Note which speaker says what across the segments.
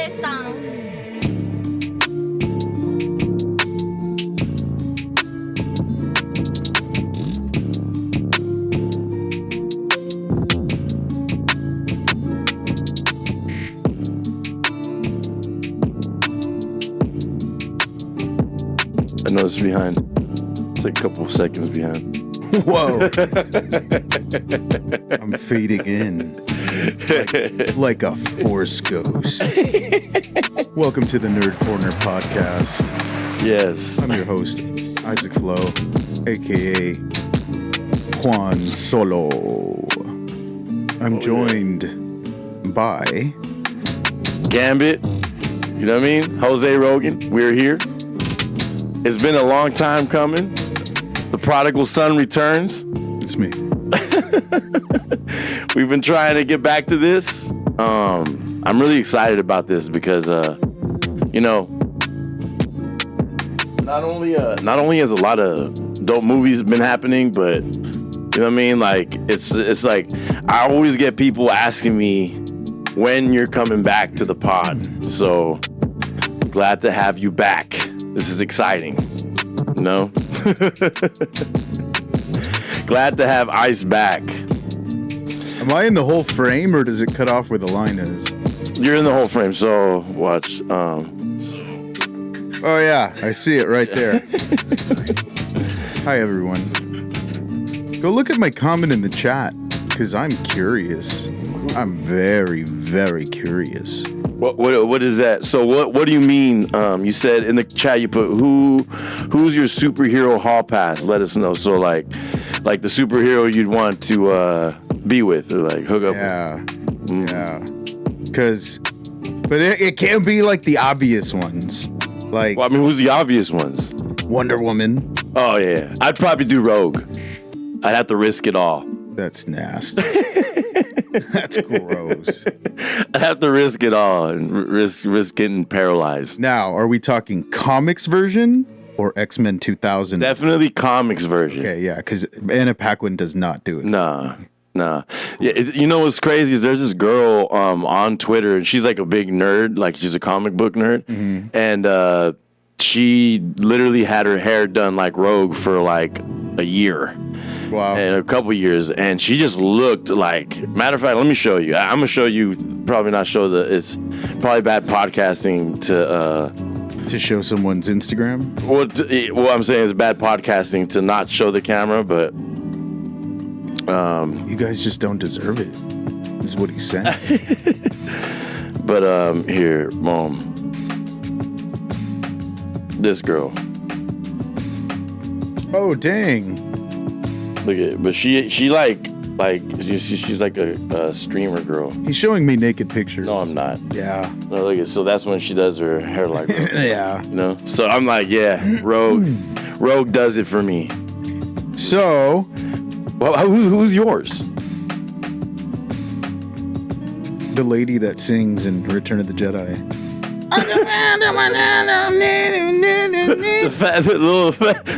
Speaker 1: this song.
Speaker 2: I know it's behind. It's like a couple of seconds behind.
Speaker 3: Whoa. I'm fading in like a force ghost. Welcome to the Nerd Corner podcast.
Speaker 2: Yes.
Speaker 3: I'm your host, Isaac Flo, aka Juan Solo. I'm joined by
Speaker 2: Ghambit. You know what I mean? Jose Rogan. We're here. It's been a long time coming. The prodigal son returns.
Speaker 3: It's me.
Speaker 2: We've been trying to get back to this. I'm really excited about this because, you know, not only has a lot of dope movies been happening, but you know what I mean? Like it's like I always get people asking me when you're coming back to the pod. So glad to have you back. This is exciting. You know? Glad to have Ice back.
Speaker 3: Am I in the whole frame or does it cut off where the line is?
Speaker 2: You're in the whole frame, so watch.
Speaker 3: Oh yeah, I see it right there. Hi everyone. Go look at my comment in the chat, because I'm curious. I'm very, very curious.
Speaker 2: What is that? So what do you mean? You said in the chat you put who's your superhero hall pass? Let us know. So like the superhero you'd want to be with or like hook up with.
Speaker 3: Yeah. But it can't be like the obvious ones. Like,
Speaker 2: well, I mean, who's the obvious ones?
Speaker 3: Wonder Woman.
Speaker 2: Oh yeah, I'd probably do Rogue. I'd have to risk it all.
Speaker 3: That's nasty. That's gross.
Speaker 2: I'd have to risk it all and risk getting paralyzed.
Speaker 3: Now, are we talking comics version or X-Men 2000?
Speaker 2: Definitely comics version.
Speaker 3: Okay, yeah, because Anna Paquin does not do it.
Speaker 2: Nah. Yeah, you know what's crazy is there's this girl on Twitter and she's like a big nerd, like she's a comic book nerd, and she literally had her hair done like Rogue for like a year.
Speaker 3: Wow.
Speaker 2: And a couple years, and she just looked like. Matter of fact, let me show you. I'm gonna show you. Probably not show it's probably bad podcasting
Speaker 3: to show someone's Instagram.
Speaker 2: What I'm saying is bad podcasting to not show the camera, but
Speaker 3: you guys just don't deserve it. Is what he's saying.
Speaker 2: But here, boom. This girl.
Speaker 3: Oh dang.
Speaker 2: Look at it. But she's like a streamer girl.
Speaker 3: He's showing me naked pictures.
Speaker 2: No, I'm not.
Speaker 3: Yeah.
Speaker 2: No, look at so that's when she does her hair like that.
Speaker 3: Yeah.
Speaker 2: You know? So I'm like, yeah, Rogue does it for me.
Speaker 3: So
Speaker 2: well, who's yours?
Speaker 3: The lady that sings in Return of the Jedi.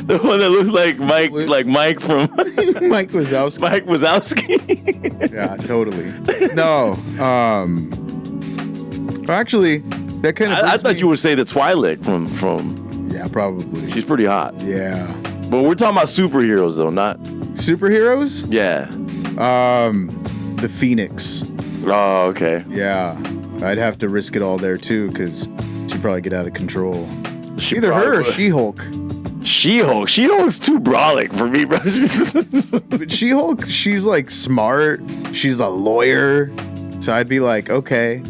Speaker 2: the one that looks like Mike from
Speaker 3: Mike Wazowski.
Speaker 2: Mike Wazowski.
Speaker 3: Yeah, totally. No, actually, that kind of.
Speaker 2: I thought you would say the Twi'lek from.
Speaker 3: Yeah, probably.
Speaker 2: She's pretty hot.
Speaker 3: Yeah.
Speaker 2: But we're talking about superheroes though, not
Speaker 3: superheroes.
Speaker 2: Yeah.
Speaker 3: The Phoenix.
Speaker 2: Oh, okay.
Speaker 3: Yeah, I'd have to risk it all there too, because she'd probably get out of control.
Speaker 2: Either
Speaker 3: her or She-Hulk.
Speaker 2: She-Hulk's too brolic for me, bro.
Speaker 3: But She-Hulk, she's like smart. She's a lawyer. So I'd be like, okay.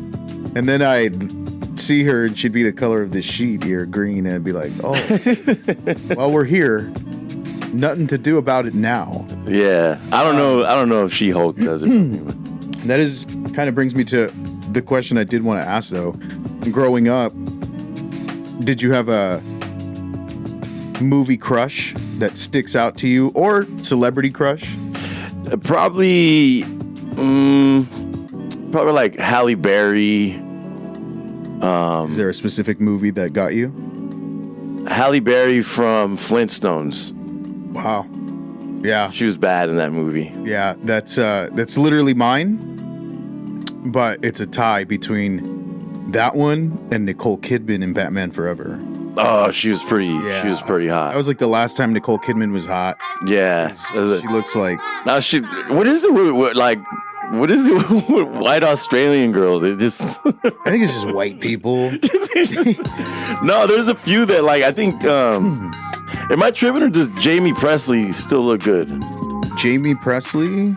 Speaker 3: And then I'd see her and she'd be the color of this sheet here, green, and I'd be like, oh, well, we're here. Nothing to do about it now.
Speaker 2: Yeah. I don't know if She-Hulk does it for me.
Speaker 3: That is kind of brings me to the question I did want to ask though. Growing up, did you have a movie crush that sticks out to you or celebrity crush?
Speaker 2: Probably like Halle Berry.
Speaker 3: Is there a specific movie that got you?
Speaker 2: Halle Berry from Flintstones.
Speaker 3: Wow. Yeah.
Speaker 2: She was bad in that movie.
Speaker 3: Yeah, that's literally mine. But it's a tie between that one and Nicole Kidman in Batman Forever.
Speaker 2: Oh, she was pretty hot.
Speaker 3: That was like the last time Nicole Kidman was hot.
Speaker 2: Yeah.
Speaker 3: She looks like...
Speaker 2: Now what is it with white Australian girls? It just...
Speaker 3: I think it's just white people.
Speaker 2: No, there's a few that like, I think, am I tripping or does Jamie Presley still look good?
Speaker 3: Jamie Presley?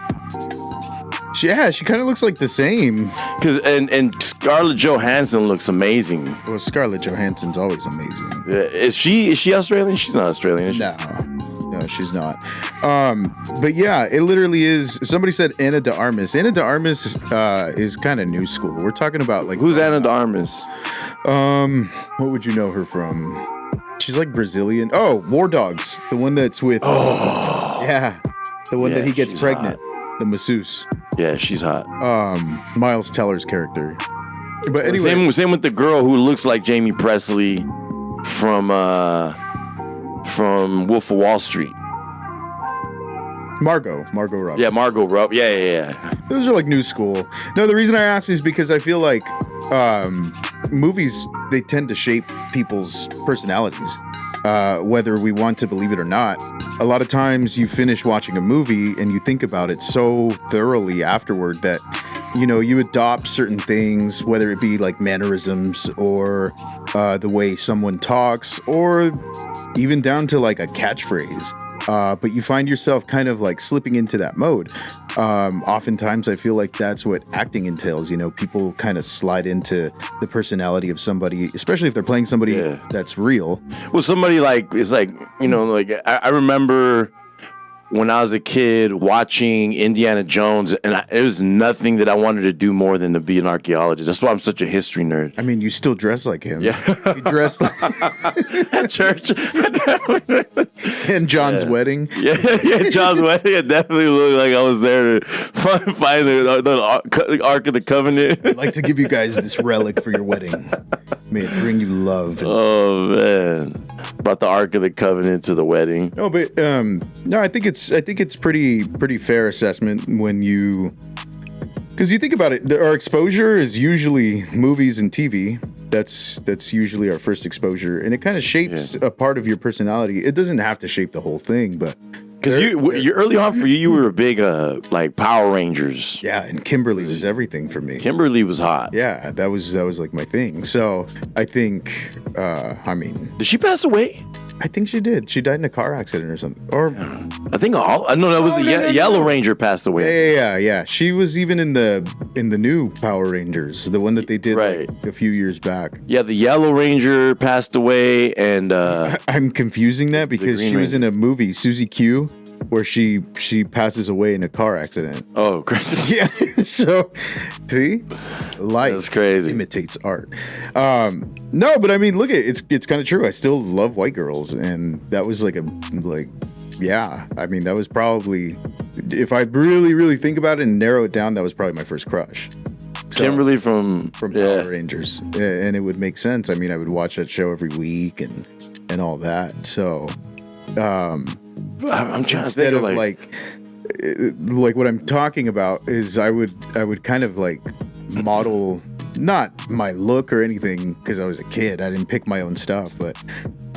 Speaker 3: Yeah, she kind of looks like the same.
Speaker 2: And Scarlett Johansson looks amazing.
Speaker 3: Well, Scarlett Johansson's always amazing.
Speaker 2: Yeah, is she Australian? She's not Australian, is she?
Speaker 3: No, she's not. But yeah, it literally is. Somebody said Anna de Armas. Anna de Armas is kind of new school. We're talking about like...
Speaker 2: Who's Anna de Armas?
Speaker 3: What would you know her from? She's like Brazilian. Oh, War Dogs. The one that's with... Oh. Yeah. The one that he gets pregnant. Hot. The masseuse.
Speaker 2: Yeah, she's hot.
Speaker 3: Miles Teller's character. But anyway,
Speaker 2: same with the girl who looks like Jamie Presley from Wolf of Wall Street.
Speaker 3: Margot Robbie.
Speaker 2: Yeah, Margot Robbie. Yeah.
Speaker 3: Those are like new school. No, the reason I ask is because I feel like movies, they tend to shape people's personalities. Whether we want to believe it or not. A lot of times you finish watching a movie and you think about it so thoroughly afterward that, you know, you adopt certain things, whether it be like mannerisms or the way someone talks or even down to like a catchphrase. But you find yourself kind of like slipping into that mode. Oftentimes I feel like that's what acting entails. You know, people kind of slide into the personality of somebody, especially if they're playing somebody that's real.
Speaker 2: Well, somebody like, it's like, you know, like I remember when I was a kid watching Indiana Jones, and it was nothing that I wanted to do more than to be an archaeologist. That's why I'm such a history nerd.
Speaker 3: I mean, you still dress like him.
Speaker 2: Yeah.
Speaker 3: You dress like...
Speaker 2: At church.
Speaker 3: And John's wedding.
Speaker 2: Yeah, John's wedding. It definitely looked like I was there to find the Ark of the Covenant.
Speaker 3: I'd like to give you guys this relic for your wedding. May it bring you love.
Speaker 2: Oh, man. Brought the Ark of the Covenant to the wedding.
Speaker 3: No, but no, I think it's pretty fair assessment when you, because you think about it, our exposure is usually movies and TV. That's usually our first exposure, and it kind of shapes a part of your personality. It doesn't have to shape the whole thing, but
Speaker 2: because you early on for you were a big like Power Rangers.
Speaker 3: Yeah, and Kimberly was everything for me.
Speaker 2: Kimberly was hot.
Speaker 3: Yeah, that was like my thing. So I think, I mean,
Speaker 2: did she pass away?
Speaker 3: I think she did. She died in a car accident or something. Or
Speaker 2: I think that was the Yellow Ranger passed away.
Speaker 3: Yeah. She was even in the new Power Rangers, the one that they did like a few years back.
Speaker 2: Yeah, the Yellow Ranger passed away, and
Speaker 3: I'm confusing that because she was in a movie, Susie Q, where she passes away in a car accident.
Speaker 2: Oh, crazy.
Speaker 3: Yeah. So, see, life
Speaker 2: that's crazy.
Speaker 3: Imitates art. No, but I mean, look, it's kind of true. I still love white girls, and that was yeah. I mean, that was probably, if I really, really think about it and narrow it down, that was probably my first crush. So,
Speaker 2: Kimberly from
Speaker 3: Power Rangers, and it would make sense. I mean, I would watch that show every week and all that. So,
Speaker 2: I'm trying
Speaker 3: instead
Speaker 2: to
Speaker 3: of like what I'm talking about is I would kind of like model, not my look or anything, because I was a kid. I didn't pick my own stuff, but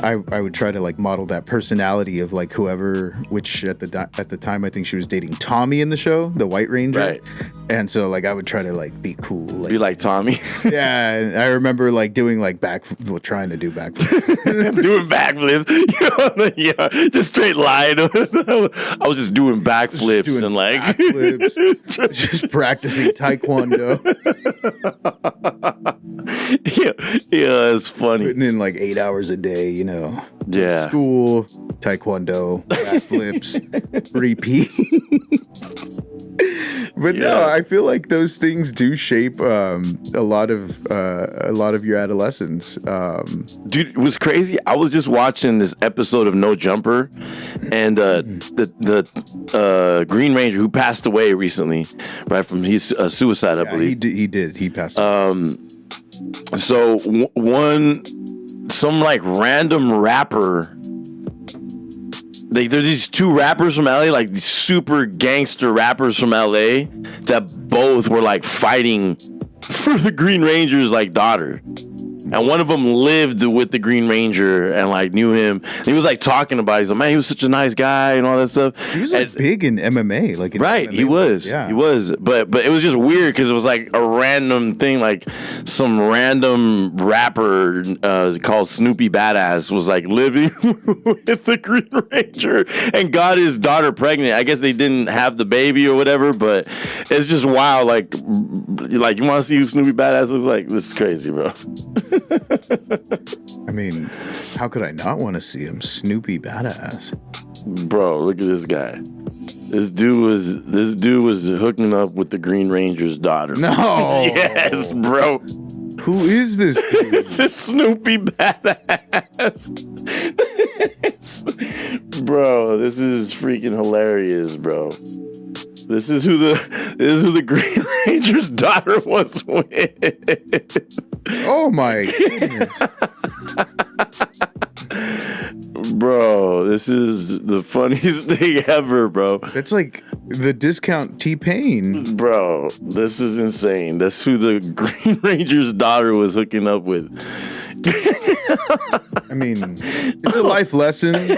Speaker 3: I would try to like model that personality of like whoever, which at the time I think she was dating Tommy in the show, the White Ranger.
Speaker 2: Right.
Speaker 3: And so like I would try to like be cool. Like,
Speaker 2: be like Tommy.
Speaker 3: Yeah. And I remember like doing like trying to do backflips.
Speaker 2: Doing backflips. Yeah, just straight lying. I was just doing backflips and like
Speaker 3: backflips, just practicing Taekwondo.
Speaker 2: Yeah, it's funny.
Speaker 3: Putting in like 8 hours a day, you know.
Speaker 2: Yeah.
Speaker 3: School, Taekwondo, backflips, repeat. But no, I feel like those things do shape a lot of your adolescence.
Speaker 2: Dude, it was crazy. I was just watching this episode of No Jumper, and the Green Ranger who passed away recently, right from his suicide, I believe.
Speaker 3: He did. He passed away.
Speaker 2: So some like random rapper. There's these two rappers from LA, like these super gangster rappers from LA, that both were like fighting for the Green Ranger's like daughter. And one of them lived with the Green Ranger and like knew him. And he was like talking about it. He's like, man, he was such a nice guy and all that stuff.
Speaker 3: He was like big in MMA, like in
Speaker 2: right.
Speaker 3: MMA.
Speaker 2: He was.
Speaker 3: Yeah.
Speaker 2: He was. But it was just weird because it was like a random thing, like some random rapper called Snoopy Badass was like living with the Green Ranger and got his daughter pregnant. I guess they didn't have the baby or whatever, but it's just wild. Like you want to see who Snoopy Badass looks like? This is crazy, bro.
Speaker 3: I mean, how could I not want to see him? Snoopy Badass.
Speaker 2: Bro, look at this guy. This dude was hooking up with the Green Ranger's daughter.
Speaker 3: No.
Speaker 2: Yes, bro.
Speaker 3: Who is this dude?
Speaker 2: This is Snoopy Badass. Bro, this is freaking hilarious, bro. This is who the Green Ranger's daughter was with.
Speaker 3: Oh my goodness.
Speaker 2: Bro, this is the funniest thing ever, bro.
Speaker 3: That's like the discount T-Pain.
Speaker 2: Bro, this is insane. That's who the Green Ranger's daughter was hooking up with.
Speaker 3: I mean, it's a life lesson.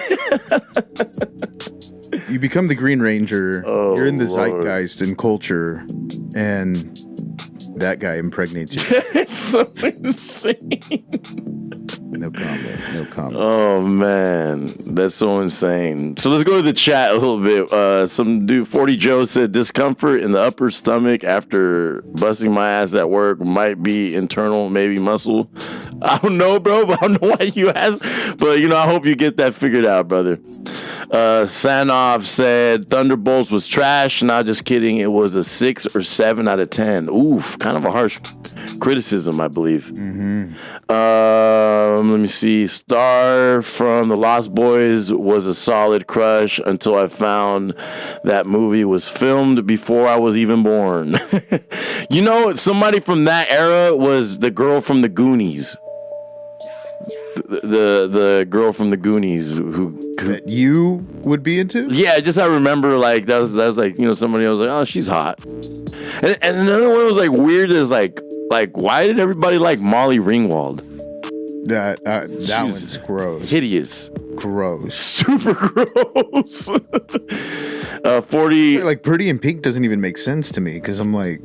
Speaker 3: You become the Green Ranger.
Speaker 2: Oh,
Speaker 3: you're in the
Speaker 2: Lord.
Speaker 3: zeitgeist and culture, and that guy impregnates you.
Speaker 2: It's so insane.
Speaker 3: No comment. No comment.
Speaker 2: Oh man, that's so insane. So let's go to the chat a little bit. Some dude, 40 Joe said discomfort in the upper stomach after busting my ass at work might be internal, maybe muscle. I don't know, bro. But I don't know why you asked. But I hope you get that figured out, brother. Sanov said Thunderbolts was trash. Not just kidding. It was a 6 or 7 out of 10. Oof, kind of a harsh criticism, I believe.
Speaker 3: Mm-hmm.
Speaker 2: Let me see. Star from The Lost Boys was a solid crush until I found that movie was filmed before I was even born. Somebody from that era was the girl from the Goonies. The girl from the Goonies who
Speaker 3: That you would be into?
Speaker 2: yeah, I remember like that was like somebody was like, oh, she's hot, and another one was like weird is like why did everybody like Molly Ringwald?
Speaker 3: That
Speaker 2: She's
Speaker 3: one's gross.
Speaker 2: Hideous,
Speaker 3: Gross.
Speaker 2: super gross. 40
Speaker 3: Like Pretty in Pink doesn't even make sense to me because I'm like,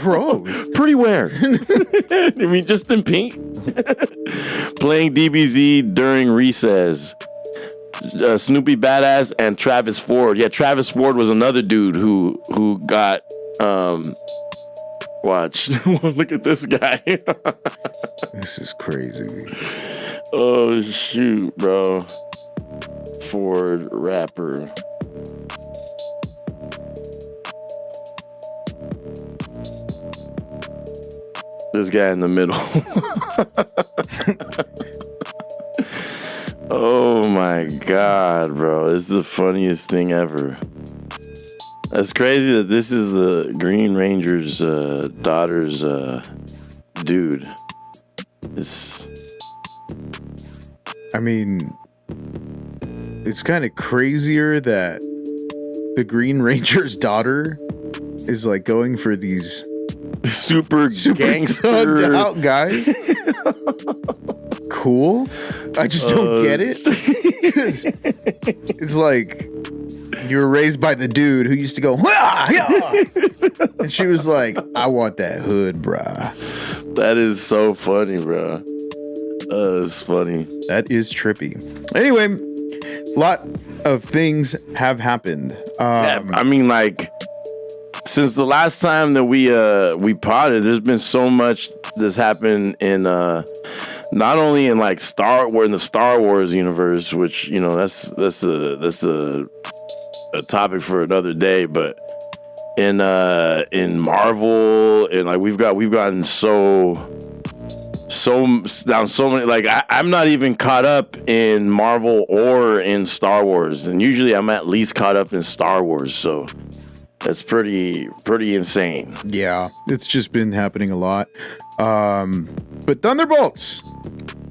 Speaker 3: gross.
Speaker 2: Pretty where? I mean, just in pink. Playing DBZ during recess. Snoopy Badass and Travis Ford. Yeah, Travis Ford was another dude who got watch. Look at this guy.
Speaker 3: This is crazy.
Speaker 2: Oh shoot, bro. Ford rapper. This guy in the middle. Oh my god, bro. This is the funniest thing ever. That's crazy that this is the Green Ranger's daughter's dude.
Speaker 3: I mean, it's kind of crazier that the Green Ranger's daughter is like going for these
Speaker 2: super gangster
Speaker 3: thugged out guys. Cool. I just don't get it. 'Cause it's like you were raised by the dude who used to go, "Hah, yeah." And she was like, I want that hood, bruh.
Speaker 2: That is so funny, bro. It's funny.
Speaker 3: That is trippy. Anyway, a lot of things have happened.
Speaker 2: Yeah, I mean, like, since the last time that we potted, there's been so much that's happened in not only in like in the Star Wars universe, which that's a topic for another day, but in Marvel and like we've gotten down so many, like I'm not even caught up in Marvel or in Star Wars, and usually I'm at least caught up in Star Wars, so that's pretty insane.
Speaker 3: Yeah, it's just been happening a lot. But Thunderbolts.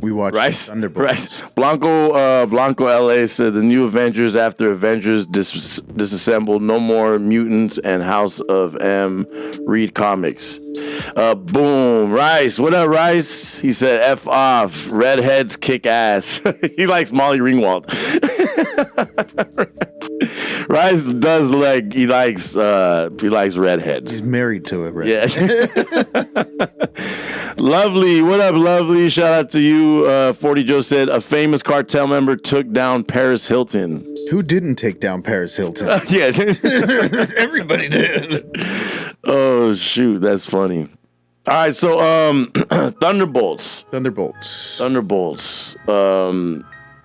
Speaker 3: We watched Thunderbolts.
Speaker 2: Right. Blanco LA said the new Avengers after Avengers disassembled, no more mutants and House of M, read comics. Boom. Rice. What up, Rice? He said, F off. Redheads kick ass. He likes Molly Ringwald. Rice does like, he likes redheads.
Speaker 3: He's married to it, right?
Speaker 2: Yeah. Lovely. What up, Lovely? Shout out to you. 40 Joe said, a famous cartel member took down Paris Hilton.
Speaker 3: Who didn't take down Paris Hilton?
Speaker 2: Yes.
Speaker 3: Everybody did.
Speaker 2: Oh, shoot. That's funny. All right. So, Thunderbolts.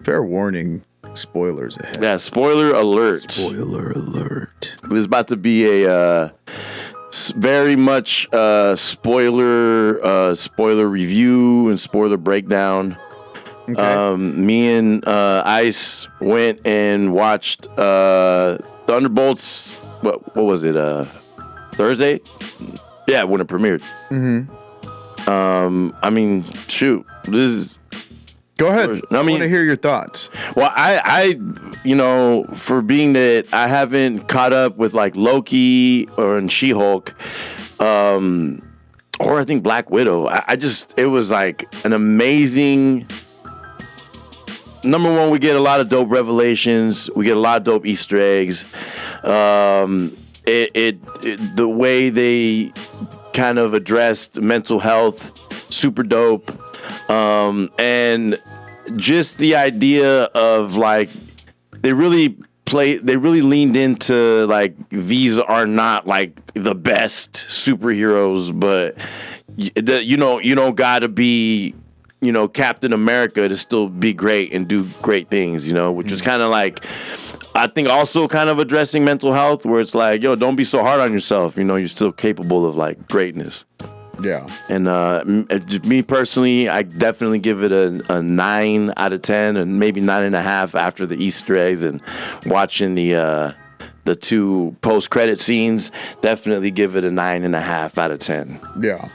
Speaker 3: Fair warning. Spoilers ahead.
Speaker 2: Yeah. Spoiler alert. This is about to be a very much spoiler review and spoiler breakdown.
Speaker 3: Okay.
Speaker 2: Me and Ice went and watched Thunderbolts. What was it? Thursday? Yeah, when it premiered.
Speaker 3: Mm-hmm.
Speaker 2: I mean, shoot. This is.
Speaker 3: Go ahead. I want to hear your thoughts.
Speaker 2: Well, I for being that I haven't caught up with like Loki or She-Hulk, or I think Black Widow. It was like an amazing. Number one, we get a lot of dope revelations. We get a lot of dope Easter eggs. The way they kind of addressed mental health, super dope. And just the idea of like, they really leaned into like, these are not like the best superheroes, but you don't gotta be, Captain America to still be great and do great things, which is kind of like, I think also kind of addressing mental health where it's like, yo, don't be so hard on yourself. You're still capable of like greatness.
Speaker 3: Yeah.
Speaker 2: And me personally, I definitely give it a 9 out of 10 and maybe 9.5 after the Easter eggs and watching the 2 post-credit scenes. Definitely give it a 9.5 out of 10.
Speaker 3: Yeah.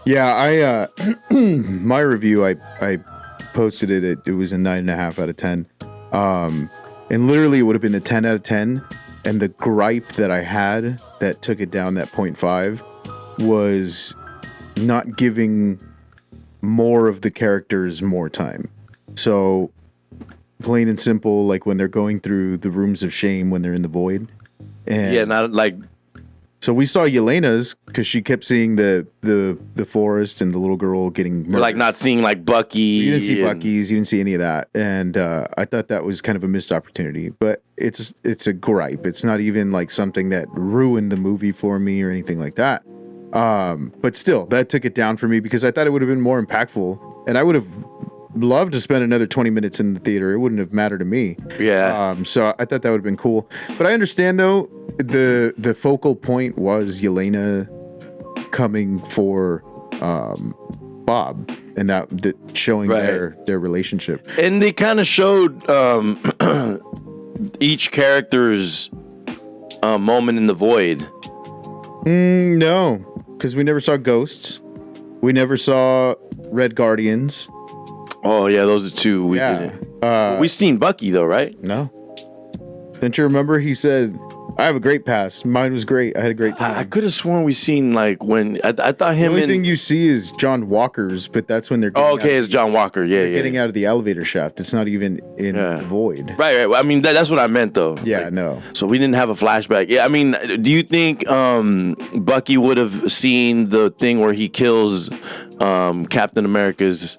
Speaker 3: Yeah, my review, I posted it. It was a 9.5 out of 10. And literally it would have been a 10 out of 10. And the gripe that I had that took it down that 0.5 was not giving more of the characters more time. So plain and simple, like when they're going through the rooms of shame when they're in the void. And
Speaker 2: yeah, not like.
Speaker 3: So we saw Yelena's because she kept seeing the forest and the little girl getting murdered.
Speaker 2: Like not seeing like Bucky.
Speaker 3: You didn't see Bucky's. You didn't see any of that. And I thought that was kind of a missed opportunity. But it's a gripe. It's not even like something that ruined the movie for me or anything like that. But still, that took it down for me because I thought it would have been more impactful. And I would have loved to spend another 20 minutes in the theater. It wouldn't have mattered to me.
Speaker 2: Yeah.
Speaker 3: So I thought that would have been cool. But I understand though, the focal point was Yelena coming for Bob and that showing their relationship.
Speaker 2: And they kind of showed each character's moment in the void.
Speaker 3: No, because we never saw ghosts. We never saw Red Guardians.
Speaker 2: Oh yeah, those are 2 we didn't. We seen Bucky though, right?
Speaker 3: No. Don't you remember? He said, "I have a great past. Mine was great. I had a great time."
Speaker 2: I could have sworn we seen like when I thought him.
Speaker 3: The only thing you see is John Walker's, but that's when they're.
Speaker 2: It's John Walker. Yeah,
Speaker 3: getting out of the elevator shaft. It's not even in the void.
Speaker 2: Right. I mean, that's what I meant though.
Speaker 3: Yeah,
Speaker 2: like,
Speaker 3: no.
Speaker 2: So we didn't have a flashback. Yeah, I mean, do you think Bucky would have seen the thing where he kills Captain America's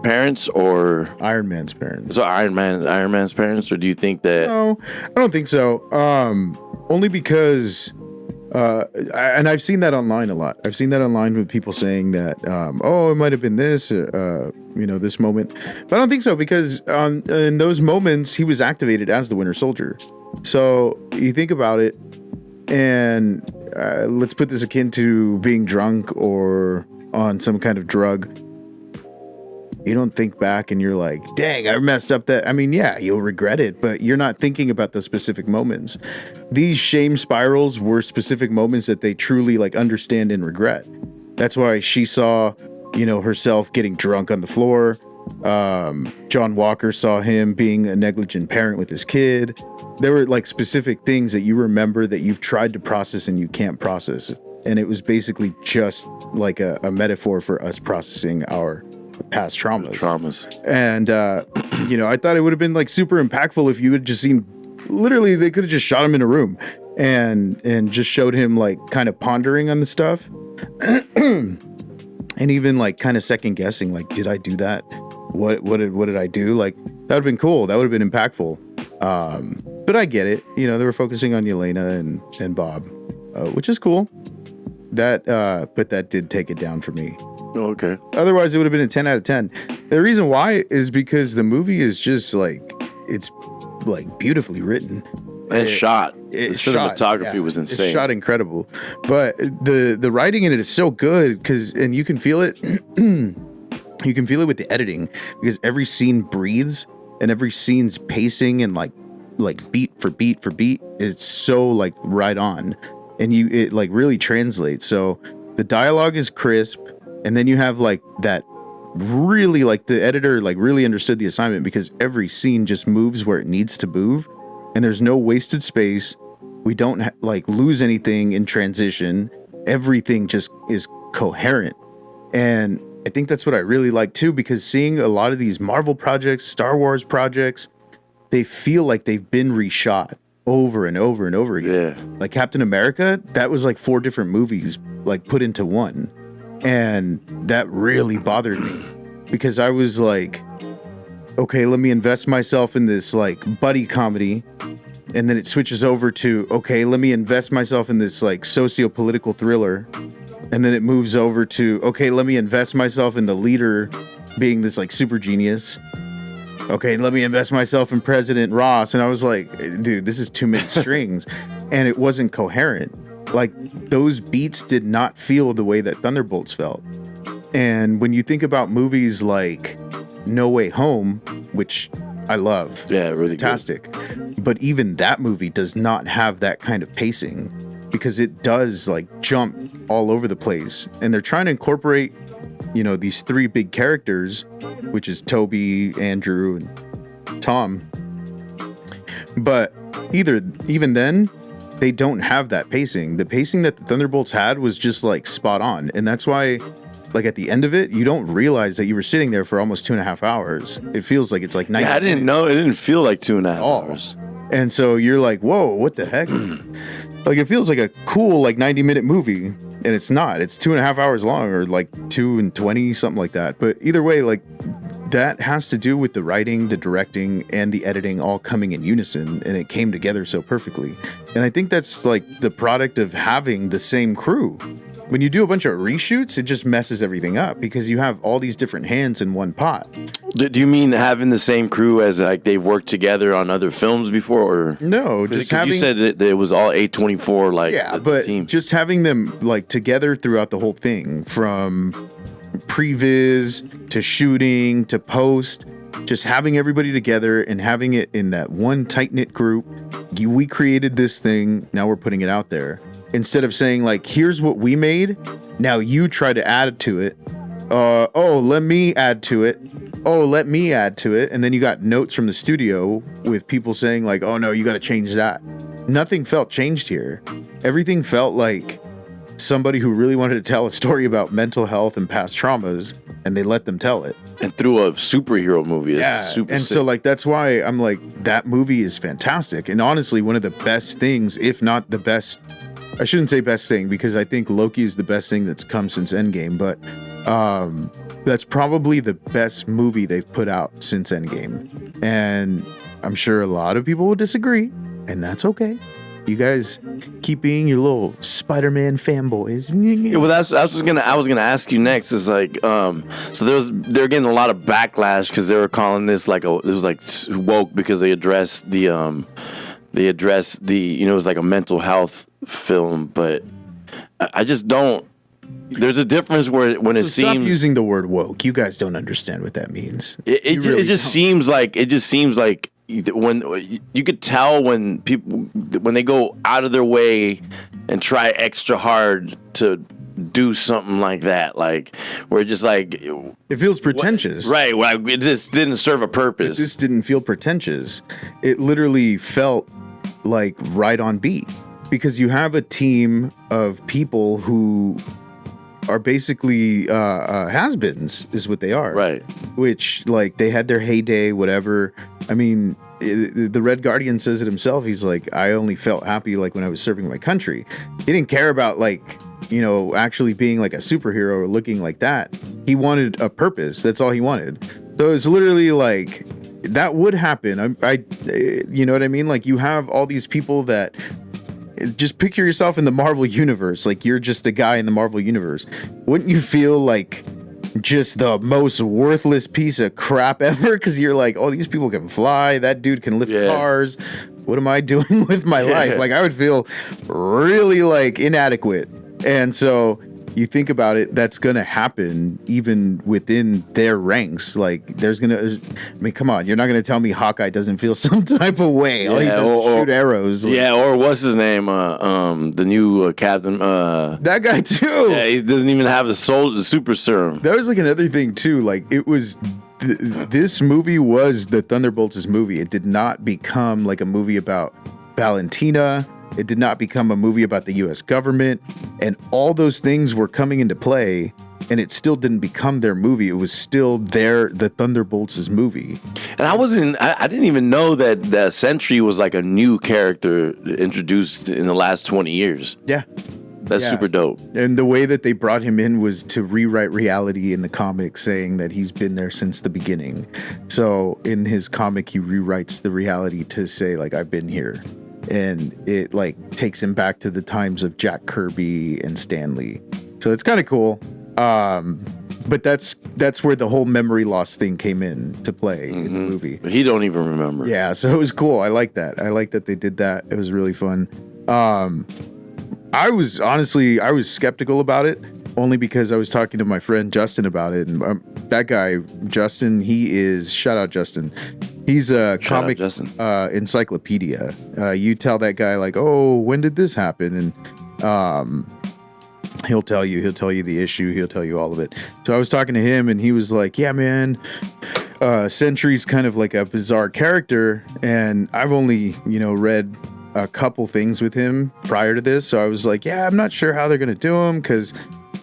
Speaker 2: parents or
Speaker 3: Iron Man's parents?
Speaker 2: So Iron Man's parents, or do you think that?
Speaker 3: No, I don't think so. Only because, and I've seen that online a lot. I've seen that online with people saying that, it might have been this, this moment. But I don't think so because in those moments he was activated as the Winter Soldier. So you think about it, and let's put this akin to being drunk or on some kind of drug. You don't think back and you're like, dang, I messed up that. I mean, yeah, you'll regret it, but you're not thinking about those specific moments. These shame spirals were specific moments that they truly like understand and regret. That's why she saw, herself getting drunk on the floor. John Walker saw him being a negligent parent with his kid. There were like specific things that you remember that you've tried to process and you can't process. and it was basically just like a metaphor for us processing our past traumas. And I thought it would have been like super impactful if you had just seen, literally they could have just shot him in a room and just showed him like kind of pondering on the stuff and even like kind of second guessing, like, did I do that? What did I do? Like, that would have been cool. That would have been impactful. But I get it. They were focusing on Yelena and Bob, which is cool. But that did take it down for me.
Speaker 2: Okay.
Speaker 3: Otherwise, it would have been a 10 out of 10. The reason why is because the movie is just like, it's like beautifully written.
Speaker 2: And shot. The cinematography was insane.
Speaker 3: It's shot incredible. But the writing in it is so good and you can feel it. You can feel it with the editing because every scene breathes and every scene's pacing and like beat for beat for beat. It's so like right on, and it like really translates. So the dialogue is crisp, and then you have like that really like the editor like really understood the assignment because every scene just moves where it needs to move, and there's no wasted space. We don't like lose anything in transition. Everything just is coherent, and I think that's what I really like too, because seeing a lot of these Marvel projects, Star Wars projects, they feel like they've been reshot over and over and over again.
Speaker 2: Yeah.
Speaker 3: Like Captain America, that was like 4 different movies like put into one. And that really bothered me because I was like, okay, let me invest myself in this like buddy comedy. And then it switches over to, okay, let me invest myself in this like socio-political thriller. And then it moves over to, okay, let me invest myself in the leader being this like super genius. Okay, let me invest myself in President Ross. And I was like, dude, this is too many strings. And it wasn't coherent. Like those beats did not feel the way that Thunderbolts felt. And when you think about movies like No Way Home, which I love.
Speaker 2: Yeah, really
Speaker 3: fantastic. But even that movie does not have that kind of pacing because it does like jump all over the place. And they're trying to incorporate, these 3 big characters, which is Toby, Andrew, and Tom. But even then, they don't have that pacing. The pacing that the Thunderbolts had was just like spot on. And that's why, like at the end of it, you don't realize that you were sitting there for almost 2.5 hours. It feels like it's like 90
Speaker 2: I didn't know. It didn't feel like 2.5 hours.
Speaker 3: And so you're like, whoa, what the heck? Like it feels like a cool like 90-minute movie, and it's not. It's 2.5 hours long, or like 2 and 20, something like that. But either way, like that has to do with the writing, the directing, and the editing all coming in unison, and it came together so perfectly. And I think that's like the product of having the same crew. When you do a bunch of reshoots, it just messes everything up because you have all these different hands in one pot.
Speaker 2: Do you mean having the same crew as like they've worked together on other films before, or
Speaker 3: no? Just having,
Speaker 2: you said that it was all A24, like
Speaker 3: but
Speaker 2: team.
Speaker 3: Just having them like together throughout the whole thing, from previs to shooting to post, just having everybody together and having it in that one tight knit group. We created this thing. Now we're putting it out there. Instead of saying like, here's what we made, now you try to add to it. Let me add to it. Let me add to it. And then you got notes from the studio with people saying like, oh no, you got to change that. Nothing felt changed here. Everything felt like somebody who really wanted to tell a story about mental health and past traumas, and they let them tell it.
Speaker 2: And through a superhero movie.
Speaker 3: And so like, that's why I'm like, that movie is fantastic. And honestly, one of the best things, if not the best, I shouldn't say best thing because I think Loki is the best thing that's come since Endgame, but that's probably the best movie they've put out since Endgame. And I'm sure a lot of people will disagree, and that's okay. You guys keep being your little Spider-Man fanboys.
Speaker 2: Yeah, well, I was gonna ask you next. Is like, so they're getting a lot of backlash because they were calling this like it was like woke because they addressed the it was like a mental health film, but I just don't. There's a difference when it seems.
Speaker 3: Stop using the word woke. You guys don't understand what that means.
Speaker 2: It just seems like when you could tell when they go out of their way and try extra hard to do something like that, like where just like
Speaker 3: it feels pretentious,
Speaker 2: right? Well, it just didn't serve a purpose.
Speaker 3: This didn't feel pretentious. It literally felt like right on beat. because you have a team of people who are basically has-beens, is what they are.
Speaker 2: Right.
Speaker 3: Which, like, they had their heyday, whatever. I mean, the Red Guardian says it himself. He's like, I only felt happy, like, when I was serving my country. He didn't care about, like, you know, actually being, like, a superhero or looking like that. He wanted a purpose. That's all he wanted. So it's literally, like, that would happen. You know what I mean? Like, you have all these people that... Just picture yourself in the Marvel universe, like you're just a guy in the Marvel universe. Wouldn't you feel like just the most worthless piece of crap ever? Because you're like, oh, these people can fly. That dude can lift cars. What am I doing with my life? Like, I would feel really, like, inadequate. And so you think about it, that's going to happen even within their ranks. Like, there's going to, I mean, come on, you're not going to tell me Hawkeye doesn't feel some type of way. All he does is shoot arrows. Like,
Speaker 2: yeah, or what's his name? The new Captain.
Speaker 3: That guy, too.
Speaker 2: Yeah, he doesn't even have the super serum.
Speaker 3: That was, like, another thing, too. Like, it was, this movie was the Thunderbolts' movie. It did not become, like, a movie about Valentina. It did not become a movie about the U.S. government, and all those things were coming into play, and it still didn't become their movie. It was still the Thunderbolts' movie.
Speaker 2: And I didn't even know that Sentry was like a new character introduced in the last 20 years.
Speaker 3: Yeah.
Speaker 2: That's super dope.
Speaker 3: And the way that they brought him in was to rewrite reality in the comic, saying that he's been there since the beginning. So in his comic, he rewrites the reality to say, like, I've been here. And it, like, takes him back to the times of Jack Kirby and Stan Lee. So it's kind of cool. But that's where the whole memory loss thing came in to play in the movie.
Speaker 2: He don't even remember.
Speaker 3: Yeah, so it was cool. I like that. I like that they did that. It was really fun. I was skeptical about it, only because I was talking to my friend Justin about it. And that guy, Justin, shout out Justin. He's a comic encyclopedia. You tell that guy, like, oh, when did this happen? And he'll tell you the issue. He'll tell you all of it. So I was talking to him, and he was like, yeah, man, Sentry's kind of like a bizarre character. And I've only, read a couple things with him prior to this. So I was like, yeah, I'm not sure how they're going to do him, because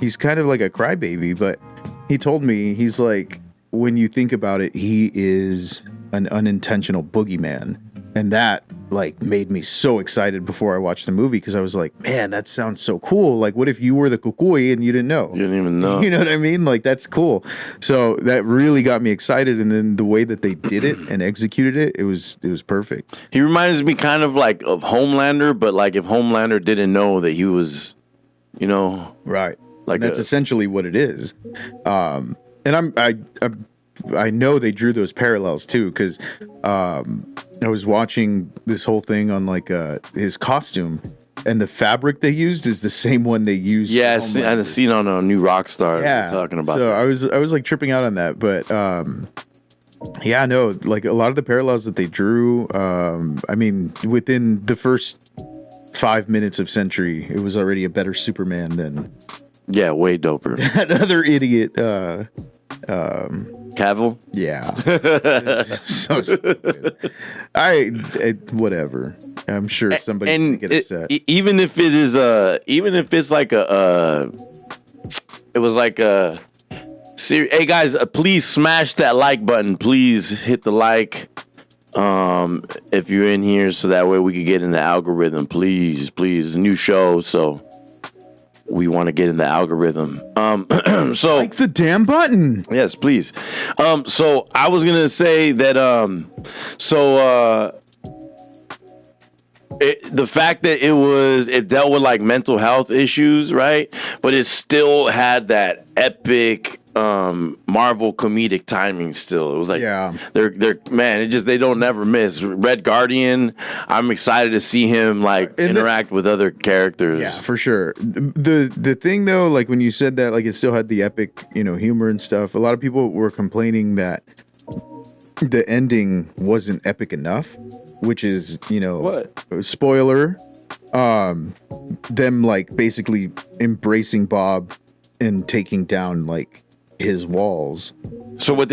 Speaker 3: he's kind of like a crybaby. But he told me, he's like, when you think about it, he is an unintentional boogeyman. And that, like, made me so excited before I watched the movie, because I was like, man, that sounds so cool. Like, what if you were the kukui and you didn't know?
Speaker 2: You didn't even know.
Speaker 3: You know what I mean? Like, that's cool. So that really got me excited. And then the way that they did it and executed it, it was perfect.
Speaker 2: He reminds me kind of like of Homelander, but like if Homelander didn't know that he was,
Speaker 3: right.
Speaker 2: Like,
Speaker 3: and that's essentially what it is. And I know they drew those parallels too, because I was watching this whole thing on, like, his costume, and the fabric they used is the same one they used.
Speaker 2: Yeah, I seen on a New Rockstar.
Speaker 3: Yeah,
Speaker 2: talking about.
Speaker 3: So
Speaker 2: that.
Speaker 3: I was like tripping out on that, but yeah, no, like a lot of the parallels that they drew. I mean, within the first 5 minutes of Sentry, it was already a better Superman than.
Speaker 2: Yeah, way doper.
Speaker 3: That other idiot.
Speaker 2: Cavill?
Speaker 3: Yeah. So stupid. Whatever. I'm sure somebody's gonna get upset.
Speaker 2: Even if it is it's like it was like a hey guys, please smash that like button. Please hit the like if you're in here, so that way we can get in the algorithm. Please, new show, so we want to get in the algorithm. So
Speaker 3: like the damn button.
Speaker 2: Yes, please. So I was gonna say that. The fact that it dealt with like mental health issues, right? But it still had that epic Marvel comedic timing. Still, it was like,
Speaker 3: yeah,
Speaker 2: they're man. They don't never miss. Red Guardian. I'm excited to see him like interact with other characters.
Speaker 3: Yeah, for sure. The thing though, like when you said that, like it still had the epic, humor and stuff. A lot of people were complaining that the ending wasn't epic enough, which is,
Speaker 2: what?
Speaker 3: Spoiler, them like basically embracing Bob and taking down like his walls.
Speaker 2: So what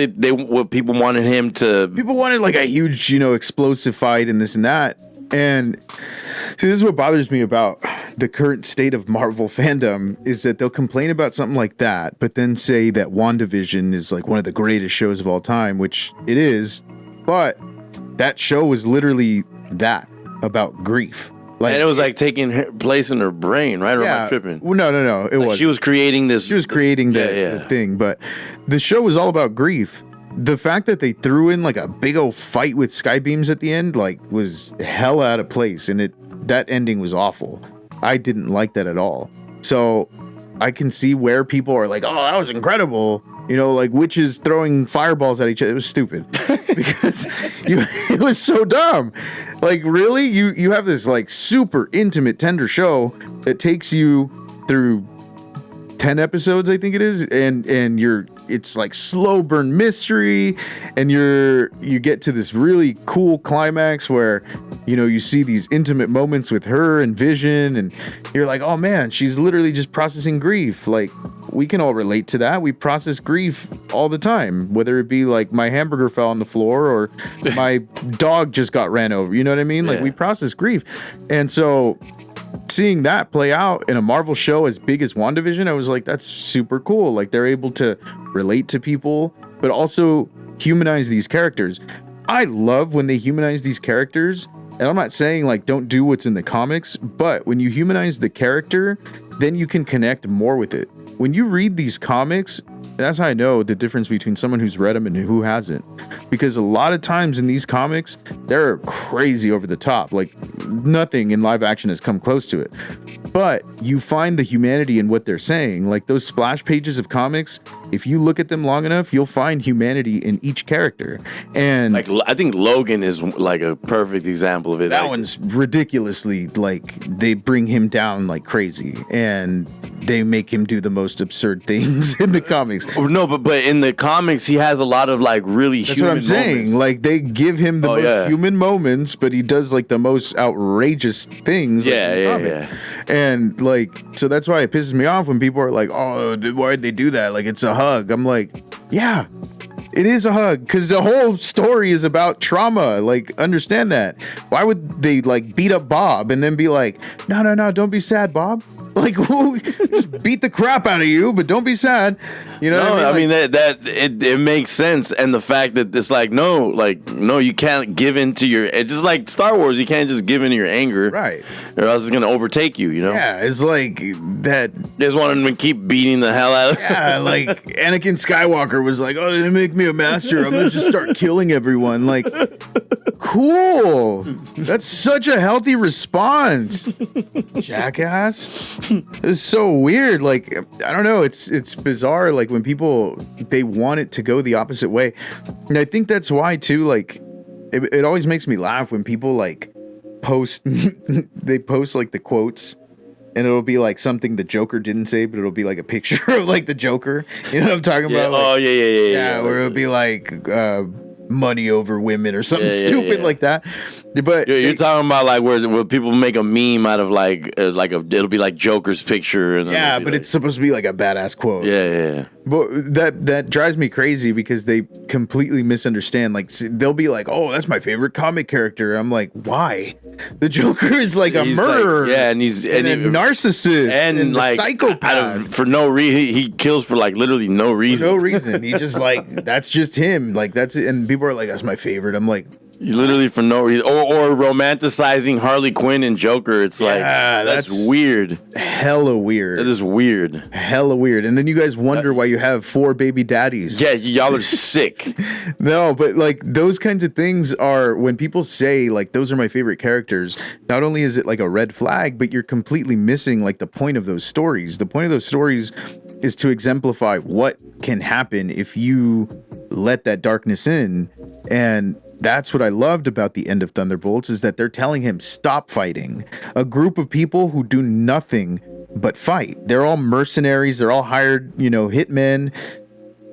Speaker 2: people wanted him to...
Speaker 3: People wanted like a huge, explosive fight and this and that. And see, this is what bothers me about the current state of Marvel fandom is that they'll complain about something like that, but then say that WandaVision is like one of the greatest shows of all time, which it is. But that show was literally that, about grief. Like,
Speaker 2: and it was like taking place in her brain, right? Or am I tripping?
Speaker 3: Well, no. It was.
Speaker 2: She was creating this.
Speaker 3: She was creating the thing, but the show was all about grief. The fact that they threw in like a big old fight with sky beams at the end, like, was hell out of place, and that ending was awful. I didn't like that at all. So I can see where people are like, "Oh, that was incredible." You know, like witches throwing fireballs at each other. It was stupid because it was so dumb. Like, really, you have this like super intimate, tender show that takes you through 10 episodes, I think it is, and it's like slow burn mystery, and you get to this really cool climax where, you know, you see these intimate moments with her and Vision, and you're like, oh man, she's literally just processing grief. Like, we can all relate to that. We process grief all the time, whether it be like my hamburger fell on the floor or my dog just got ran over. You know what I mean? Like, we process grief. And so seeing that play out in a Marvel show as big as WandaVision, I was like, that's super cool. Like, they're able to relate to people, but also humanize these characters. I love when they humanize these characters. And I'm not saying like don't do what's in the comics, but when you humanize the character, then you can connect more with it. When you read these comics, that's how I know the difference between someone who's read them and who hasn't. Because a lot of times in these comics, they're crazy over the top. Like, nothing in live action has come close to it. But you find the humanity in what they're saying. Like, those splash pages of comics, if you look at them long enough, you'll find humanity in each character. And
Speaker 2: like, I think Logan is like a perfect example of it.
Speaker 3: That
Speaker 2: like,
Speaker 3: one's ridiculously, like, they bring him down like crazy, and they make him do the most absurd things in the comics.
Speaker 2: No, but in the comics, he has a lot of like really
Speaker 3: That's
Speaker 2: human
Speaker 3: what I'm saying.
Speaker 2: moments.
Speaker 3: Like, they give him the most human moments, but he does like the most outrageous things.
Speaker 2: Yeah.
Speaker 3: And like, so that's why it pisses me off when people are like, "Oh, why'd they do that? Like, it's a hug." I'm like, yeah, it is a hug, because the whole story is about trauma. Like, understand that. Why would they like beat up Bob and then be like, no, don't be sad, Bob? Like, just beat the crap out of you, but don't be sad. You know what I mean?
Speaker 2: It makes sense. And the fact that it's like, no, you can't give in to your, it's just like Star Wars, you can't just give in to your anger.
Speaker 3: Right.
Speaker 2: Or else it's going to overtake you, you know?
Speaker 3: Yeah, it's like that.
Speaker 2: They just wanted to keep beating the hell out of
Speaker 3: Yeah, like Anakin Skywalker was like, oh, they didn't make me a master. I'm going to just start killing everyone. Like, cool. That's such a healthy response. Jackass. It's so weird. Like, I don't know. It's bizarre. Like, when people, they want it to go the opposite way. And I think that's why too, like, it always makes me laugh when people like post, they post like the quotes, and it'll be like something the Joker didn't say, but it'll be like a picture of like the Joker. You know what I'm talking about? Like,
Speaker 2: yeah.
Speaker 3: Where it'll be like, money over women or something stupid like that. But
Speaker 2: you're talking about like where people make a meme out of like it'll be like Joker's picture. And
Speaker 3: yeah, but like, it's supposed to be like a badass quote.
Speaker 2: Yeah.
Speaker 3: But that drives me crazy because they completely misunderstand. Like, they'll be like, "Oh, that's my favorite comic character." I'm like, "Why?" The Joker is like a murderer.
Speaker 2: Like, and he's
Speaker 3: a narcissist and like psychopath.
Speaker 2: For no reason, he kills for like literally no reason.
Speaker 3: For no reason. He just like, that's just him. Like, that's it. And people are like, "That's my favorite." I'm like,
Speaker 2: literally for no reason, or romanticizing Harley Quinn and Joker. It's like, that's weird.
Speaker 3: Hella weird.
Speaker 2: That is weird.
Speaker 3: Hella weird. And then you guys wonder why you have 4 baby daddies.
Speaker 2: Yeah, y'all are sick.
Speaker 3: No, but like, those kinds of things are, when people say like, those are my favorite characters, not only is it like a red flag, but you're completely missing like the point of those stories. The point of those stories is to exemplify what can happen if you let that darkness in. And that's what I loved about the End of Thunderbolts, is that they're telling him, stop fighting. A group of people who do nothing but fight. They're all mercenaries. They're all hired, hitmen.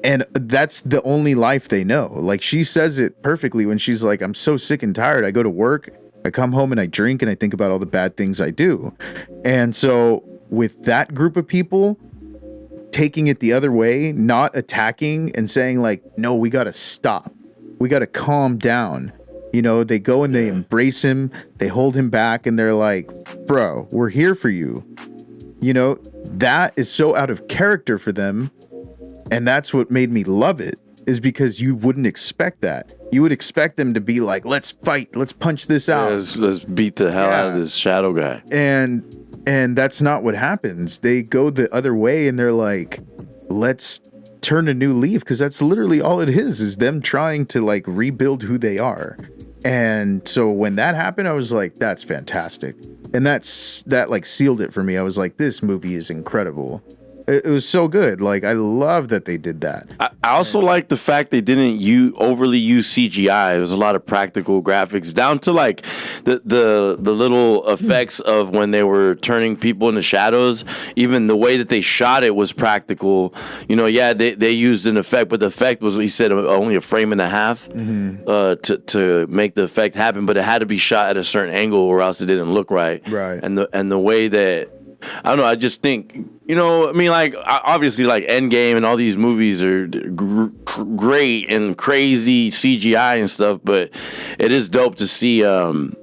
Speaker 3: And that's the only life they know. Like, she says it perfectly when she's like, I'm so sick and tired. I go to work, I come home and I drink and I think about all the bad things I do. And so with that group of people, taking it the other way, not attacking and saying like, no, we got to stop. We got to calm down. You know, they go and they embrace him, they hold him back, and they're like, bro, we're here for you. You know, that is so out of character for them. And that's what made me love it, is because you wouldn't expect that. You would expect them to be like, let's fight, let's punch this out.
Speaker 2: Let's beat the hell out of this shadow guy.
Speaker 3: And that's not what happens. They go the other way and they're like, let's turn a new leaf, because that's literally all it is them trying to like rebuild who they are. And so when that happened, I was like, that's fantastic. And that like sealed it for me. I was like, this movie is incredible. It was so good. Like, I love that they did that.
Speaker 2: I also like the fact they didn't overly use CGI. There was a lot of practical graphics, down to like the little effects of when they were turning people into shadows. Even the way that they shot it was practical. You know, yeah, they used an effect, but the effect was, he said, only a frame and a half to make the effect happen. But it had to be shot at a certain angle, or else it didn't look right.
Speaker 3: Right.
Speaker 2: And the way that, I don't know, I just think, you know, I mean, like, obviously, like, Endgame and all these movies are great and crazy CGI and stuff, but it is dope to see them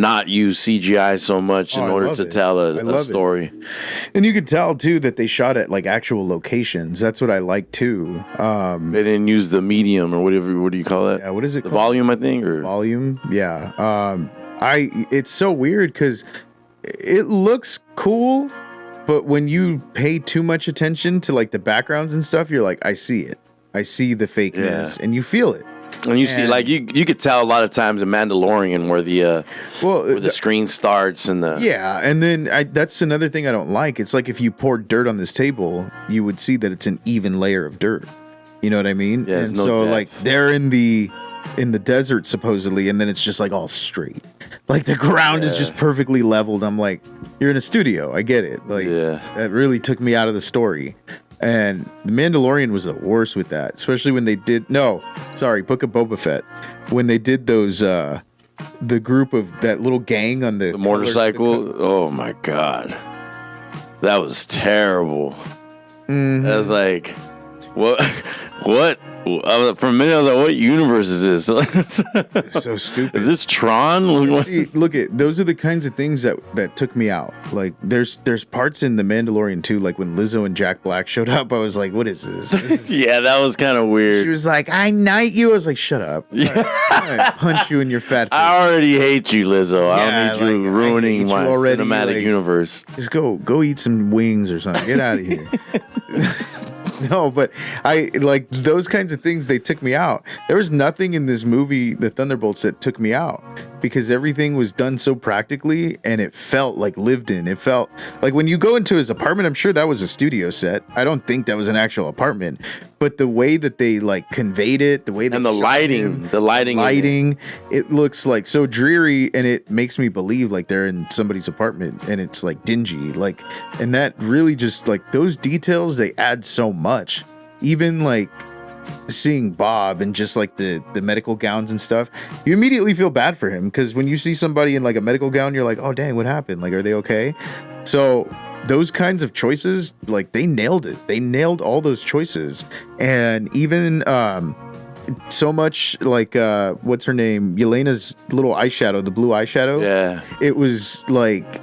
Speaker 2: not use CGI so much in order to tell a story.
Speaker 3: And you could tell, too, that they shot at, like, actual locations. That's what I like, too.
Speaker 2: They didn't use the medium or whatever, what do you call that?
Speaker 3: Yeah, what is it called?
Speaker 2: Volume, I think? Or
Speaker 3: Volume, yeah. It's so weird, because it looks cool, but when you pay too much attention to like the backgrounds and stuff, you're like, I see it. I see the fakeness, and you feel it.
Speaker 2: And you see, like, you could tell a lot of times in Mandalorian where the screen starts and the...
Speaker 3: Yeah, and then that's another thing I don't like. It's like if you poured dirt on this table, you would see that it's an even layer of dirt. You know what I mean?
Speaker 2: Yeah,
Speaker 3: and so
Speaker 2: depth.
Speaker 3: Like they're in the desert supposedly, and then it's just like all straight. Like the ground is just perfectly leveled. I'm like, you're in a studio. I get it. Like that really took me out of the story. And The Mandalorian was the worst with that, especially when they did Book of Boba Fett, when they did those the group of that little gang on the
Speaker 2: motorcycle. Oh my god, that was terrible.
Speaker 3: Mm-hmm.
Speaker 2: I was like, what? For a minute, I was like, what universe is this?
Speaker 3: It's so stupid.
Speaker 2: Is this Tron?
Speaker 3: See, look at those are the kinds of things that took me out. Like there's parts in The Mandalorian too, like when Lizzo and Jack Black showed up, I was like, what is this?
Speaker 2: Yeah, that was kind of weird.
Speaker 3: She was like, I knight you. I was like, shut up. I punch you in your fat face.
Speaker 2: I already hate you, Lizzo. I don't need you ruining my cinematic universe.
Speaker 3: Just go eat some wings or something. Get out of here. No, but I like those kinds of things. They took me out. There was nothing in this movie, The Thunderbolts, that took me out, because everything was done so practically and it felt like lived in. It felt like when you go into his apartment, I'm sure that was a studio set. I don't think that was an actual apartment, but the way that they like conveyed it, the way that
Speaker 2: the lighting,
Speaker 3: it looks like so dreary, and it makes me believe like they're in somebody's apartment and it's like dingy, like, and that really just like those details, they add so much. Even like seeing Bob and just like the medical gowns and stuff, you immediately feel bad for him, because when you see somebody in like a medical gown, you're like, oh dang, what happened? Like, are they okay? So those kinds of choices, like they nailed it. They nailed all those choices. And even so much like what's her name? Yelena's little eyeshadow, the blue eyeshadow.
Speaker 2: Yeah.
Speaker 3: It was like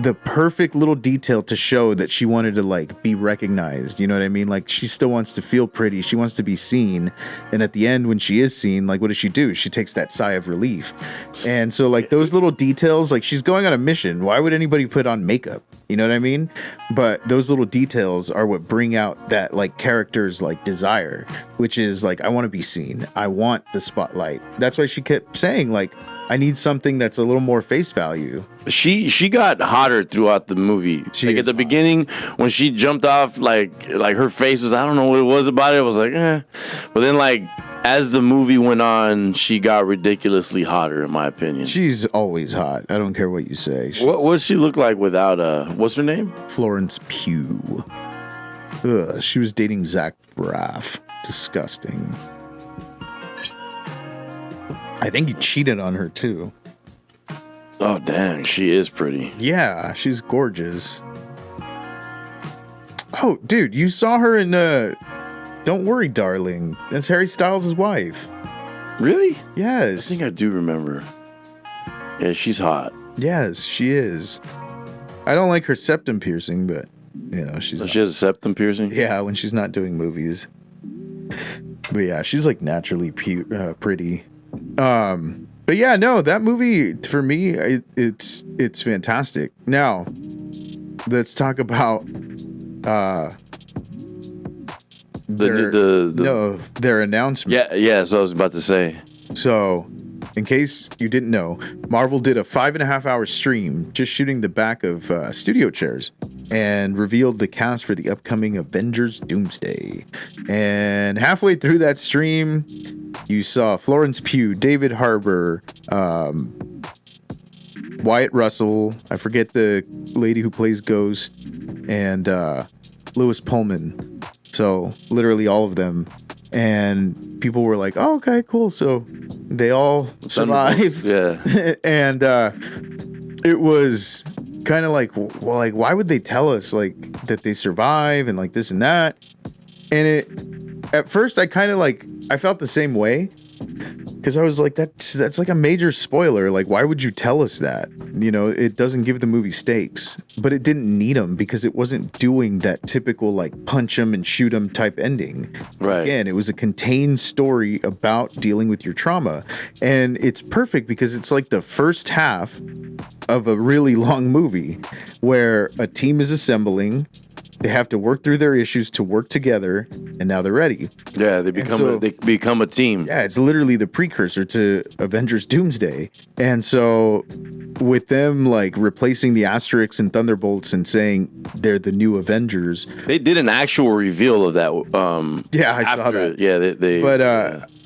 Speaker 3: the perfect little detail to show that she wanted to like be recognized. You know what I mean? Like she still wants to feel pretty. She wants to be seen. And at the end, when she is seen, like what does she do? She takes that sigh of relief. And so like those little details, like she's going on a mission. Why would anybody put on makeup? You know what I mean? But those little details are what bring out that like character's like desire, which is like, I want to be seen. I want the spotlight. That's why she kept saying like, I need something that's a little more face value.
Speaker 2: She got hotter throughout the movie. Like at the beginning, when she jumped off, like her face was, I don't know what it was about it. I was like, eh. But then like as the movie went on, she got ridiculously hotter, in my opinion.
Speaker 3: She's always hot. I don't care what you say.
Speaker 2: What she look like without what's her name?
Speaker 3: Florence Pugh. Ugh, she was dating Zach Braff. Disgusting. I think he cheated on her too.
Speaker 2: Oh dang, she is pretty.
Speaker 3: Yeah, she's gorgeous. Oh, dude, you saw her in Don't Worry, Darling. That's Harry Styles' wife.
Speaker 2: Really? I
Speaker 3: Yes.
Speaker 2: think I do remember. Yeah, she's hot.
Speaker 3: Yes, she is. I don't like her septum piercing, but she's.
Speaker 2: So she has a septum piercing?
Speaker 3: Yeah, when she's not doing movies. But yeah, she's like naturally pretty. But yeah, no, that movie for me, it's fantastic. Now, let's talk about their announcement.
Speaker 2: Yeah. So I was about to say.
Speaker 3: So, in case you didn't know, Marvel did a 5.5-hour stream just shooting the back of studio chairs and revealed the cast for the upcoming Avengers Doomsday. And halfway through that stream, you saw Florence Pugh, David Harbour, Wyatt Russell, I forget the lady who plays Ghost, and Lewis Pullman. So literally all of them. And people were like, oh, okay, cool. So they all survive.
Speaker 2: Yeah.
Speaker 3: And it was kind of like, well, like, why would they tell us like that they survive and like this and that? And at first I kind of like, I felt the same way. Because I was like, that's like a major spoiler. Like, why would you tell us that? It doesn't give the movie stakes. But it didn't need them because it wasn't doing that typical, like, punch them and shoot them type ending.
Speaker 2: Right.
Speaker 3: Again, it was a contained story about dealing with your trauma. And it's perfect because it's like the first half of a really long movie where a team is assembling. They have to work through their issues to work together, and now they're ready.
Speaker 2: Yeah, they become a team.
Speaker 3: Yeah, it's literally the precursor to Avengers Doomsday. And so with them like replacing the asterisks and Thunderbolts and saying they're the new Avengers.
Speaker 2: They did an actual reveal of that.
Speaker 3: Yeah, I saw that.
Speaker 2: Yeah, they.
Speaker 3: But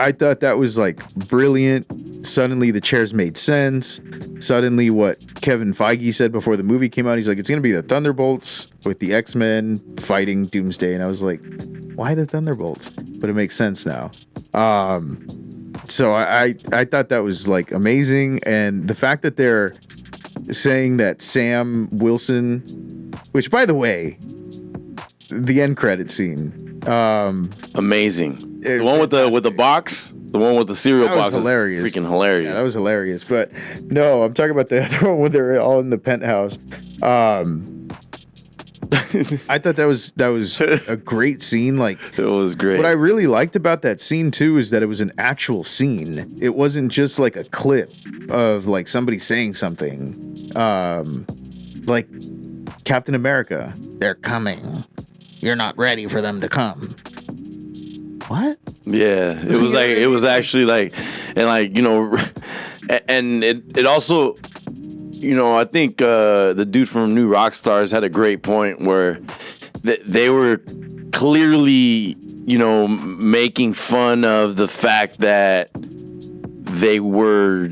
Speaker 3: I thought that was like brilliant. Suddenly the chairs made sense. Suddenly what Kevin Feige said before the movie came out, he's like, it's going to be the Thunderbolts with the X-Men fighting Doomsday. And I was like, why the Thunderbolts? But it makes sense now. So I thought that was like amazing. And the fact that they're saying that Sam Wilson, which by the way, the end credit scene.
Speaker 2: Amazing. The one with the box. The one with the cereal box was hilarious. Freaking hilarious.
Speaker 3: Yeah, that was hilarious. But no, I'm talking about the other one when they're all in the penthouse. I thought that was a great scene. Like,
Speaker 2: it was great.
Speaker 3: What I really liked about that scene too is that it was an actual scene. It wasn't just like a clip of like somebody saying something. Like Captain America, they're coming. You're not ready for them to come. What?
Speaker 2: Yeah, it was like, it was actually like, and like, and it also, I think the dude from New Rockstars had a great point where they were clearly, making fun of the fact that they were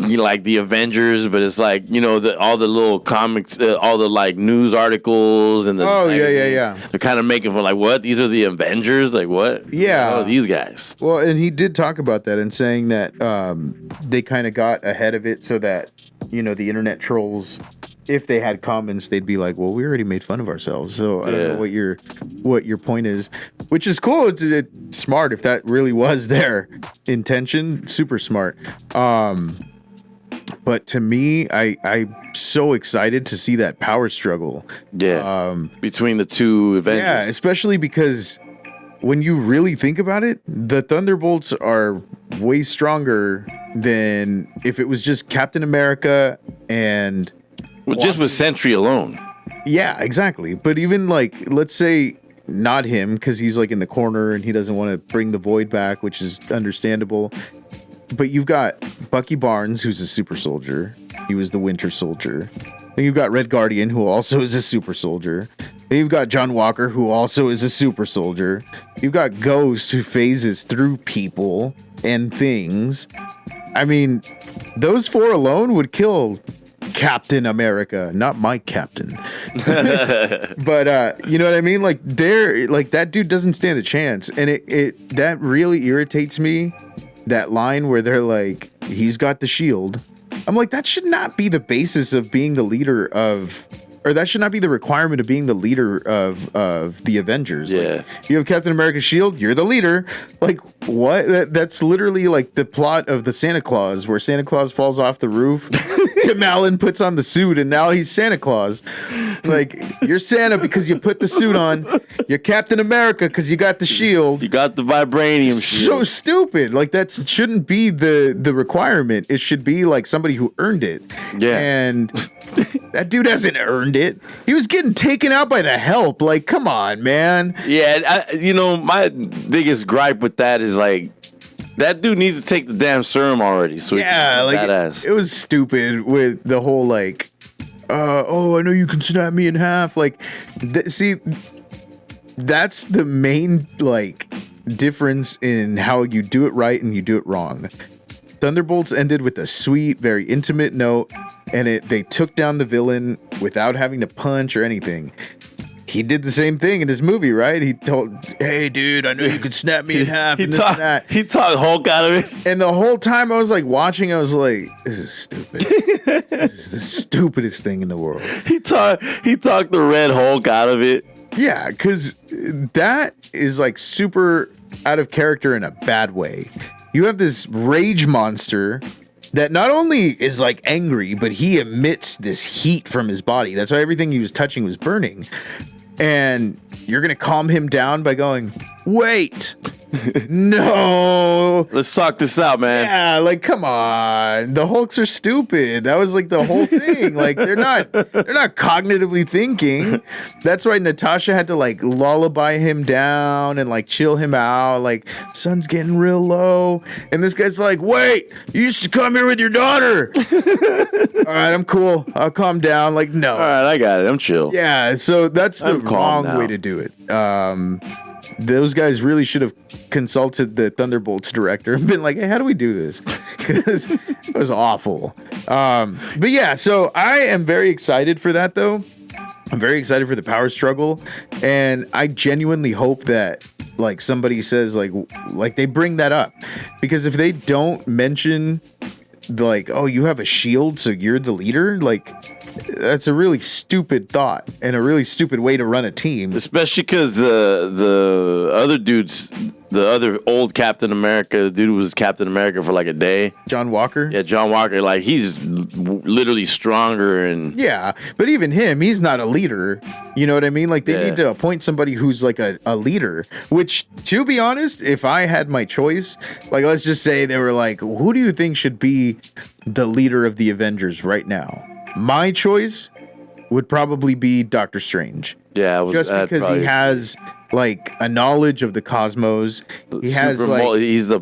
Speaker 2: like the Avengers, but it's like, all the little comics, all the like news articles and the
Speaker 3: yeah.
Speaker 2: They're kind of making fun, like, what? These are the Avengers? Like, what?
Speaker 3: Yeah.
Speaker 2: Oh, these guys.
Speaker 3: Well, and he did talk about that and saying that they kind of got ahead of it so that, the internet trolls, if they had comments, they'd be like, well, we already made fun of ourselves. So I don't know what your point is, which is cool. It's smart. If that really was their intention, super smart. But to me, I'm so excited to see that power struggle.
Speaker 2: Yeah. Between the two Avengers.
Speaker 3: Yeah, especially because when you really think about it, the Thunderbolts are way stronger than if it was just Captain America and...
Speaker 2: Well, just with Sentry alone.
Speaker 3: Yeah, exactly. But even like, let's say not him, because he's like in the corner and he doesn't want to bring the Void back, which is understandable. But you've got Bucky Barnes, who's a super soldier. He was the Winter Soldier. Then you've got Red Guardian, who also is a super soldier. Then you've got John Walker, who also is a super soldier. You've got Ghost, who phases through people and things. I mean, those four alone would kill Captain America, not my captain. But you know what I mean? Like, that dude doesn't stand a chance. And it that really irritates me. That line where they're like, he's got the shield. I'm like, that should not be the basis of being the leader of or that should not be the requirement of being the leader of the Avengers.
Speaker 2: Yeah.
Speaker 3: Like, you have Captain America's shield, you're the leader. Like, what? That's literally like the plot of the Santa Claus, where Santa Claus falls off the roof. Tim Allen puts on the suit, and now he's Santa Claus. Like, you're Santa because you put the suit on. You're Captain America because you got the shield.
Speaker 2: You got the vibranium shield.
Speaker 3: So stupid. Like, that shouldn't be the requirement. It should be like somebody who earned it.
Speaker 2: Yeah.
Speaker 3: And that dude hasn't earned it. He was getting taken out by the help. Like, come on, man.
Speaker 2: Yeah, my biggest gripe with that is like, that dude needs to take the damn serum already. So
Speaker 3: Yeah, like it was stupid with the whole like, oh, I know you can snap me in half. Like, see, that's the main like difference in how you do it right and you do it wrong. Thunderbolts ended with a sweet, very intimate note, and they took down the villain without having to punch or anything. He did the same thing in his movie, right? He told, "Hey, dude, I know you could snap me in half."
Speaker 2: He talked Hulk out of it.
Speaker 3: And the whole time I was like watching, I was like, "This is stupid. This is the stupidest thing in the world."
Speaker 2: He talked the Red Hulk out of it.
Speaker 3: Yeah, because that is like super out of character in a bad way. You have this rage monster that not only is like angry, but he emits this heat from his body. That's why everything he was touching was burning. And you're going to calm him down by going, wait, no.
Speaker 2: Let's talk this out, man.
Speaker 3: Yeah, like, come on. The Hulks are stupid. That was like the whole thing. Like, they're not cognitively thinking. That's why Natasha had to like lullaby him down and like chill him out. Like, sun's getting real low. And this guy's like, wait, you used to come here with your daughter. All right, I'm cool. I'll calm down. Like, no.
Speaker 2: All right, I got it. I'm chill.
Speaker 3: Yeah, so that's the wrong
Speaker 2: now.
Speaker 3: way to do it. Those guys really should have consulted the Thunderbolts director and been like, hey, how do we do this? Because it was awful. But yeah, so I am very excited for that, though. I'm very excited for the power struggle. And I genuinely hope that like somebody says like they bring that up. Because if they don't mention like, oh, you have a shield, so you're the leader, like that's a really stupid thought and a really stupid way to run a team.
Speaker 2: Especially because the other dudes, the other old Captain America, the dude who was Captain America for like a day.
Speaker 3: John Walker?
Speaker 2: Yeah, John Walker. Like, he's literally stronger and...
Speaker 3: Yeah, but even him, he's not a leader. You know what I mean? Like, they need to appoint somebody who's like a leader. Which, to be honest, if I had my choice, like, let's just say they were like, who do you think should be the leader of the Avengers right now? My choice would probably be Doctor Strange.
Speaker 2: Yeah,
Speaker 3: just because he has like a knowledge of the cosmos. He has like
Speaker 2: he's the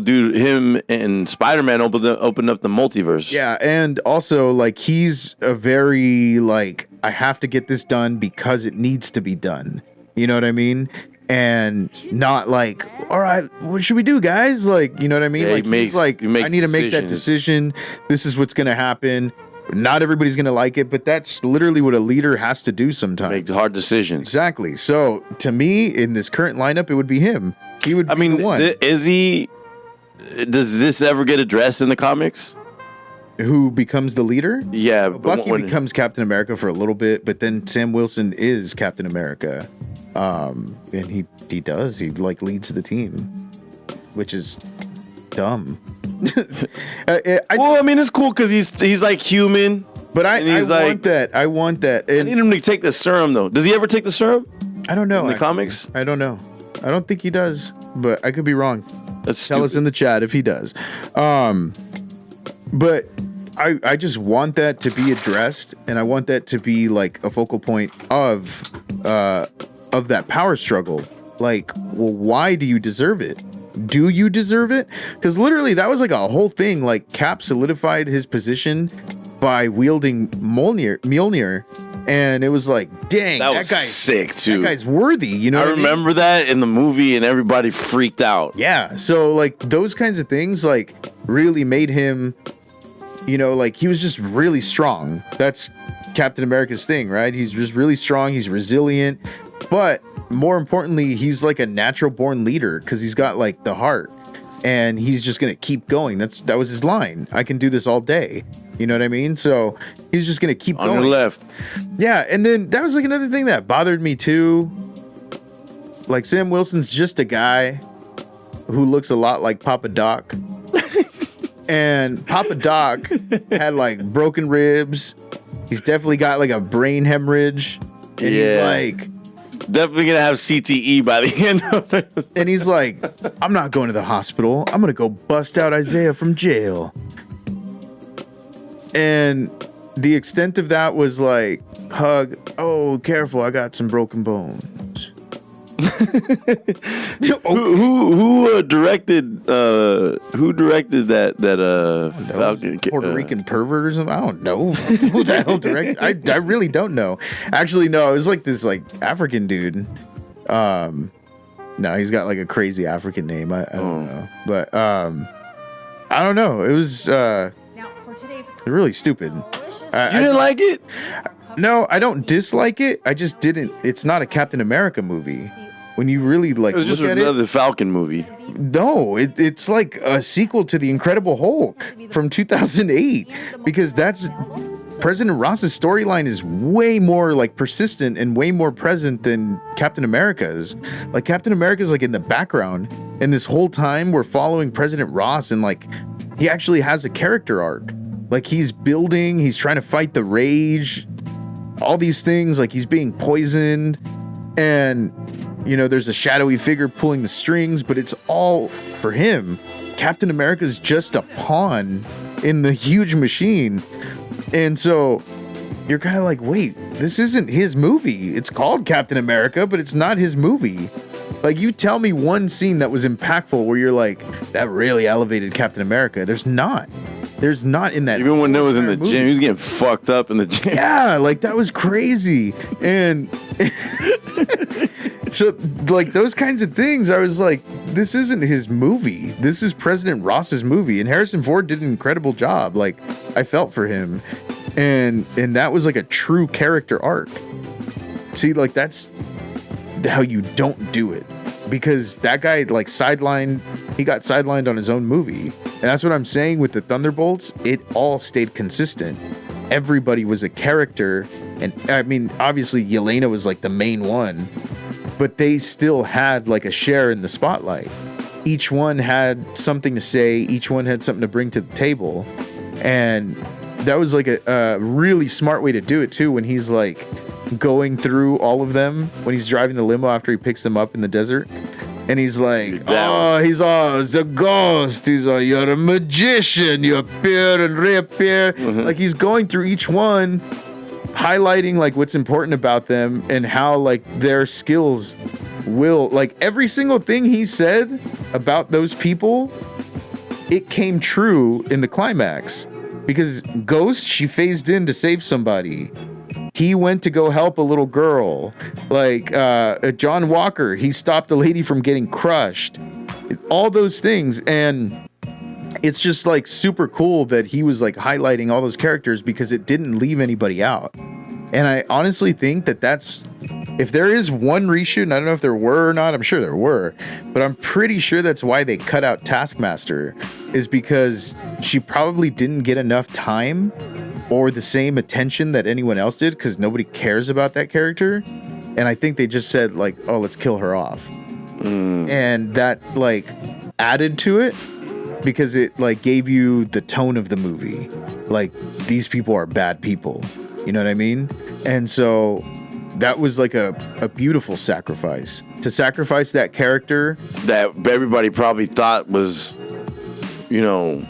Speaker 2: dude. Him and Spider-Man opened up the multiverse.
Speaker 3: Yeah, and also like he's a very like, I have to get this done because it needs to be done. You know what I mean? And not like, all right, what should we do, guys? Like, you know what I mean?
Speaker 2: Yeah,
Speaker 3: like he's like, I need to make that decision. This is what's gonna happen. Not everybody's going to like it, but that's literally what a leader has to do sometimes.
Speaker 2: Make hard decisions.
Speaker 3: Exactly. So, to me, in this current lineup, it would be him. He would be the one.
Speaker 2: Is he... Does this ever get addressed in the comics?
Speaker 3: Who becomes the leader?
Speaker 2: Yeah.
Speaker 3: Bucky becomes Captain America for a little bit, but then Sam Wilson is Captain America. And he does. He, like, leads the team, which is dumb.
Speaker 2: I mean, it's cool because he's like human,
Speaker 3: but I want that. I want that. And
Speaker 2: I need him to take the serum, though. Does he ever take the serum?
Speaker 3: I don't know.
Speaker 2: In the comics?
Speaker 3: I don't know. I don't think he does, but I could be wrong. Tell us in the chat if he does. But I just want that to be addressed, and I want that to be like a focal point of that power struggle. Like, well, why do you deserve it? Do you deserve it? Because literally that was like a whole thing. Like, Cap solidified his position by wielding Mjolnir, and it was like, dang,
Speaker 2: that guy's sick too.
Speaker 3: That guy's worthy. You know,
Speaker 2: I remember that in the movie, and everybody freaked out.
Speaker 3: Yeah, so like those kinds of things like really made him, you know, like he was just really strong. That's Captain America's thing, right? He's just really strong. He's resilient, but more importantly, he's like a natural born leader because he's got like the heart. and he's just gonna keep going. That was his line. I can do this all day. You know what I mean? So he was just gonna keep going.
Speaker 2: On your left.
Speaker 3: Yeah, and then that was like another thing that bothered me too. Like Sam Wilson's just a guy who looks a lot like Papa Doc. And Papa Doc had like broken ribs. He's definitely got like a brain hemorrhage. And he's like,
Speaker 2: definitely gonna have CTE by the end of this.
Speaker 3: And he's like, I'm not going to the hospital. I'm gonna go bust out Isaiah from jail. And the extent of that was like, hug, oh, careful, I got some broken bones.
Speaker 2: Who directed that Falcon?
Speaker 3: Puerto Rican pervert or something? I don't know. Who the hell directed? I really don't know. Actually, no, it was like this like African dude. No, he's got like a crazy African name. I don't know. But I don't know. It was really stupid.
Speaker 2: You didn't like it?
Speaker 3: No, I don't dislike it. I just didn't. It's not a Captain America movie. When you really like
Speaker 2: it was
Speaker 3: look
Speaker 2: just
Speaker 3: at
Speaker 2: another Falcon movie.
Speaker 3: No, it's like a sequel to The Incredible Hulk from 2008 because that's President Ross's storyline is way more like persistent and way more present than Captain America's. Like Captain America's like in the background, and this whole time we're following President Ross, and like he actually has a character arc. Like he's building, he's trying to fight the rage, all these things, like he's being poisoned, and you know, there's a shadowy figure pulling the strings, but it's all for him. Captain America's just a pawn in the huge machine. And so you're kind of like, wait, this isn't his movie. It's called Captain America, but it's not his movie. Like, you tell me one scene that was impactful where you're like, that really elevated Captain America. There's not. There's not in that.
Speaker 2: Even when it was in the movie. Gym, he was getting fucked up in the gym.
Speaker 3: Yeah, like that was crazy. And so, like those kinds of things, I was like, this isn't his movie. This is President Ross's movie. And Harrison Ford did an incredible job. Like, I felt for him. And that was like a true character arc. See, like that's how you don't do it. Because that guy like he got sidelined on his own movie. And that's what I'm saying with the Thunderbolts. It all stayed consistent. Everybody was a character. And I mean, obviously Yelena was like the main one, but they still had like a share in the spotlight. Each one had something to say. Each one had something to bring to the table. And that was like a really smart way to do it too. When he's like going through all of them, when he's driving the limo after he picks them up in the desert. And he's like, it's a ghost. He's like, you're a magician. You appear and reappear. Mm-hmm. Like he's going through each one, highlighting like what's important about them and how like their skills will, like every single thing he said about those people, it came true in the climax. Because Ghost, she phased in to save somebody. He went to go help a little girl. Like John Walker, he stopped a lady from getting crushed. All those things. And it's just like super cool that he was like highlighting all those characters because it didn't leave anybody out. And I honestly think that that's, if there is one reshoot, and I don't know if there were or not, I'm sure there were, but I'm pretty sure that's why they cut out Taskmaster, is because she probably didn't get enough time or the same attention that anyone else did because nobody cares about that character. And I think they just said like, oh, let's kill her off. And that like added to it because it like gave you the tone of the movie. Like these people are bad people. You know what I mean? And so that was like a beautiful sacrifice. To sacrifice that character
Speaker 2: that everybody probably thought was, you know,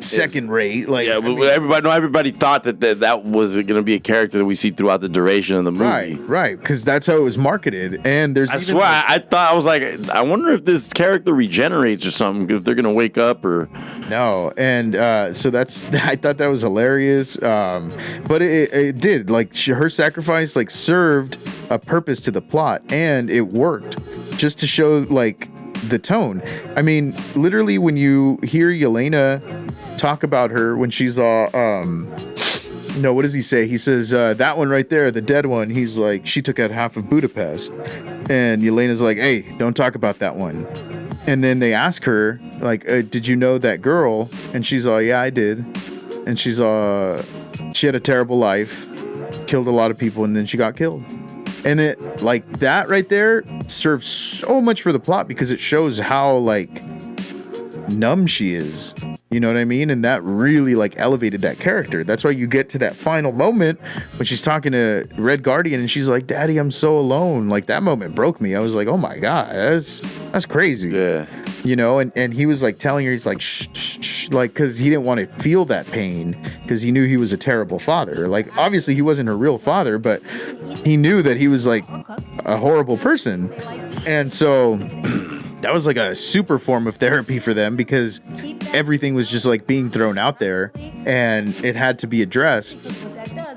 Speaker 3: second rate. Like,
Speaker 2: yeah, everybody thought that was going to be a character that we see throughout the duration of the movie.
Speaker 3: Right, because that's how it was marketed. And there's,
Speaker 2: I swear, I was like, I wonder if this character regenerates or something. If they're going to wake up or
Speaker 3: no. And so I thought that was hilarious. But it did, like, her sacrifice like served a purpose to the plot, and it worked just to show like the tone. I mean, literally, when you hear Yelena talk about her when she's what does he say? He says, that one right there, the dead one, he's like, she took out half of Budapest. And Yelena's like, hey, don't talk about that one. And then they ask her, like, did you know that girl? And she's all, yeah, I did. And she's she had a terrible life, killed a lot of people, and then she got killed. And it, like, that right there serves so much for the plot because it shows how, like, numb she is. You know what I mean? And that really, like, elevated that character. That's why you get to that final moment when she's talking to Red Guardian and she's like, Daddy, I'm so alone. Like, that moment broke me. I was like, oh my God, that's crazy.
Speaker 2: Yeah.
Speaker 3: You know, and he was like telling her, he's like, shh, shh, shh, like, because he didn't want to feel that pain because he knew he was a terrible father. Like, obviously he wasn't her real father, but he knew that he was like a horrible person. And so that was like a super form of therapy for them because everything was just like being thrown out there and it had to be addressed.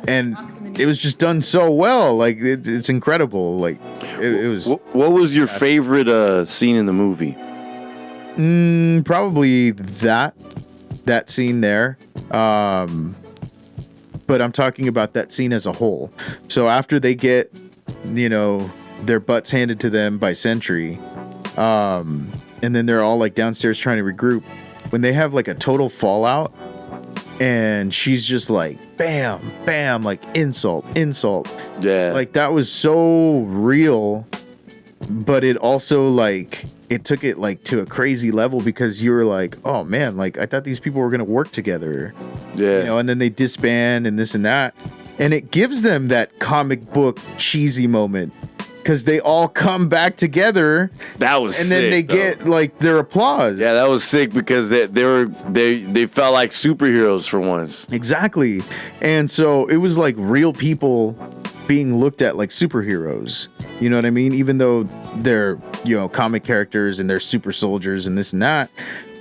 Speaker 3: And it was just done so well. Like, it's incredible. Like, it was.
Speaker 2: What was your favorite scene in the movie?
Speaker 3: Probably that scene there. But I'm talking about that scene as a whole. So after they get, you know, their butts handed to them by Sentry, and then they're all like downstairs trying to regroup, when they have like a total fallout and she's just like bam, bam, like insult.
Speaker 2: Yeah.
Speaker 3: Like, that was so real, but it also like it took it like to a crazy level because you were like, oh man, like I thought these people were gonna work together.
Speaker 2: Yeah.
Speaker 3: You know, and then they disband and this and that. And it gives them that comic book cheesy moment because they all come back together.
Speaker 2: That was
Speaker 3: and
Speaker 2: sick,
Speaker 3: then they get like their applause.
Speaker 2: Yeah, that was sick because they felt like superheroes for once.
Speaker 3: Exactly. And so it was like real people being looked at like superheroes. You know what I mean? Even though they're, you know, comic characters and they're super soldiers and this and that,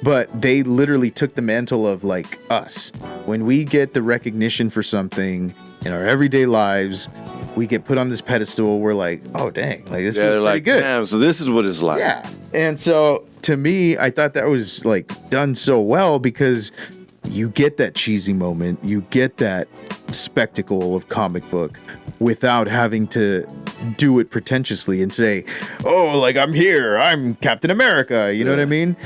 Speaker 3: but they literally took the mantle of like us. When we get the recognition for something in our everyday lives, we get put on this pedestal. We're like, oh dang, like this was pretty
Speaker 2: like,
Speaker 3: good.
Speaker 2: Damn, so this is what it's like.
Speaker 3: Yeah. And so to me, I thought that was like done so well because you get that cheesy moment, you get that spectacle of comic book without having to do it pretentiously and say, oh, like I'm here, I'm Captain America. You know what I mean?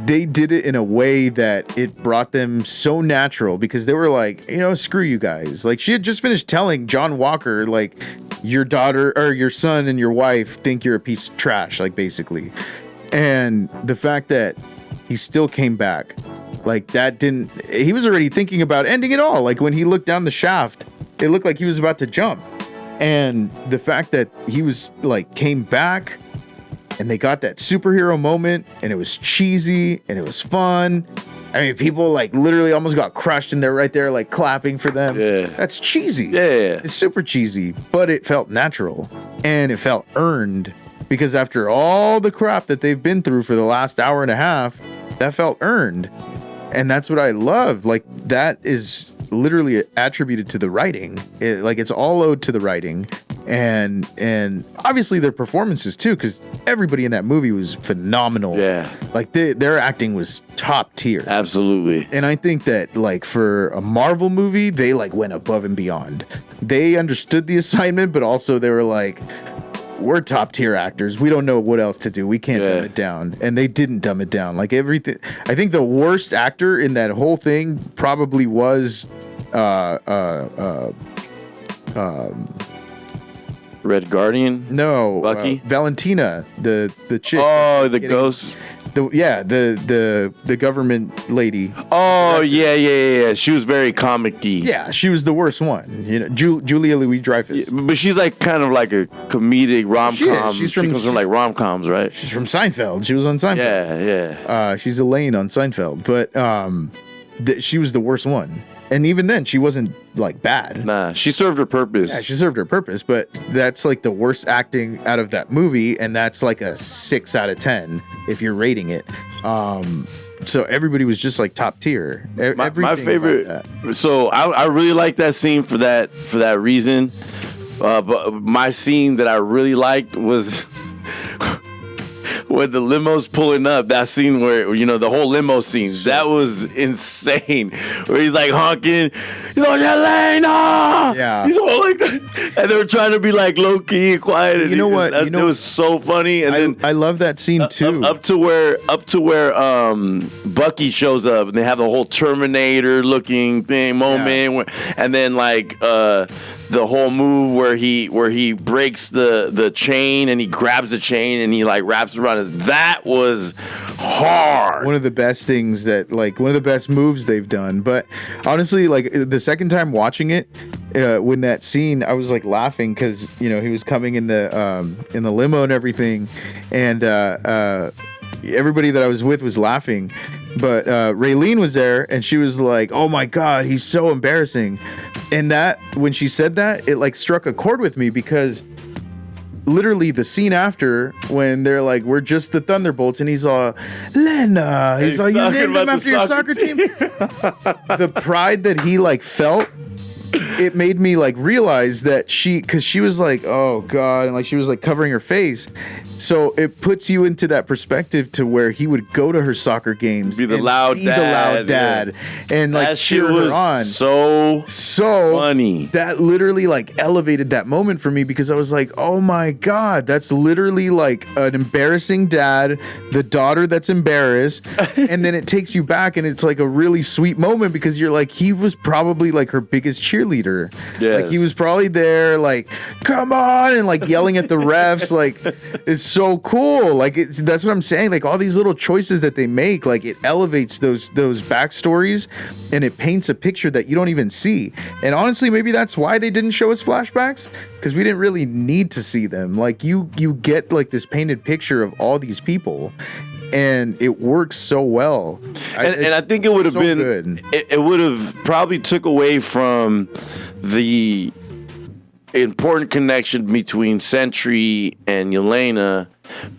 Speaker 3: They did it in a way that it brought them so natural because they were like, you know, screw you guys. Like, she had just finished telling John Walker, like, your daughter or your son and your wife think you're a piece of trash, like, basically. And the fact that he still came back, like, he was already thinking about ending it all. Like, when he looked down the shaft, it looked like he was about to jump. And the fact that he was like, came back and they got that superhero moment and it was cheesy and it was fun. I mean, people like literally almost got crushed and they're right there like clapping for them.
Speaker 2: Yeah.
Speaker 3: That's cheesy.
Speaker 2: Yeah.
Speaker 3: It's super cheesy, but it felt natural and it felt earned because after all the crap that they've been through for the last hour and a half, that felt earned. And that's what I love. Like, that is literally attributed to the writing. It's all owed to the writing and obviously their performances too, because everybody in that movie was phenomenal.
Speaker 2: Yeah.
Speaker 3: Like, their acting was top tier.
Speaker 2: Absolutely.
Speaker 3: And I think that, like, for a Marvel movie, they like went above and beyond. They understood the assignment, but also they were like, we're top tier actors. We don't know what else to do. We can't dumb it down. And they didn't dumb it down. Like, everything. I think the worst actor in that whole thing probably was
Speaker 2: Red Guardian?
Speaker 3: No.
Speaker 2: Bucky?
Speaker 3: Valentina, the chick.
Speaker 2: Oh, the ghost.
Speaker 3: The government lady.
Speaker 2: Oh, yeah. She was very comic-y.
Speaker 3: Yeah, she was the worst one. You know, Julia Louis-Dreyfus.
Speaker 2: Yeah, but she's like kind of like a comedic rom-com.
Speaker 3: She
Speaker 2: comes from like rom-coms, right?
Speaker 3: She's from Seinfeld. She was on Seinfeld.
Speaker 2: Yeah.
Speaker 3: She's Elaine on Seinfeld, but she was the worst one. And even then, she wasn't like bad.
Speaker 2: Nah, she served her purpose.
Speaker 3: Yeah, she served her purpose, but that's like the worst acting out of that movie, and that's like a 6 out of 10 if you're rating it. So everybody was just like top tier.
Speaker 2: My favorite. So I really like that scene for that reason. But my scene that I really liked was when the limo's pulling up, that scene where, you know, the whole limo scene, that was insane. Where he's like honking, he's like, Elena!
Speaker 3: Yeah.
Speaker 2: He's all like that. And they were trying to be like low key and quiet. And
Speaker 3: You know what?
Speaker 2: It was so funny. And then
Speaker 3: I love that scene too.
Speaker 2: up to where Bucky shows up, and they have the whole Terminator looking thing moment, and then like the whole move where he breaks the chain and he grabs the chain and he like wraps around it. That was hard.
Speaker 3: One of the best things that, like, one of the best moves they've done. But honestly, like, the second time watching it, when that scene, I was like laughing because, you know, he was coming in the limo and everything, and everybody that I was with was laughing. But Raylene was there, and she was like, "Oh my God, he's so embarrassing." And that, when she said that, it like struck a chord with me, because literally the scene after, when they're like, "We're just the Thunderbolts," and he's all, "Lena," he's like, "You named him after your soccer team." The pride that he like felt, it made me like realize that because she was like, "Oh God," and like she was like covering her face. So it puts you into that perspective to where he would go to her soccer games,
Speaker 2: be the loud dad,
Speaker 3: and like
Speaker 2: that
Speaker 3: cheer
Speaker 2: shit was
Speaker 3: her on.
Speaker 2: So funny.
Speaker 3: That literally like elevated that moment for me, because I was like, "Oh my God, that's literally like an embarrassing dad, the daughter that's embarrassed," and then it takes you back, and it's like a really sweet moment, because you're like, he was probably like her biggest cheerleader.
Speaker 2: Yes.
Speaker 3: Like he was probably there, like, "Come on," and like yelling at the refs, like it's so cool. Like that's what I'm saying. Like all these little choices that they make, like it elevates those backstories, and it paints a picture that you don't even see. And honestly, maybe that's why they didn't show us flashbacks, because we didn't really need to see them. Like you get like this painted picture of all these people, and it works so well.
Speaker 2: And I think it would have been good. It would have probably took away from the important connection between Sentry and Yelena,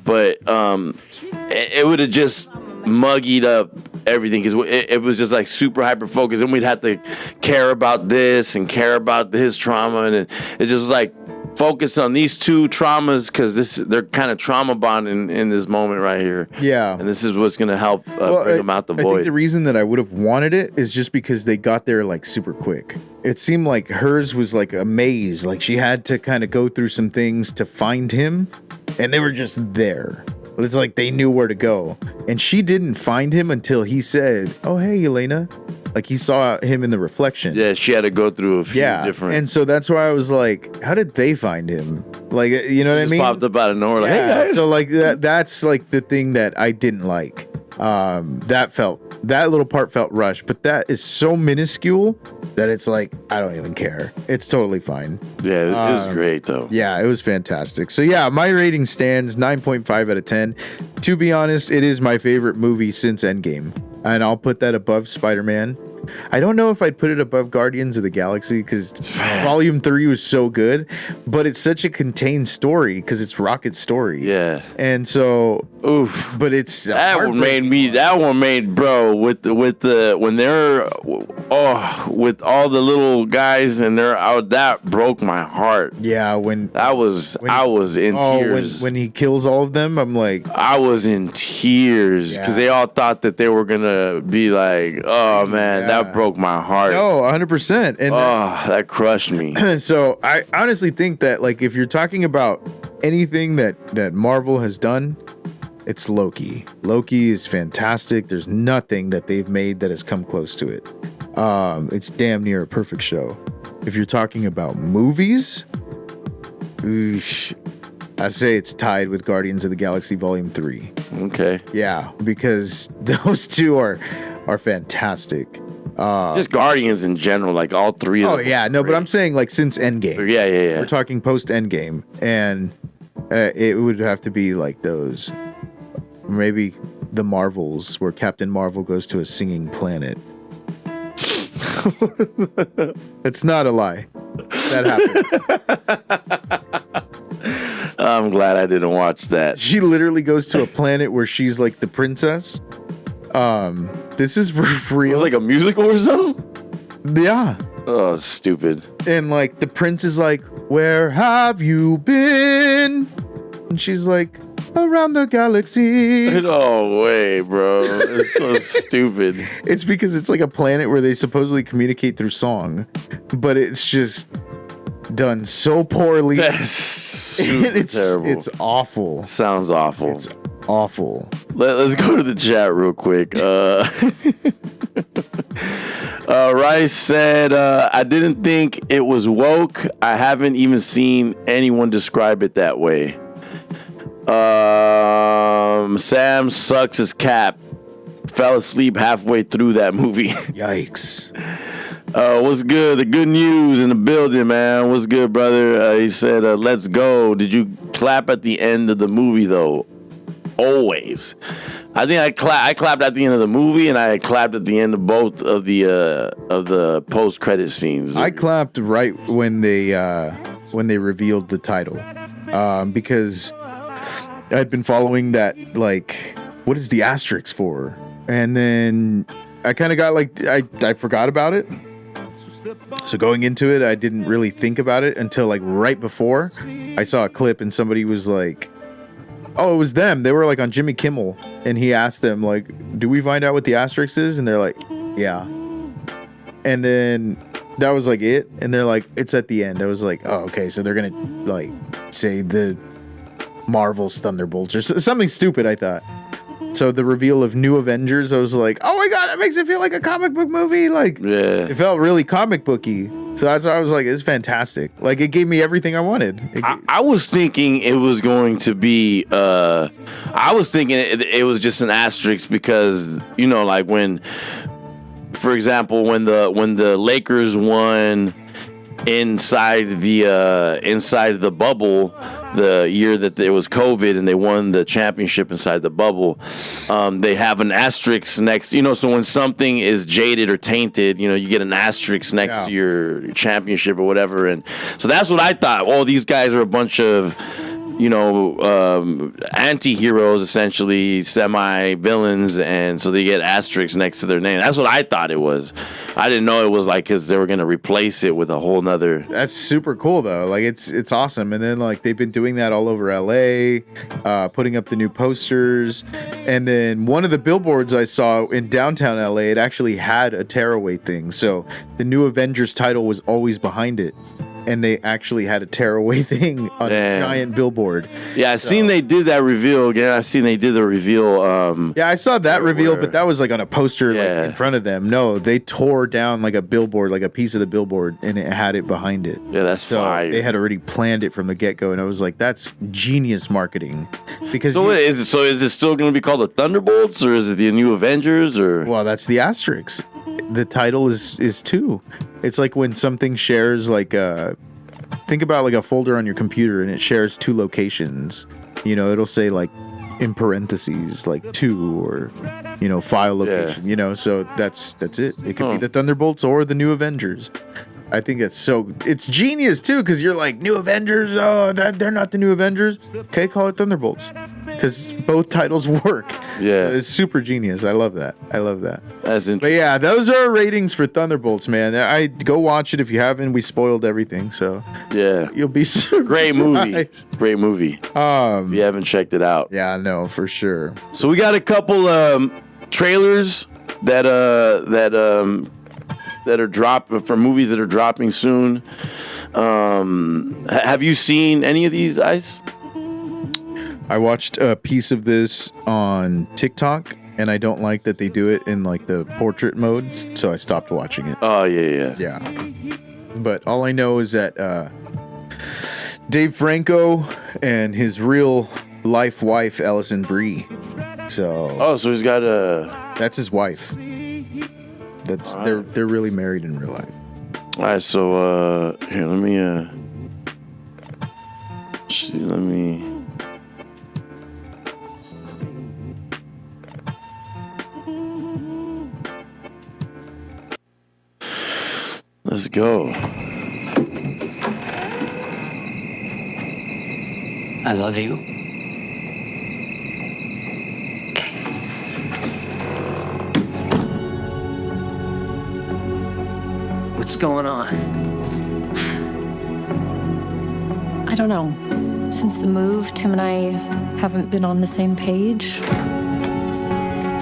Speaker 2: but it would have just muggied up everything, because it was just like super hyper focused, and we'd have to care about this and care about his trauma, and it just was like focus on these two traumas, because they're kind of trauma bonding in this moment right here.
Speaker 3: Yeah,
Speaker 2: and this is what's gonna help bring them out the void.
Speaker 3: I think the reason that I would have wanted it is just because they got there like super quick. It seemed like hers was like a maze. Like she had to kind of go through some things to find him, and they were just there. It's like they knew where to go, and she didn't find him until he said, "Oh hey, Elena." Like he saw him in the reflection.
Speaker 2: Yeah, she had to go through a few different.
Speaker 3: And so that's why I was like, how did they find him? Like, you know what I mean?
Speaker 2: Popped up out of nowhere. Like, hey guys.
Speaker 3: So like that's like the thing that I didn't like. That little part felt rushed, but that is so minuscule that it's like, I don't even care. It's totally fine.
Speaker 2: Yeah, it was great though.
Speaker 3: Yeah, it was fantastic. So yeah, my rating stands 9.5 out of 10. To be honest, it is my favorite movie since Endgame. And I'll put that above Spider-Man. I don't know if I'd put it above Guardians of the Galaxy, because Volume 3 was so good, but it's such a contained story because it's Rocket's story.
Speaker 2: Yeah.
Speaker 3: And so, but it's
Speaker 2: that one made bro with when they're with all the little guys and they're out, that broke my heart.
Speaker 3: Yeah, I was in tears when he kills all of them. I'm like,
Speaker 2: I was in tears because they all thought that they were gonna be like, oh man, that broke my heart.
Speaker 3: No, 100%. And
Speaker 2: that crushed me.
Speaker 3: So I honestly think that, like, if you're talking about anything that Marvel has done, it's Loki. Loki is fantastic. There's nothing that they've made that has come close to it. It's damn near a perfect show. If you're talking about movies, I say it's tied with Guardians of the Galaxy Volume 3.
Speaker 2: Okay.
Speaker 3: Yeah, because those two are fantastic.
Speaker 2: Just Guardians in general, like all three of them.
Speaker 3: Oh yeah, no, but I'm saying like since Endgame.
Speaker 2: Yeah.
Speaker 3: We're talking post Endgame, and it would have to be like those. Maybe the Marvels, where Captain Marvel goes to a singing planet. It's not a lie. That happened.
Speaker 2: I'm glad I didn't watch that.
Speaker 3: She literally goes to a planet where she's like the princess. This is real.
Speaker 2: It was like a musical or something?
Speaker 3: Yeah.
Speaker 2: Oh, stupid.
Speaker 3: And like the prince is like, where have you been? And she's like, around the galaxy.
Speaker 2: No way, bro. It's so stupid.
Speaker 3: It's because it's like a planet where they supposedly communicate through song, but it's just done so poorly.
Speaker 2: That's super terrible.
Speaker 3: It's awful.
Speaker 2: Sounds awful.
Speaker 3: It's awful.
Speaker 2: Let's go to the chat real quick. Rice said, I didn't think it was woke. I haven't even seen anyone describe it that way. Sam sucks his cap. Fell asleep halfway through that movie.
Speaker 3: Yikes.
Speaker 2: What's good? The good news in the building, man. What's good, brother? He said, let's go. Did you clap at the end of the movie, though? Always. I think I clapped at the end of the movie, and I clapped at the end of both of the post-credit scenes.
Speaker 3: I clapped right when they revealed the title, because I'd been following that, like, what is the asterisk for? And then I kind of got like, I forgot about it. So going into it, I didn't really think about it until like right before I saw a clip and somebody was like, oh, it was them. They were like on Jimmy Kimmel, and he asked them like, do we find out what the asterisk is? And they're like, yeah. And then that was like it. And they're like, it's at the end. I was like, oh, okay. So they're going to like say the Marvel's Thunderbolts or something stupid, I thought. So the reveal of New Avengers, I was like, oh my God, that makes it feel like a comic book movie. Like, yeah. It felt really comic booky. So that's why I was like, it's fantastic. Like, it gave me everything I wanted.
Speaker 2: I was thinking it was going to be, I was thinking it was just an asterisk because, you know, like when, for example, when the Lakers won inside the bubble, the year that there was COVID and they won the championship inside the bubble, they have an asterisk next, you know, so when something is jaded or tainted, you know, you get an asterisk next to your championship or whatever. And so that's what I thought. Oh, these guys are a bunch of, you know, anti-heroes, essentially, semi-villains, and so they get asterisks next to their name. That's what I thought it was. I didn't know it was like because they were going to replace it with a whole nother.
Speaker 3: That's super cool, though. Like, it's awesome. And then, like, they've been doing that all over LA, putting up the new posters. And then one of the billboards I saw in downtown LA, it actually had a tearaway thing. So the New Avengers title was always behind it. And they actually had a tearaway thing on a giant billboard.
Speaker 2: Yeah, I seen they did that reveal again. I seen they did the reveal.
Speaker 3: Yeah, I saw that reveal, but that was like on a poster like, in front of them. No, they tore down like a billboard, like a piece of the billboard, and it had it behind it.
Speaker 2: Yeah, that's fire.
Speaker 3: They had already planned it from the get-go, and I was like, that's genius marketing. Because
Speaker 2: so is it still going to be called the Thunderbolts, or is it the New Avengers, or?
Speaker 3: Well, that's the asterisk. The title is 2. It's like when something shares like think about like a folder on your computer and it shares 2 locations. You know, it'll say like in parentheses like 2 or, you know, file location. You know, so that's it. It could be the Thunderbolts or the New Avengers. I think it's genius too, because you're like, New Avengers, oh, they're not the New Avengers. Okay, call it Thunderbolts, because both titles work.
Speaker 2: Yeah,
Speaker 3: it's super genius. I love that.
Speaker 2: That's interesting.
Speaker 3: But yeah, those are our ratings for Thunderbolts, man. I go watch it if you haven't. We spoiled everything, so
Speaker 2: yeah,
Speaker 3: you'll be super
Speaker 2: great movie. Great movie. If you haven't checked it out,
Speaker 3: yeah, no, for sure.
Speaker 2: So we got a couple trailers that are dropping for movies that are dropping soon. Have you seen any of these, Ice?
Speaker 3: I watched a piece of this on TikTok, and I don't like that they do it in like the portrait mode, so I stopped watching it.
Speaker 2: Oh yeah.
Speaker 3: But all I know is that Dave Franco and his real life wife Allison Brie. So
Speaker 2: he's got
Speaker 3: that's his wife. That's they're really married in real life.
Speaker 2: All right, so here, let me let's go.
Speaker 1: I love you. What's going on?
Speaker 4: I don't know.
Speaker 1: Since the move, Tim and I haven't been on the same page.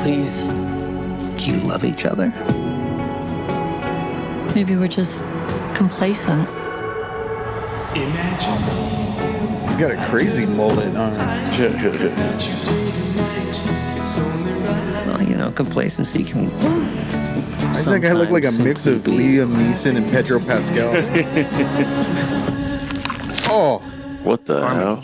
Speaker 4: Please, do you love each other?
Speaker 1: Maybe we're just complacent.
Speaker 3: You got a crazy mullet on.
Speaker 4: Well, you know, complacency can.
Speaker 3: Isaac, I look like a mix of Liam Neeson and Pedro Pascal. Oh,
Speaker 2: What the hell?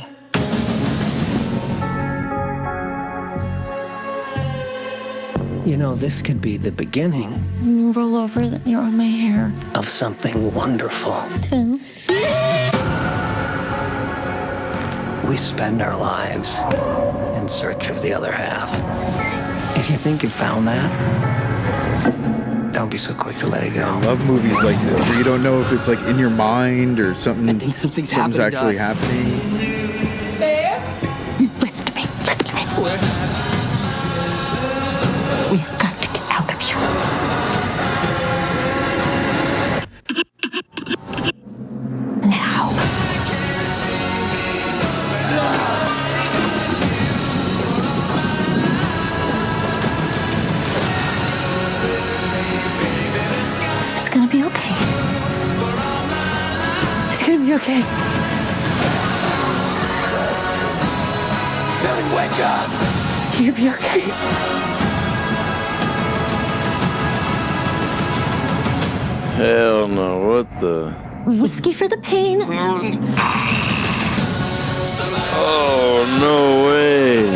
Speaker 4: You know, this could be the beginning
Speaker 1: When you roll over, you're on my hair.
Speaker 4: of something wonderful.
Speaker 1: Tim.
Speaker 4: We spend our lives in search of the other half. If you think you found that, don't be so quick to let it go.
Speaker 3: I love movies like this where you don't know if it's like in your mind or something.
Speaker 4: I think something's
Speaker 3: actually
Speaker 4: happening to us.
Speaker 3: happening.
Speaker 1: Listen to me. Listen to me. We've got to get out of here. Now. It's gonna be okay. It's gonna be okay.
Speaker 4: Billy, wake up!
Speaker 1: You'll be okay.
Speaker 2: Hell no. What the?
Speaker 1: Whiskey for the pain.
Speaker 2: Oh, no way.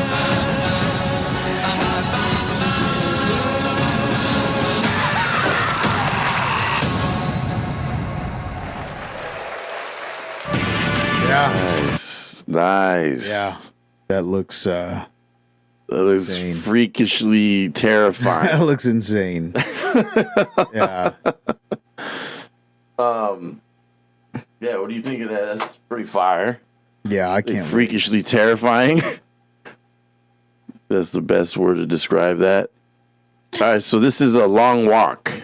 Speaker 3: Yeah.
Speaker 2: Nice.
Speaker 3: Yeah. That looks
Speaker 2: That looks
Speaker 3: insane.
Speaker 2: freakishly terrifying.
Speaker 3: that looks insane. Yeah.
Speaker 2: Yeah, what do you think of that? That's pretty fire.
Speaker 3: Yeah, I
Speaker 2: Like,
Speaker 3: can't wait.
Speaker 2: freakishly terrifying. That's the best word to describe that. All right, so this is A Long Walk.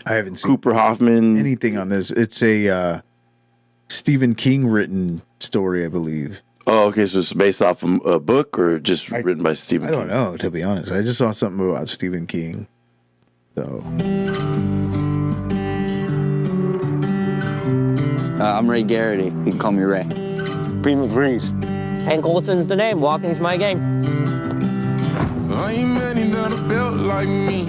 Speaker 3: I haven't seen
Speaker 2: Cooper Hoffman.
Speaker 3: anything on this. It's a Stephen King written story, I believe.
Speaker 2: Oh, okay, so it's based off a book or just written by Stephen
Speaker 3: I
Speaker 2: King?
Speaker 3: don't know, to be honest. I just saw something about Stephen King. So
Speaker 5: I'm Ray Garrity. You can call me Ray.
Speaker 6: Prima Breeze.
Speaker 7: Hank Olson's the name. Walking's my game.
Speaker 8: I ain't many that are built like me.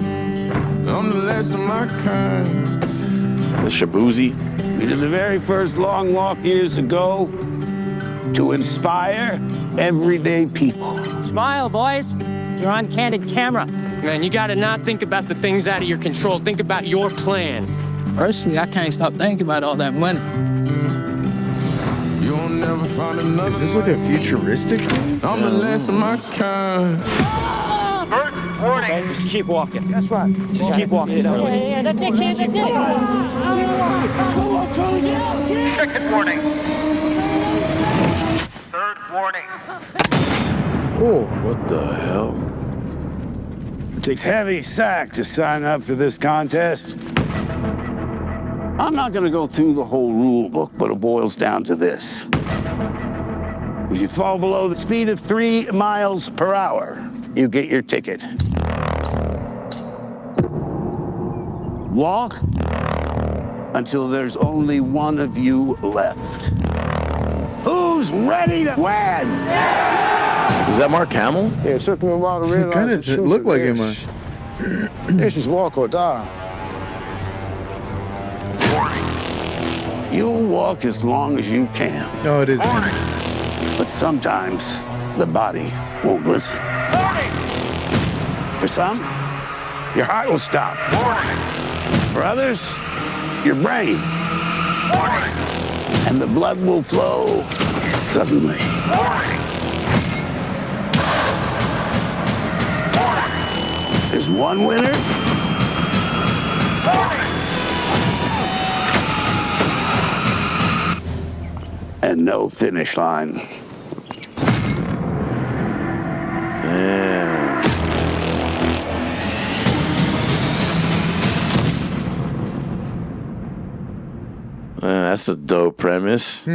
Speaker 8: I'm the last of my kind.
Speaker 2: The Shabuzi.
Speaker 6: We did the very first long walk years ago to inspire everyday people.
Speaker 7: Smile, boys. You're on candid camera.
Speaker 9: Man, you gotta not think about the things out of your control. Think about your plan.
Speaker 10: Personally, I can't stop thinking about all that money.
Speaker 8: You'll never find another.
Speaker 3: is this like a futuristic thing?
Speaker 8: I'm the last of my kind.
Speaker 7: Okay, just keep walking. That's right. Just keep walking. Yeah, that's it, kid. That's it.
Speaker 11: Second warning. Third warning.
Speaker 3: Oh,
Speaker 2: What the hell?
Speaker 6: It takes heavy sack to sign up for this contest. I'm not going to go through the whole rule book, but it boils down to this. If you fall below the speed of 3 miles per hour, you get your ticket. Walk until there's only one of you left. Who's ready to win?
Speaker 2: Is that Mark Hamill?
Speaker 6: Yeah, it took me a while to realize.
Speaker 3: kind of looked like him.
Speaker 6: This is walk or die. You'll walk as long as you can,
Speaker 3: Oh, it is him.
Speaker 6: but sometimes the body won't listen. For some, your heart will stop. For others, your brain. And the blood will flow suddenly. There's one winner. And no finish line.
Speaker 2: Damn. Man, that's a dope premise.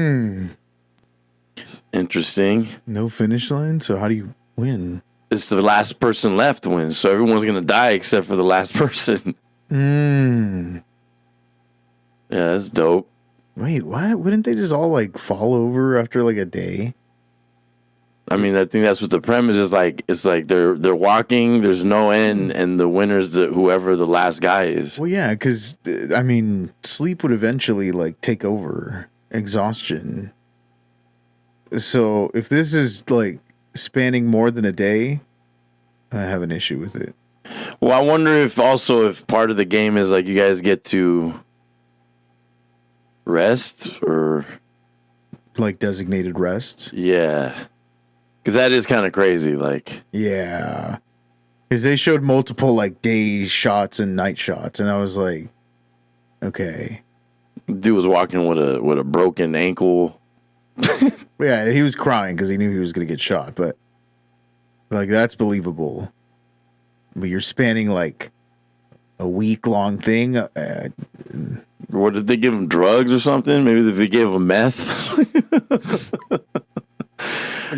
Speaker 2: Interesting.
Speaker 3: No finish line. So how do you win?
Speaker 2: It's the last person left wins, so everyone's gonna die except for the last person.
Speaker 3: Hmm.
Speaker 2: Yeah, that's dope.
Speaker 3: Wait, what? Wouldn't they just all like fall over after like a day?
Speaker 2: I mean, I think that's what the premise is like. It's like they're walking, there's no end, and the winner's whoever the last guy is.
Speaker 3: Well, yeah, because I mean, sleep would eventually like take over exhaustion. So if this is like spanning more than a day, I have an issue with it.
Speaker 2: Well, I wonder if part of the game is like you guys get to rest or
Speaker 3: like designated rests.
Speaker 2: Yeah. Because that is kind of crazy. Like,
Speaker 3: yeah. Because they showed multiple like day shots and night shots. And I was like, okay.
Speaker 2: Dude was walking with a broken ankle.
Speaker 3: Yeah, he was crying because he knew he was going to get shot. But like, that's believable. But you're spanning like a week-long thing.
Speaker 2: What did they give him? Drugs or something? Maybe they gave him meth.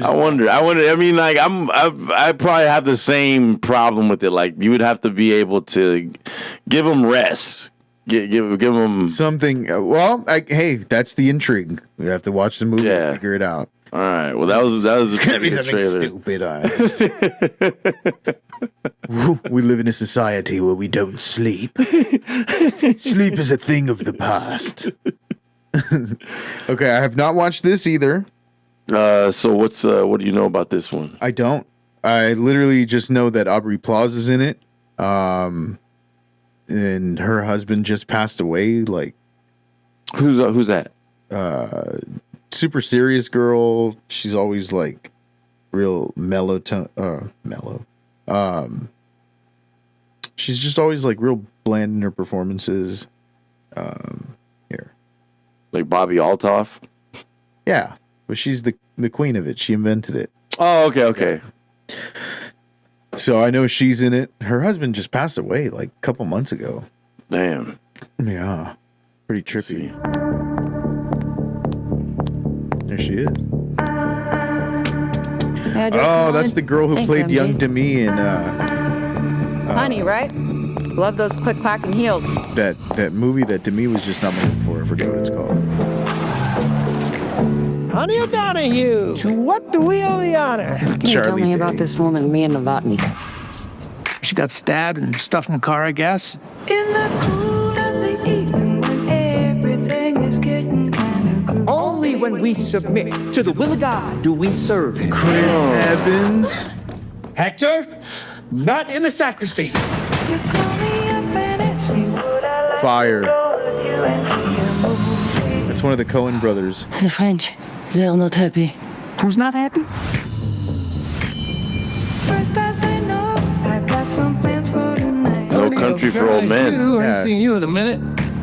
Speaker 2: I wonder. I mean, like, I probably have the same problem with it. Like, you would have to be able to give him rest. Give him
Speaker 3: something. Well, hey, that's the intrigue. We have to watch the movie and figure it out.
Speaker 2: All right. Well, that was
Speaker 3: it's gonna be something stupid. We live in a society where we don't sleep. Sleep is a thing of the past. Okay, I have not watched this either.
Speaker 2: So what do you know about this one?
Speaker 3: I don't. I literally just know that Aubrey Plaza is in it. And her husband just passed away. Like,
Speaker 2: who's that?
Speaker 3: Super serious girl. She's always like real mellow. She's just always like real bland in her performances. Here,
Speaker 2: like Bobby Altoff.
Speaker 3: Yeah, but she's the queen of it. She invented it.
Speaker 2: Oh, okay.
Speaker 3: Yeah. So I know she's in it. Her husband just passed away like a couple months ago.
Speaker 2: Damn.
Speaker 3: Yeah. Pretty trippy. There she is.
Speaker 1: Yeah,
Speaker 3: that's the girl who played young Demi in
Speaker 11: Honey, right? Love those click-clacking heels.
Speaker 3: That movie that Demi was just nominated for. I forget what it's called.
Speaker 7: Honey O'Donoghue, to what do we owe the honor?
Speaker 1: Can you tell me about this woman, Mia Novotny?
Speaker 12: She got stabbed and stuffed in the car, I guess.
Speaker 13: In the cool of the evening when everything is getting kind of
Speaker 14: Only when we submit to the will of God do we serve him.
Speaker 3: Chris Evans.
Speaker 14: Hector, not in the sacristy.
Speaker 3: Fire. That's one of the Coen brothers.
Speaker 1: The French. They're not happy.
Speaker 12: Who's not happy?
Speaker 13: First I say no, I got some plans for tonight.
Speaker 2: No Country for Old Men.
Speaker 12: I haven't seen you in a minute.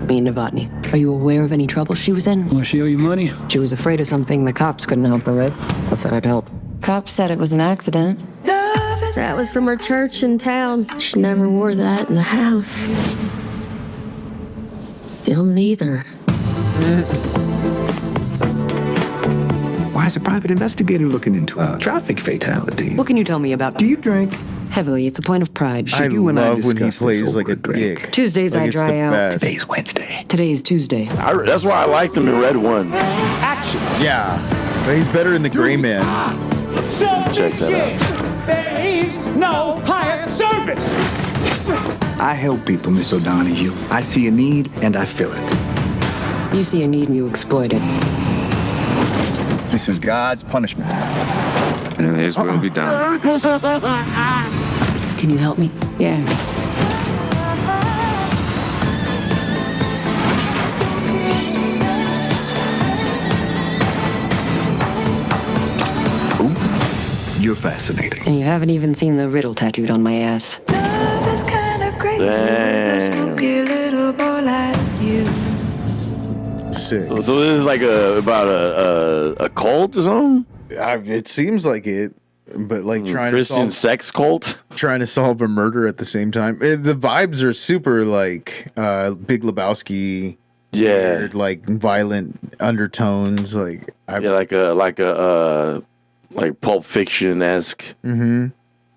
Speaker 1: Mia Novotny. Are you aware of any trouble she was in?
Speaker 12: Well, she owe you money?
Speaker 1: She was afraid of something the cops couldn't help her with. I said I'd help. Cops said it was an accident.
Speaker 15: That was from her church in town. She never wore that in the house. He'll neither.
Speaker 4: Why is a private investigator looking into a traffic fatality?
Speaker 1: What can you tell me about?
Speaker 4: Do you drink?
Speaker 1: Heavily. It's a point of pride.
Speaker 3: I love when he plays like a dick.
Speaker 1: Tuesdays
Speaker 3: Like
Speaker 1: I
Speaker 3: it's
Speaker 1: dry
Speaker 3: the
Speaker 1: out.
Speaker 3: best.
Speaker 4: Today's Wednesday.
Speaker 1: Today's Tuesday.
Speaker 2: That's why I liked him in Red One.
Speaker 14: Action.
Speaker 3: Yeah. But he's better in The Gray Man.
Speaker 2: Check that out.
Speaker 14: There is no higher service.
Speaker 4: I help people, Miss O'Donoghue. I see a need and I fill it.
Speaker 1: You see a need and you exploit it.
Speaker 4: This is God's punishment.
Speaker 9: And his will be done.
Speaker 1: Can you help me?
Speaker 15: Yeah.
Speaker 4: You're fascinating.
Speaker 1: And you haven't even seen the riddle tattooed on my ass.
Speaker 13: Love is kind of crazy with a spooky little boy like you.
Speaker 3: Sick.
Speaker 2: So this is like about a cult or something?
Speaker 3: It seems like it, but like trying
Speaker 2: Christian
Speaker 3: to
Speaker 2: sex cult?
Speaker 3: trying to solve a murder at the same time. The vibes are super like Big Lebowski, weird, like violent undertones. Like
Speaker 2: like Pulp Fiction-esque.
Speaker 3: Mm-hmm.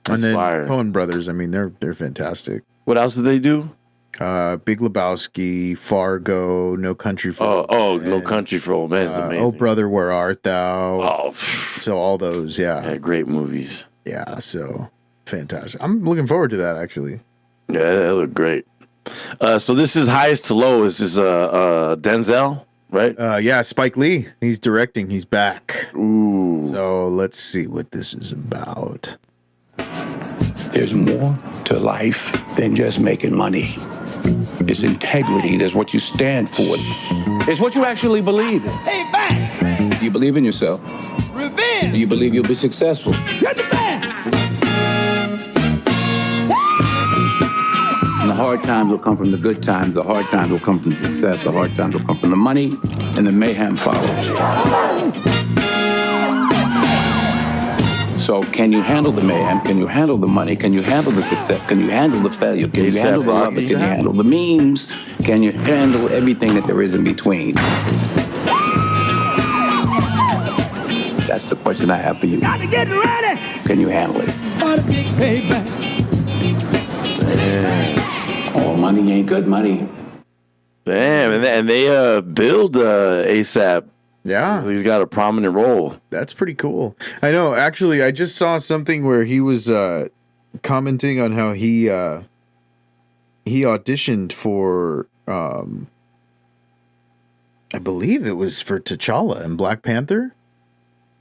Speaker 2: That's
Speaker 3: And then
Speaker 2: fire.
Speaker 3: Coen Brothers. I mean, they're fantastic.
Speaker 2: What else did they do?
Speaker 3: Big Lebowski, Fargo, No Country for Old Men.
Speaker 2: No Country for Old Men is amazing.
Speaker 3: Oh Brother, Where Art Thou?
Speaker 2: Oh,
Speaker 3: so all those, yeah,
Speaker 2: great movies.
Speaker 3: Yeah, so fantastic. I'm looking forward to that actually.
Speaker 2: Yeah, that looked great. So this is Highest to Lowest. This is Denzel, right?
Speaker 3: Yeah, Spike Lee. He's directing. He's back.
Speaker 2: Ooh.
Speaker 3: So let's see what this is about.
Speaker 6: There's more to life than just making money. It's integrity. That's what you stand for.
Speaker 14: It's what you actually believe in.
Speaker 6: Hey, back!
Speaker 14: Do you believe in yourself?
Speaker 6: Revenge!
Speaker 14: Do you believe you'll be successful?
Speaker 6: Get the back!
Speaker 14: And the hard times will come from the good times. The hard times will come from the success. The hard times will come from the money, and the mayhem follows. So can you handle the mayhem? Can you handle the money? Can you handle the success? Can you handle the failure? Can you handle the love? Can you handle the memes? Can you handle everything that there is in between? That's the question I have for you.
Speaker 6: Got to get ready!
Speaker 14: Can you handle it?
Speaker 6: What a big payback.
Speaker 14: All money ain't good money.
Speaker 2: Damn, and they build ASAP.
Speaker 3: Yeah.
Speaker 2: So he's got a prominent role.
Speaker 3: That's pretty cool. I know. Actually, I just saw something where he was commenting on how he auditioned for I believe it was for T'Challa in Black Panther.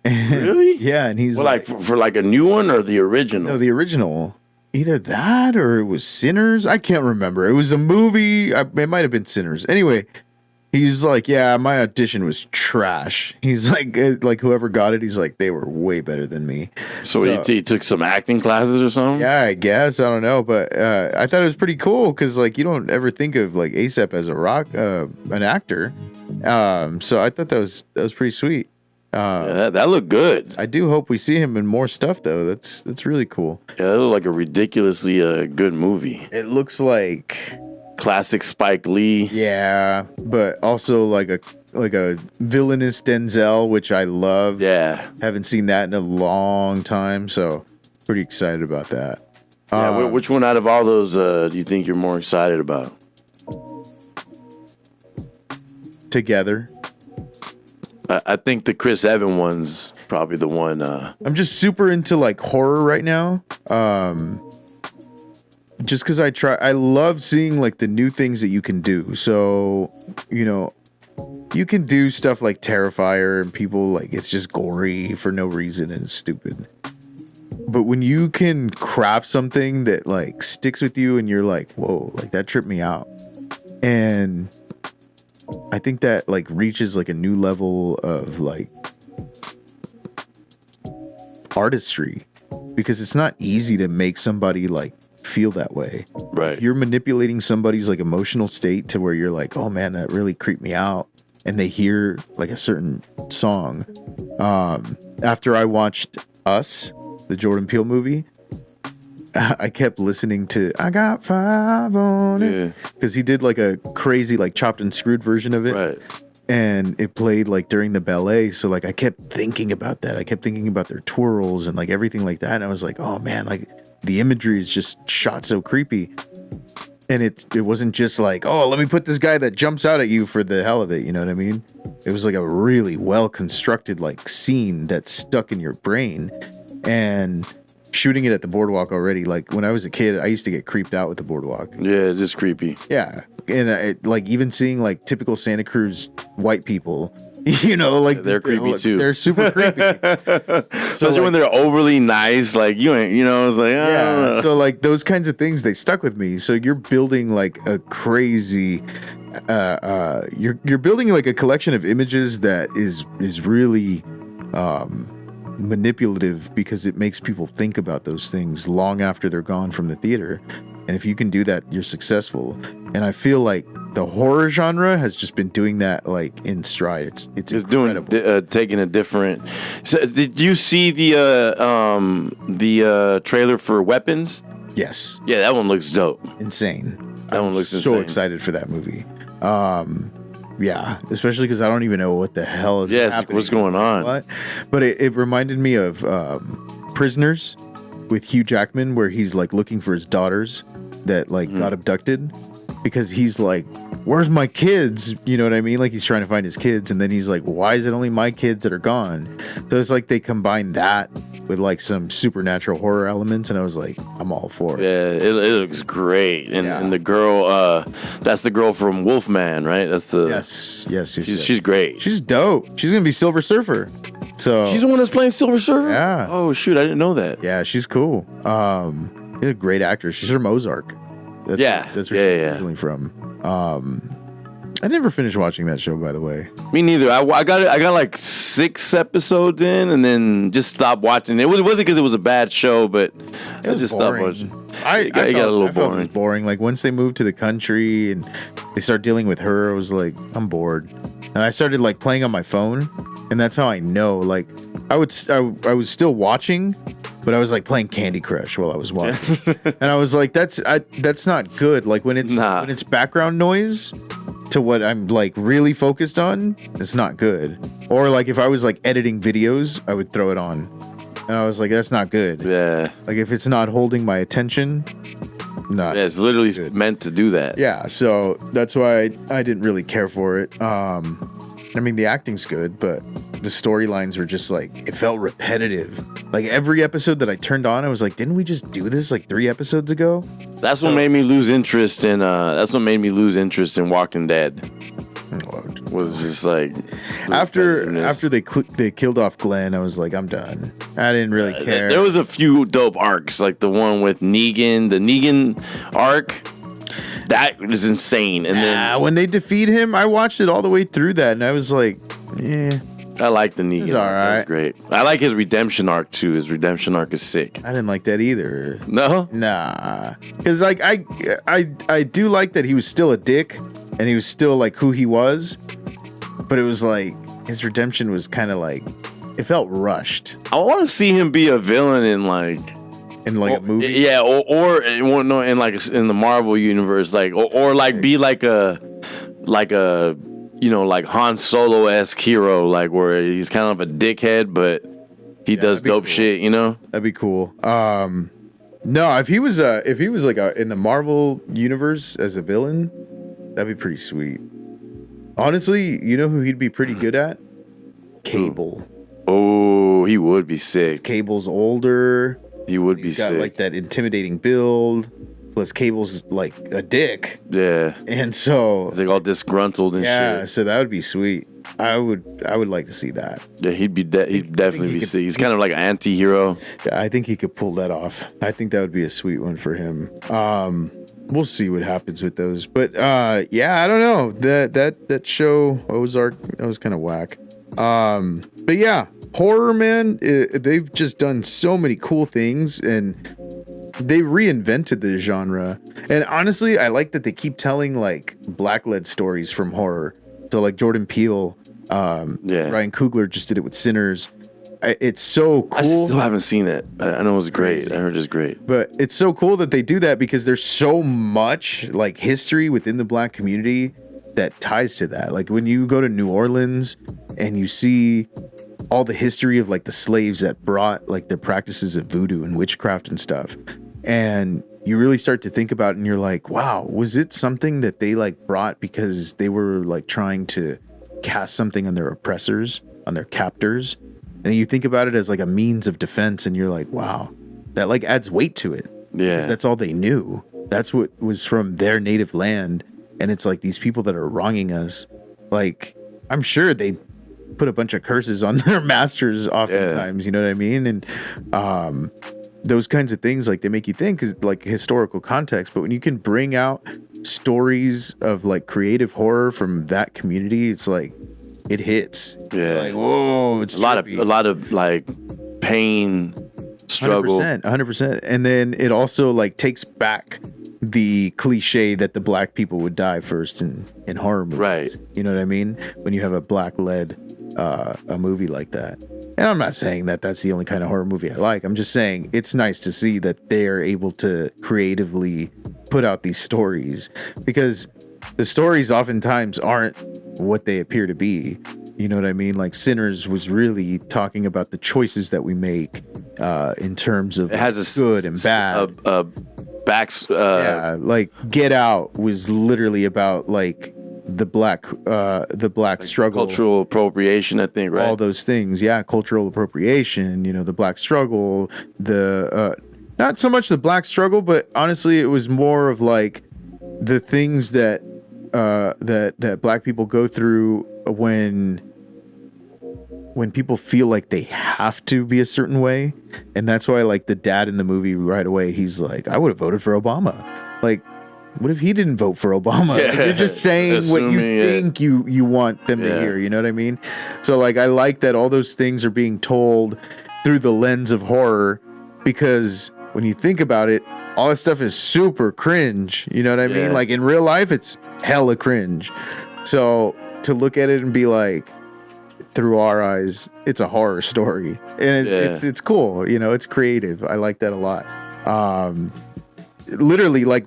Speaker 2: Really?
Speaker 3: Yeah, and he's
Speaker 2: like for like a new one or the original?
Speaker 3: No, the original. Either that or it was Sinners. I can't remember. It was a movie. It might have been Sinners. Anyway, he's like, yeah, my audition was trash. He's like whoever got it, he's like, they were way better than me.
Speaker 2: So he took some acting classes or something?
Speaker 3: Yeah, I guess. I don't know. But I thought it was pretty cool because like you don't ever think of like ASAP as an actor. So I thought that was pretty sweet.
Speaker 2: Yeah, that looked good.
Speaker 3: I do hope we see him in more stuff though. That's really cool.
Speaker 2: Yeah, that looked like a ridiculously good movie.
Speaker 3: It looks like
Speaker 2: classic Spike Lee.
Speaker 3: Yeah, but also like a villainous Denzel, which I love.
Speaker 2: Yeah,
Speaker 3: haven't seen that in a long time, so pretty excited about that.
Speaker 2: Yeah, which one out of all those do you think you're more excited about?
Speaker 3: Together.
Speaker 2: I think the Chris Evans one's probably the one.
Speaker 3: I'm just super into like horror right now. Just because I love seeing like the new things that you can do. So, you know, you can do stuff like Terrifier and people like it's just gory for no reason and it's stupid. But when you can craft something that like sticks with you and you're like, whoa, like that tripped me out. And I think that like reaches like a new level of like artistry because it's not easy to make somebody like feel that way.
Speaker 2: Right.
Speaker 3: If you're manipulating somebody's like emotional state to where you're like, oh man, that really creeped me out. And they hear like a certain song. After I watched Us, the Jordan Peele movie, I kept listening to I Got 5 on it because he did like a crazy like chopped and screwed version of it.
Speaker 2: Right.
Speaker 3: And it played like during the ballet. So like I kept thinking about that. I kept thinking about their twirls and like everything like that. And I was like, oh man, like the imagery is just shot so creepy. And it wasn't just like, oh, let me put this guy that jumps out at you for the hell of it. You know what I mean? It was like a really well constructed like scene that's stuck in your brain. And shooting it at the boardwalk already. Like when I was a kid, I used to get creeped out with the boardwalk.
Speaker 2: Yeah, just creepy.
Speaker 3: Yeah. And like even seeing like typical Santa Cruz white people, you know, like
Speaker 2: they're creepy too.
Speaker 3: They're super creepy.
Speaker 2: Especially when they're overly nice. Like you ain't, you know, it's like,
Speaker 3: yeah. So like those kinds of things, they stuck with me. So you're building like a crazy, you're building like a collection of images that is really, manipulative because it makes people think about those things long after they're gone from the theater. And if you can do that, you're successful. And I feel like the horror genre has just been doing that like in stride. It's incredible.
Speaker 2: Doing taking a different. So did you see the trailer for Weapons?
Speaker 3: Yes.
Speaker 2: Yeah, that one looks dope.
Speaker 3: Insane.
Speaker 2: That one looks
Speaker 3: so
Speaker 2: insane.
Speaker 3: Excited for that movie. Yeah, especially because I don't even know what the hell is happening.
Speaker 2: What's going on?
Speaker 3: What? But it reminded me of Prisoners with Hugh Jackman, where he's like looking for his daughters that like got abducted, because he's like, where's my kids? You know what I mean? Like he's trying to find his kids, and then he's like, why is it only my kids that are gone? So it's like they combine that with like some supernatural horror elements, and I was like, I'm all for it.
Speaker 2: Yeah, it looks great. And the girl, that's the girl from Wolfman, right? That's the
Speaker 3: yes.
Speaker 2: She's great.
Speaker 3: She's dope. She's gonna be Silver Surfer. So
Speaker 2: she's the one that's playing Silver Surfer.
Speaker 3: Yeah.
Speaker 2: Oh shoot, I didn't know that.
Speaker 3: Yeah, she's cool. She's a great actor. She's from Ozark. That's where she's originally from. I never finished watching that show, by the way.
Speaker 2: Me neither. I got like 6 episodes in, and then just stopped watching. It wasn't because it was a bad show, but I just stopped watching.
Speaker 3: I
Speaker 2: got a little
Speaker 3: felt it
Speaker 2: boring.
Speaker 3: was boring. Like once they moved to the country and they start dealing with her, I was like, I'm bored. And I started like playing on my phone, and that's how I know. Like I was still watching, but I was like playing Candy Crush while I was watching, and I was like, that's not good. Like when it's background noise to what I'm like really focused on, it's not good. Or like if I was like editing videos, I would throw it on, and I was like, that's not good.
Speaker 2: Yeah.
Speaker 3: Like if it's not holding my attention, not.
Speaker 2: Yeah, it's literally meant to do that.
Speaker 3: Yeah, so that's why I didn't really care for it. I mean, the acting's good, but the storylines were just like, it felt repetitive. Like every episode that I turned on, I was like, didn't we just do this like 3 episodes ago?
Speaker 2: That's what made me lose interest in. That's what made me lose interest in Walking Dead. Was just like
Speaker 3: after they killed off Glenn, I was like, I'm done. I didn't really care.
Speaker 2: There was a few dope arcs, like the one with Negan, the Negan arc. That was insane. And then
Speaker 3: when they defeat him, I watched it all the way through that, and I was like,
Speaker 2: I like the Negan.
Speaker 3: It's all right.
Speaker 2: That's great. I like his redemption arc too. His redemption arc is sick.
Speaker 3: I didn't like that either.
Speaker 2: No?
Speaker 3: Nah. Because like I do like that he was still a dick, and he was still like who he was, but it was like his redemption was kind of like, it felt rushed.
Speaker 2: I want to see him be a villain in like
Speaker 3: a movie.
Speaker 2: Yeah, or no, in like in the Marvel universe, like or like be like a you know, like Han Solo-esque hero, like where he's kind of a dickhead, but he does dope shit, you know?
Speaker 3: That'd be cool. No, if he was like in the Marvel universe as a villain, that'd be pretty sweet. Honestly, you know who he'd be pretty good at? Cable.
Speaker 2: Oh, he would be sick.
Speaker 3: Cable's older.
Speaker 2: He would be sick.
Speaker 3: He's got like that intimidating build. Plus, Cable's like a dick.
Speaker 2: Yeah.
Speaker 3: And so
Speaker 2: he's like all disgruntled and shit.
Speaker 3: Yeah, so that would be sweet. I would like to see that.
Speaker 2: Yeah, he'd definitely be sick. He's kind of like an anti-hero.
Speaker 3: Yeah, I think he could pull that off. I think that would be a sweet one for him. We'll see what happens with those. But yeah, I don't know. That show Ozark, that was kind of whack. But yeah, horror, man, they've just done so many cool things, and they reinvented the genre. And honestly, I like that they keep telling like black-led stories from horror. So like Jordan Peele, Ryan Coogler just did it with Sinners. It's so cool.
Speaker 2: I still haven't seen it. I know it was great. I heard it's great.
Speaker 3: But it's so cool that they do that because there's so much like history within the black community that ties to that. Like when you go to New Orleans and you see all the history of like the slaves that brought like their practices of voodoo and witchcraft and stuff, and you really start to think about it and you're like, wow, was it something that they like brought because they were like trying to cast something on their oppressors, on their captors? And you think about it as like a means of defense, and you're like, wow, that like adds weight to it.
Speaker 2: Yeah.
Speaker 3: That's all they knew. That's what was from their native land. And it's like these people that are wronging us, like, I'm sure they put a bunch of curses on their masters oftentimes, you know what I mean? And those kinds of things, like, they make you think, is like historical context. But when you can bring out stories of like creative horror from that community, it's like, it hits.
Speaker 2: Yeah.
Speaker 3: Like, whoa, it's
Speaker 2: a lot of like pain, struggle.
Speaker 3: 100%. And then it also like takes back the cliche that the black people would die first in horror movies.
Speaker 2: Right.
Speaker 3: You know what I mean? When you have a black-led a movie like that. And I'm not saying that that's the only kind of horror movie I like. I'm just saying it's nice to see that they're able to creatively put out these stories, because the stories oftentimes aren't what they appear to be. You know what I mean? Like Sinners was really talking about the choices that we make in terms of
Speaker 2: it has a
Speaker 3: good and bad. Like Get Out was literally about like the black struggle,
Speaker 2: cultural appropriation, I think, right?
Speaker 3: All those things, cultural appropriation. You know, the black struggle, the not so much the black struggle, but honestly, it was more of like the things that that black people go through when people feel like they have to be a certain way. And that's why, like, the dad in the movie right away, he's like, I would have voted for Obama. Like, what if he didn't vote for Obama? Like, you're just saying what you think you want them to hear. You know what I mean? So, like, I like that all those things are being told through the lens of horror, because when you think about it, all this stuff is super cringe. You know what I mean? Like, in real life, it's hella cringe. So to look at it and be like, through our eyes, it's a horror story, and it's cool. You know, it's creative. I like that a lot. Literally, like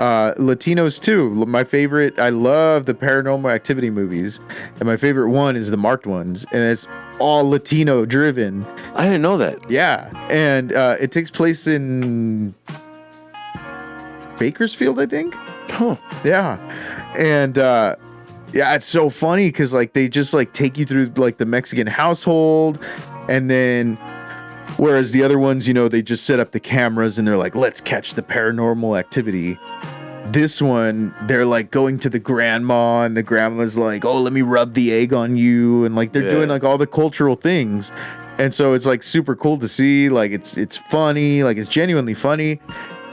Speaker 3: Latinos too. My favorite. I love the Paranormal Activity movies, and my favorite one is the Marked Ones, and it's all Latino driven.
Speaker 2: I didn't know that.
Speaker 3: Yeah, and it takes place in Bakersfield, I think.
Speaker 2: Huh.
Speaker 3: Yeah, and yeah, it's so funny because like they just like take you through like the Mexican household, and then whereas the other ones, you know, they just set up the cameras and they're like, let's catch the paranormal activity. This one, they're like going to the grandma, and the grandma's like, oh, let me rub the egg on you, and like they're doing like all the cultural things. And so it's like super cool to see. Like it's funny, like it's genuinely funny,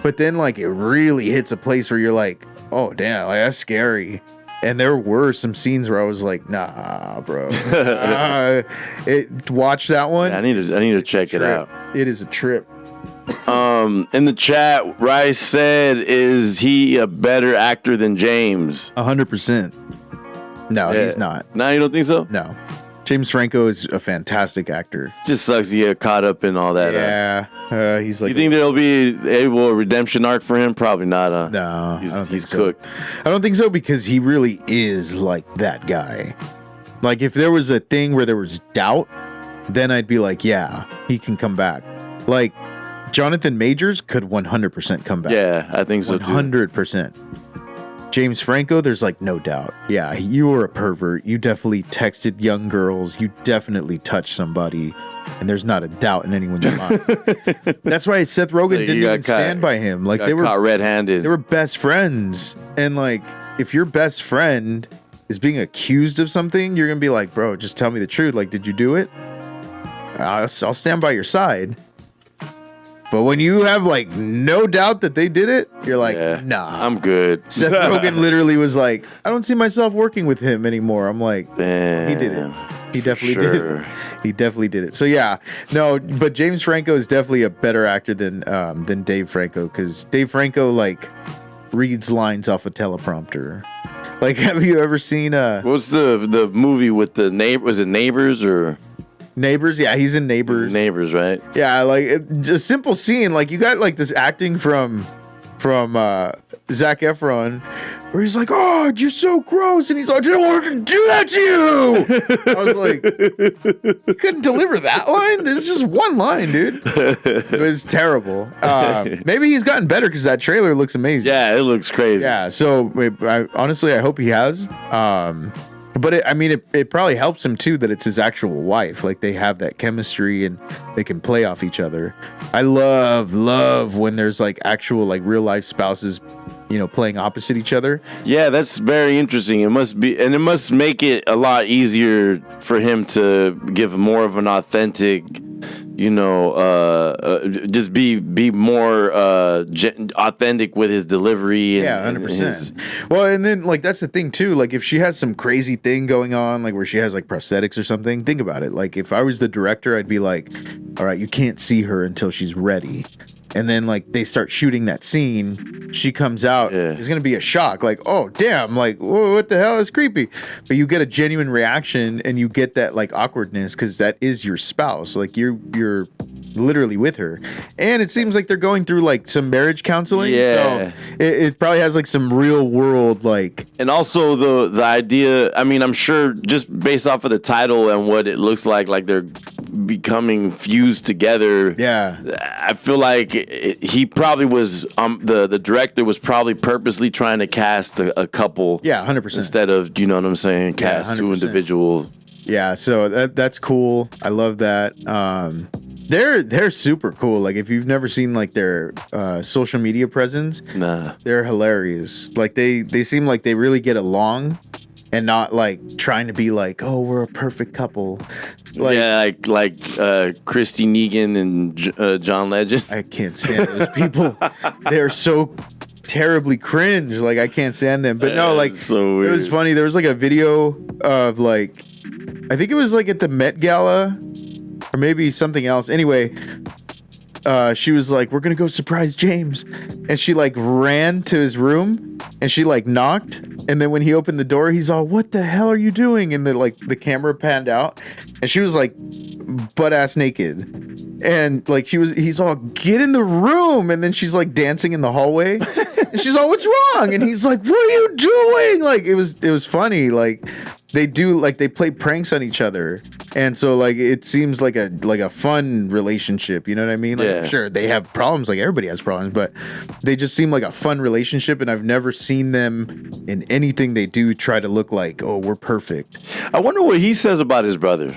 Speaker 3: but then like it really hits a place where you're like, oh damn, like that's scary. And there were some scenes where I was like, nah, bro. Watch that one.
Speaker 2: Yeah, I need to check it out.
Speaker 3: It is a trip.
Speaker 2: In the chat, Rice said, is he a better actor than James?
Speaker 3: 100%. No, he's not.
Speaker 2: No, you don't think so?
Speaker 3: No. James Franco is a fantastic actor.
Speaker 2: Just sucks to get caught up in all that.
Speaker 3: Yeah. He's like.
Speaker 2: You think there'll be a redemption arc for him? Probably not.
Speaker 3: No,
Speaker 2: he's cooked.
Speaker 3: I don't think so, because he really is like that guy. Like if there was a thing where there was doubt, then I'd be like, yeah, he can come back. Like Jonathan Majors could 100% come back.
Speaker 2: Yeah, I think so too.
Speaker 3: 100%. James Franco, there's like no doubt. Yeah, you were a pervert. You definitely texted young girls. You definitely touched somebody. And there's not a doubt in anyone's mind. That's why Seth Rogen didn't even stand by him. Like they were
Speaker 2: caught red-handed.
Speaker 3: They were best friends. And like, if your best friend is being accused of something, you're gonna be like, bro, just tell me the truth. Like, did you do it? I'll stand by your side. But when you have like no doubt that they did it, you're like, nah,
Speaker 2: I'm good.
Speaker 3: Seth Rogen literally was like, I don't see myself working with him anymore. I'm like,
Speaker 2: damn,
Speaker 3: he did it. He definitely did it. He definitely did it. So yeah, no, but James Franco is definitely a better actor than Dave Franco, because Dave Franco like reads lines off a teleprompter. Like, have you ever seen
Speaker 2: what's the movie with the neighbor? Was it Neighbors or?
Speaker 3: Neighbors, yeah, he's in Neighbors.
Speaker 2: He's in Neighbors, right?
Speaker 3: Yeah, like just simple scene. Like you got like this acting from Zac Efron, where he's like, "Oh, you're so gross," and he's like, "I didn't want to do that to you." I was like, "You couldn't deliver that line? This is just one line, dude." It was terrible. Maybe he's gotten better because that trailer looks amazing.
Speaker 2: Yeah, it looks crazy.
Speaker 3: Yeah, so honestly, I hope he has. But it probably helps him too that it's his actual wife. Like they have that chemistry and they can play off each other. I love when there's like actual like real life spouses, you know, playing opposite each other.
Speaker 2: Yeah, that's very interesting. It must be, and it must make it a lot easier for him to give more of an authentic, you know, just be more authentic with his delivery.
Speaker 3: Yeah, 100%. Well, and then like that's the thing too. Like if she has some crazy thing going on, like where she has like prosthetics or something, think about it. Like if I was the director, I'd be like, all right, you can't see her until she's ready. And then like they start shooting that scene, she comes out, it's gonna be a shock, like, oh damn, like, whoa, what the hell is creepy? But you get a genuine reaction and you get that like awkwardness because that is your spouse. Like you're literally with her. And it seems like they're going through like some marriage counseling.
Speaker 2: Yeah.
Speaker 3: So it probably has like some real world like.
Speaker 2: And also the idea, I mean, I'm sure just based off of the title and what it looks like they're becoming fused together.
Speaker 3: Yeah.
Speaker 2: I feel like he probably was, the director was probably purposely trying to cast a couple.
Speaker 3: Yeah, 100%.
Speaker 2: Instead of, you know what I'm saying, cast 2 individual.
Speaker 3: Yeah, so that's cool. I love that. They're super cool. Like if you've never seen like their social media presence, they're hilarious. Like they seem like they really get along, and not like trying to be like, oh, we're a perfect couple. Like,
Speaker 2: yeah, like Christy Negan and John Legend.
Speaker 3: I can't stand those people. They're so terribly cringe. Like I can't stand them. But no, like
Speaker 2: so weird.
Speaker 3: It was funny. There was like a video of like, I think it was like at the Met Gala or maybe something else. Anyway, she was like, we're going to go surprise James. And she like ran to his room and she like knocked. And then when he opened the door, he's all, what the hell are you doing? And then like the camera panned out and she was like butt ass naked. And like he's all, get in the room. And then she's like dancing in the hallway. And she's all, what's wrong? And he's like, what are you doing? Like it was funny. Like they play pranks on each other. And so like it seems like a fun relationship, you know what I mean? Like sure they have problems, like everybody has problems, but they just seem like a fun relationship, and I've never seen them in anything they do try to look like, oh, we're perfect.
Speaker 2: I wonder what he says about his brother.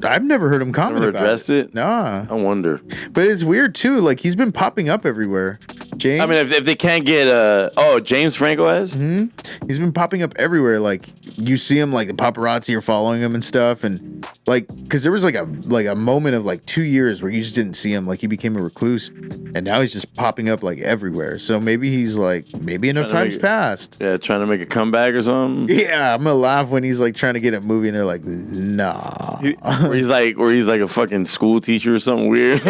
Speaker 3: I've never heard him comment about
Speaker 2: addressed it.
Speaker 3: Nah.
Speaker 2: I wonder.
Speaker 3: But it's weird too, like he's been popping up everywhere. James.
Speaker 2: I mean, if they can't get James Franco has?
Speaker 3: Mm-hmm. He's been popping up everywhere. Like you see him, like the paparazzi are following him and stuff, and like because there was like a moment of like 2 years where you just didn't see him. Like he became a recluse, and now he's just popping up like everywhere. So maybe he's like enough time's passed.
Speaker 2: Yeah, trying to make a comeback or something.
Speaker 3: Yeah, I'm gonna laugh when he's like trying to get a movie and they're like, nah.
Speaker 2: Where he's like a fucking school teacher or something weird.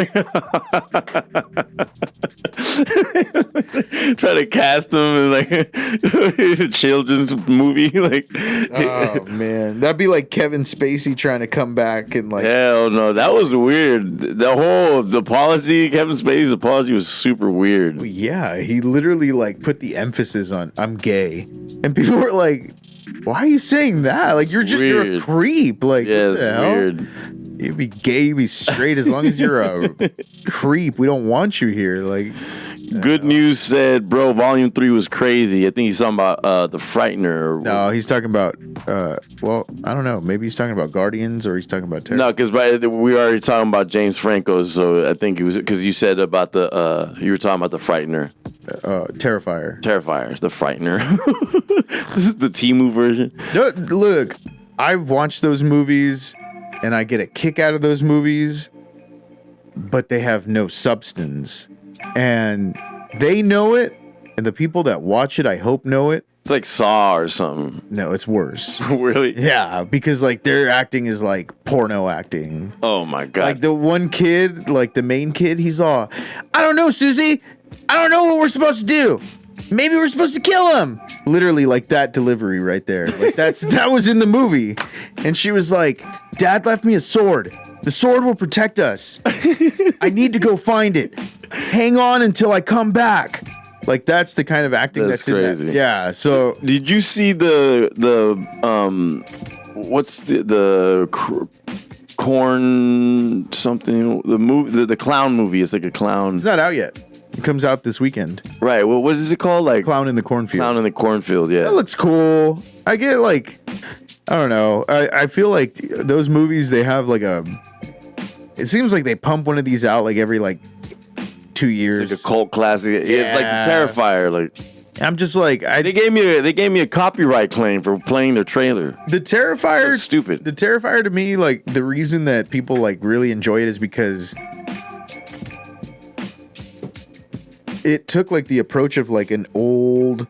Speaker 2: Try to cast him in like a children's movie. Like,
Speaker 3: oh man, that'd be like Kevin Spacey trying to come back and like.
Speaker 2: Hell no, that was weird. The apology, Kevin Spacey's apology was super weird.
Speaker 3: Well, yeah, he literally like put the emphasis on I'm gay, and people were like, why are you saying that? Like you're a creep. Like
Speaker 2: yeah,
Speaker 3: what the
Speaker 2: it's
Speaker 3: hell?
Speaker 2: weird.
Speaker 3: You be gay, you be straight, as long as you're a creep. We don't want you here. Like
Speaker 2: Good News said, bro, Volume 3 was crazy. I think he's talking about The Frightener.
Speaker 3: No, he's talking about, well, I don't know. Maybe he's talking about Guardians or he's talking about Terror.
Speaker 2: No, because we were already talking about James Franco, so I think it was because you said about you were talking about The Frightener.
Speaker 3: Terrifier,
Speaker 2: The Frightener. This is the Temu version.
Speaker 3: No, look, I've watched those movies and I get a kick out of those movies, but they have no substance. And they know it, and the people that watch it, I hope, know it.
Speaker 2: It's like Saw or something.
Speaker 3: No, it's worse.
Speaker 2: Really?
Speaker 3: Yeah, because like their acting is like porno acting.
Speaker 2: Oh my god!
Speaker 3: Like the one kid, like the main kid, he's all, I don't know, Susie. I don't know what we're supposed to do. Maybe we're supposed to kill him. Literally, like that delivery right there. Like that was in the movie, and she was like, Dad left me a sword. The sword will protect us. I need to go find it. Hang on until I come back. Like that's the kind of acting that's
Speaker 2: crazy.
Speaker 3: In that. Yeah. So
Speaker 2: did you see the what's the corn something, the movie, the clown movie? It's like a clown.
Speaker 3: It's not out yet. It comes out this weekend.
Speaker 2: Right. Well, what is it called? Like
Speaker 3: Clown in the Cornfield.
Speaker 2: Clown in the Cornfield. Yeah.
Speaker 3: That looks cool. I get like, I don't know. I feel like those movies, they have like it seems like they pump one of these out like every like 2 years.
Speaker 2: It's like a cult classic. Yeah. It's like the Terrifier. Like
Speaker 3: I'm just like
Speaker 2: they gave me a copyright claim for playing their trailer.
Speaker 3: The Terrifier,
Speaker 2: so stupid.
Speaker 3: The Terrifier to me, like the reason that people like really enjoy it is because it took like the approach of like an old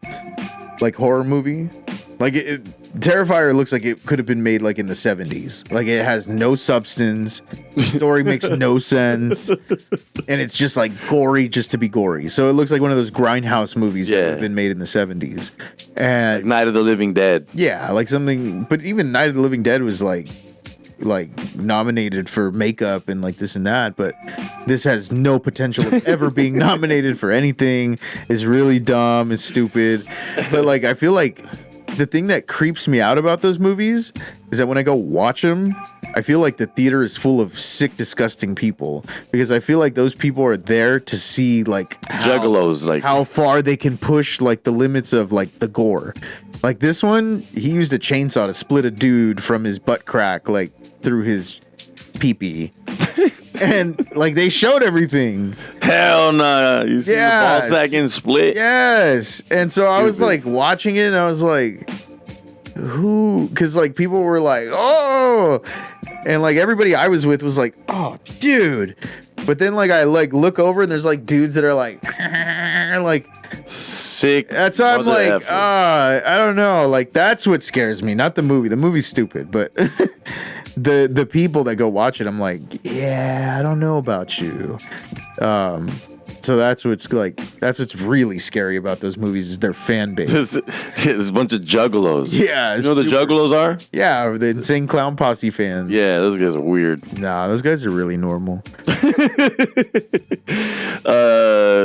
Speaker 3: like horror movie. Like Terrifier looks like it could have been made like in the 70s. Like it has no substance. The story makes no sense. And it's just like gory just to be gory. So it looks like one of those grindhouse movies that have been made in the 70s. And
Speaker 2: like Night of the Living Dead.
Speaker 3: Yeah, like something, but even Night of the Living Dead was like, nominated for makeup and like this and that, but this has no potential of ever being nominated for anything. It's really dumb, it's stupid. But like I feel like the thing that creeps me out about those movies is that when I go watch them, I feel like the theater is full of sick, disgusting people, because I feel like those people are there to see like
Speaker 2: juggalos, like
Speaker 3: how far they can push like the limits of like the gore. Like this one, he used a chainsaw to split a dude from his butt crack like through his pee-pee. And like they showed everything.
Speaker 2: Hell no. You see the ball sack getting split?
Speaker 3: Yes. And so I was like watching it and I was like, who? Because like people were like, oh, and like everybody I was with was like, oh, dude. But then like I like look over and there's like dudes that are like like
Speaker 2: sick.
Speaker 3: That's why I'm like, I don't know. Like that's what scares me, not the movie. The movie's stupid, but the people that go watch it, I'm like, yeah, I don't know about you. So that's what's really scary about those movies is their fan base.
Speaker 2: There's a bunch of juggalos.
Speaker 3: Yeah.
Speaker 2: You know what the juggalos are?
Speaker 3: Yeah, the Insane Clown Posse fans.
Speaker 2: Yeah, those guys are weird.
Speaker 3: Nah, those guys are really normal.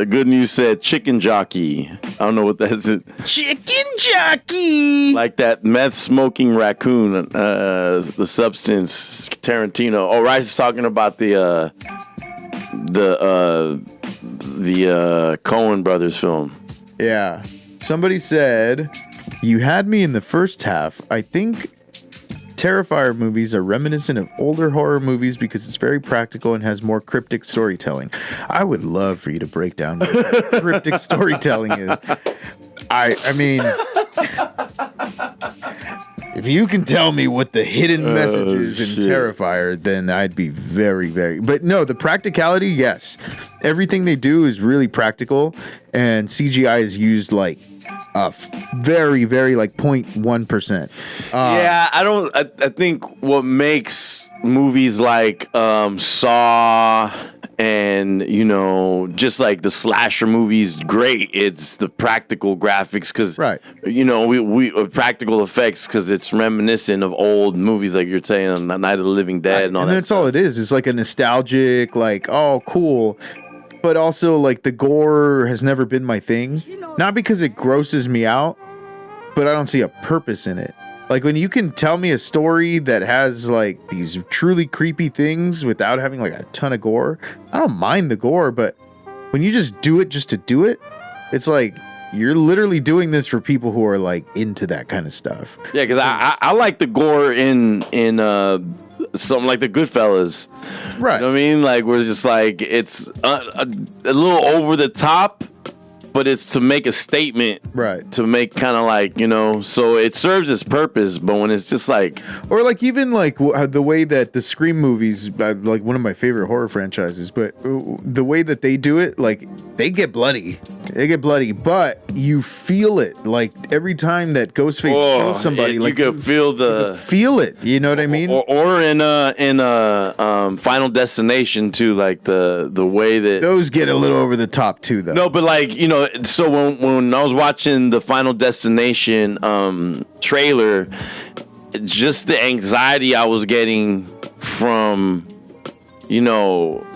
Speaker 2: Good News said chicken jockey. I don't know what that is.
Speaker 3: Chicken jockey!
Speaker 2: Like that meth smoking raccoon, the substance Tarantino. Oh, Rice is talking about the Coen brothers film.
Speaker 3: Yeah. Somebody said, you had me in the first half. I think Terrifier movies are reminiscent of older horror movies because it's very practical and has more cryptic storytelling. I would love for you to break down what that cryptic storytelling is. I mean, if you can tell me what the hidden message is in Terrifier, then I'd be very, very... But no, the practicality, yes. Everything they do is really practical, and CGI is used like very, very like 0.1%.
Speaker 2: Yeah, I think what makes movies like Saw and, you know, just like the slasher movies great, it's the practical graphics because, you know, we practical effects because it's reminiscent of old movies like you're saying on Night of the Living Dead and all that.
Speaker 3: And that's all it is. It's like a nostalgic, like, oh, cool. But also, like, the gore has never been my thing. Not because it grosses me out, but I don't see a purpose in it. Like, when you can tell me a story that has, like, these truly creepy things without having, like, a ton of gore, I don't mind the gore, but when you just do it just to do it, it's like, you're literally doing this for people who are, like, into that kind of stuff.
Speaker 2: Yeah, because I like the gore in something like the Goodfellas.
Speaker 3: Right.
Speaker 2: You know what I mean? Like, we're just like, it's a little over the top, but it's to make a statement.
Speaker 3: Right.
Speaker 2: To make kind of like, you know, so it serves its purpose, but when it's just like...
Speaker 3: Or like even like the way that the Scream movies, like one of my favorite horror franchises, but the way that they do it, like they get bloody. They get bloody, but you feel it. Like every time that Ghostface kills somebody, like
Speaker 2: you can feel
Speaker 3: feel it. You know what I mean?
Speaker 2: Or in Final Destination too, like the way that
Speaker 3: those get a little over the top too, though.
Speaker 2: No, but like, you know, so when I was watching the Final Destination trailer, just the anxiety I was getting from, you know,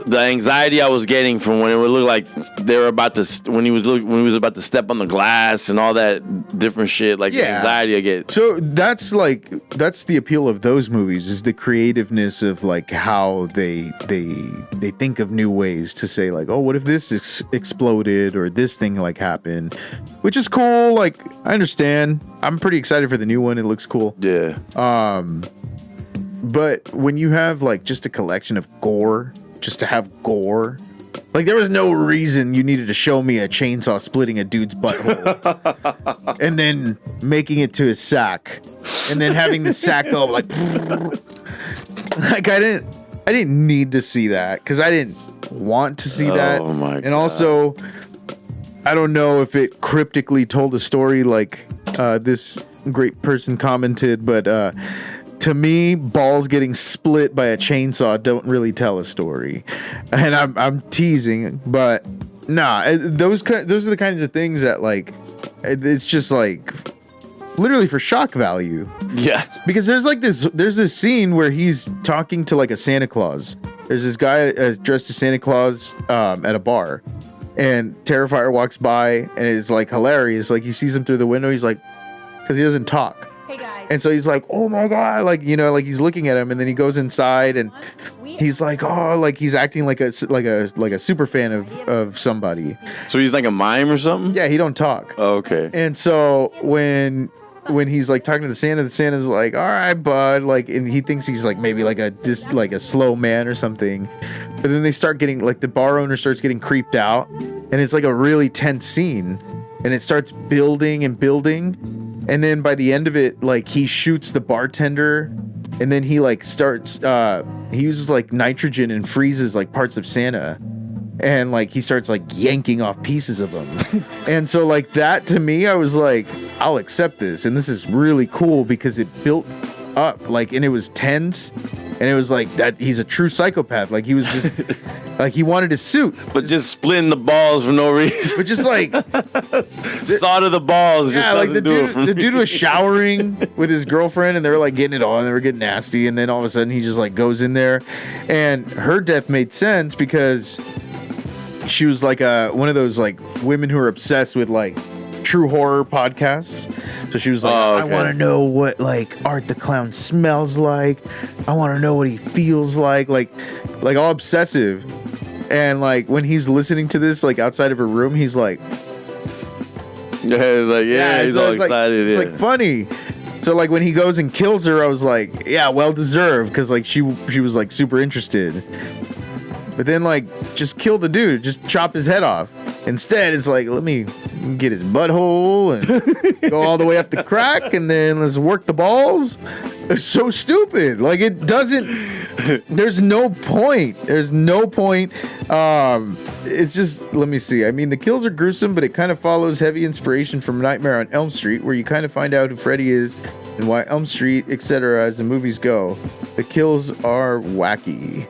Speaker 2: the anxiety I was getting from when it would look like they were about to when he was about to step on the glass and all that different shit, like the anxiety I get.
Speaker 3: So that's the appeal of those movies, is the creativeness of like how they think of new ways to say like, oh, what if this exploded or this thing like happened, which is cool. Like I understand. I'm pretty excited for the new one. It looks cool.
Speaker 2: Yeah.
Speaker 3: But when you have like just a collection of gore, just to have gore, like there was no reason you needed to show me a chainsaw splitting a dude's butthole and then making it to his sack and then having the sack go like I didn't need to see that because I didn't want to see that.
Speaker 2: Oh my God.
Speaker 3: And also I don't know if it cryptically told a story like this great person commented, but to me, balls getting split by a chainsaw don't really tell a story, and I'm teasing, but nah, those are the kinds of things that like, it's just like literally for shock value.
Speaker 2: Yeah.
Speaker 3: Because there's this scene where he's talking to like a Santa Claus. There's this guy dressed as Santa Claus at a bar, and Terrifier walks by and it's like hilarious. Like he sees him through the window. He's like, because he doesn't talk.
Speaker 11: Hey guys.
Speaker 3: And so he's like, oh my God, like, you know, like he's looking at him, and then he goes inside and he's like, oh, like he's acting like a super fan of somebody.
Speaker 2: So he's like a mime or something?
Speaker 3: Yeah, he don't talk.
Speaker 2: Oh, okay.
Speaker 3: And so when he's like talking to the Santa's like, all right, bud, like, and he thinks he's like maybe like a slow man or something. But then they start getting like the bar owner starts getting creeped out, and it's like a really tense scene, and it starts building and building. And then by the end of it, like he shoots the bartender, and then he like starts he uses like nitrogen and freezes like parts of Santa, and like he starts like yanking off pieces of them. And so like that, to me, I was like, I'll accept this, and this is really cool because it built up, like, and it was tense, and it was like that he's a true psychopath. Like he was just like he wanted his suit,
Speaker 2: but just splitting the balls for no reason.
Speaker 3: But just like
Speaker 2: solder the balls.
Speaker 3: Yeah, like the dude was showering with his girlfriend, and they were like getting it on. They were getting nasty, and then all of a sudden he just like goes in there, and her death made sense because she was like one of those like women who are obsessed with like true horror podcasts. So she was like, I want to know what like Art the Clown smells like. I want to know what he feels like all obsessive. And like when he's listening to this like outside of her room, he's like,
Speaker 2: he's all excited.
Speaker 3: It's like funny. So like when he goes and kills her, I was like, yeah, well deserved, because like she was like super interested. But then like just kill the dude, just chop his head off. Instead, it's like, let me get his butthole and go all the way up the crack, and then let's work the balls. It's so stupid. Like it doesn't. There's no point. It's just, let me see. I mean, the kills are gruesome, but it kind of follows heavy inspiration from Nightmare on Elm Street, where you kind of find out who Freddy is and why Elm Street, etc. as the movies go. The kills are wacky.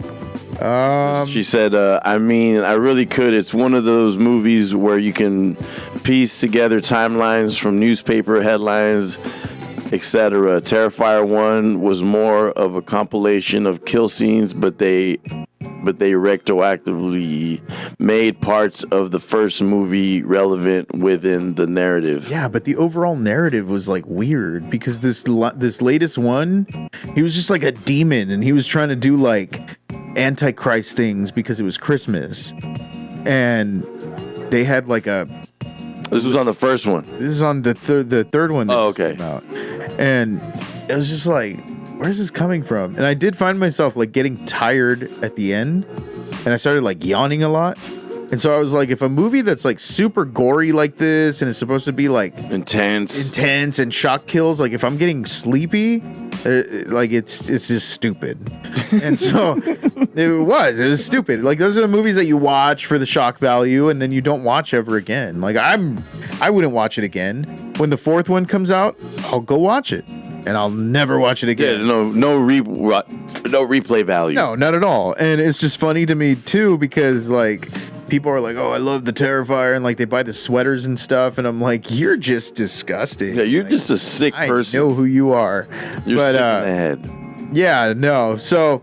Speaker 2: She said, I mean, I really could. It's one of those movies where you can piece together timelines from newspaper headlines, etc. Terrifier 1 was more of a compilation of kill scenes, but they retroactively made parts of the first movie relevant within the narrative.
Speaker 3: Yeah, but the overall narrative was like weird, because this latest one, he was just like a demon, and he was trying to do like Antichrist things because it was Christmas, and they had like a.
Speaker 2: This was on the first one.
Speaker 3: This is on the third one.
Speaker 2: Oh, okay.
Speaker 3: And it was just like, where's this coming from? And I did find myself like getting tired at the end, and I started like yawning a lot. And so I was like, if a movie that's like super gory like this, and it's supposed to be like intense and shock kills, like if I'm getting sleepy, like it's just stupid. And so it was stupid. Like those are the movies that you watch for the shock value, and then you don't watch ever again. Like I wouldn't watch it again. When the fourth one comes out, I'll go watch it, and I'll never watch it again.
Speaker 2: Yeah, no replay value.
Speaker 3: No, not at all. And it's just funny to me too, because like people are like, oh, I love the Terrifier, and like they buy the sweaters and stuff, and I'm like, you're just disgusting.
Speaker 2: Yeah, you're
Speaker 3: like,
Speaker 2: just a sick person.
Speaker 3: I know who you are.
Speaker 2: You're sick in the head.
Speaker 3: Yeah, no. So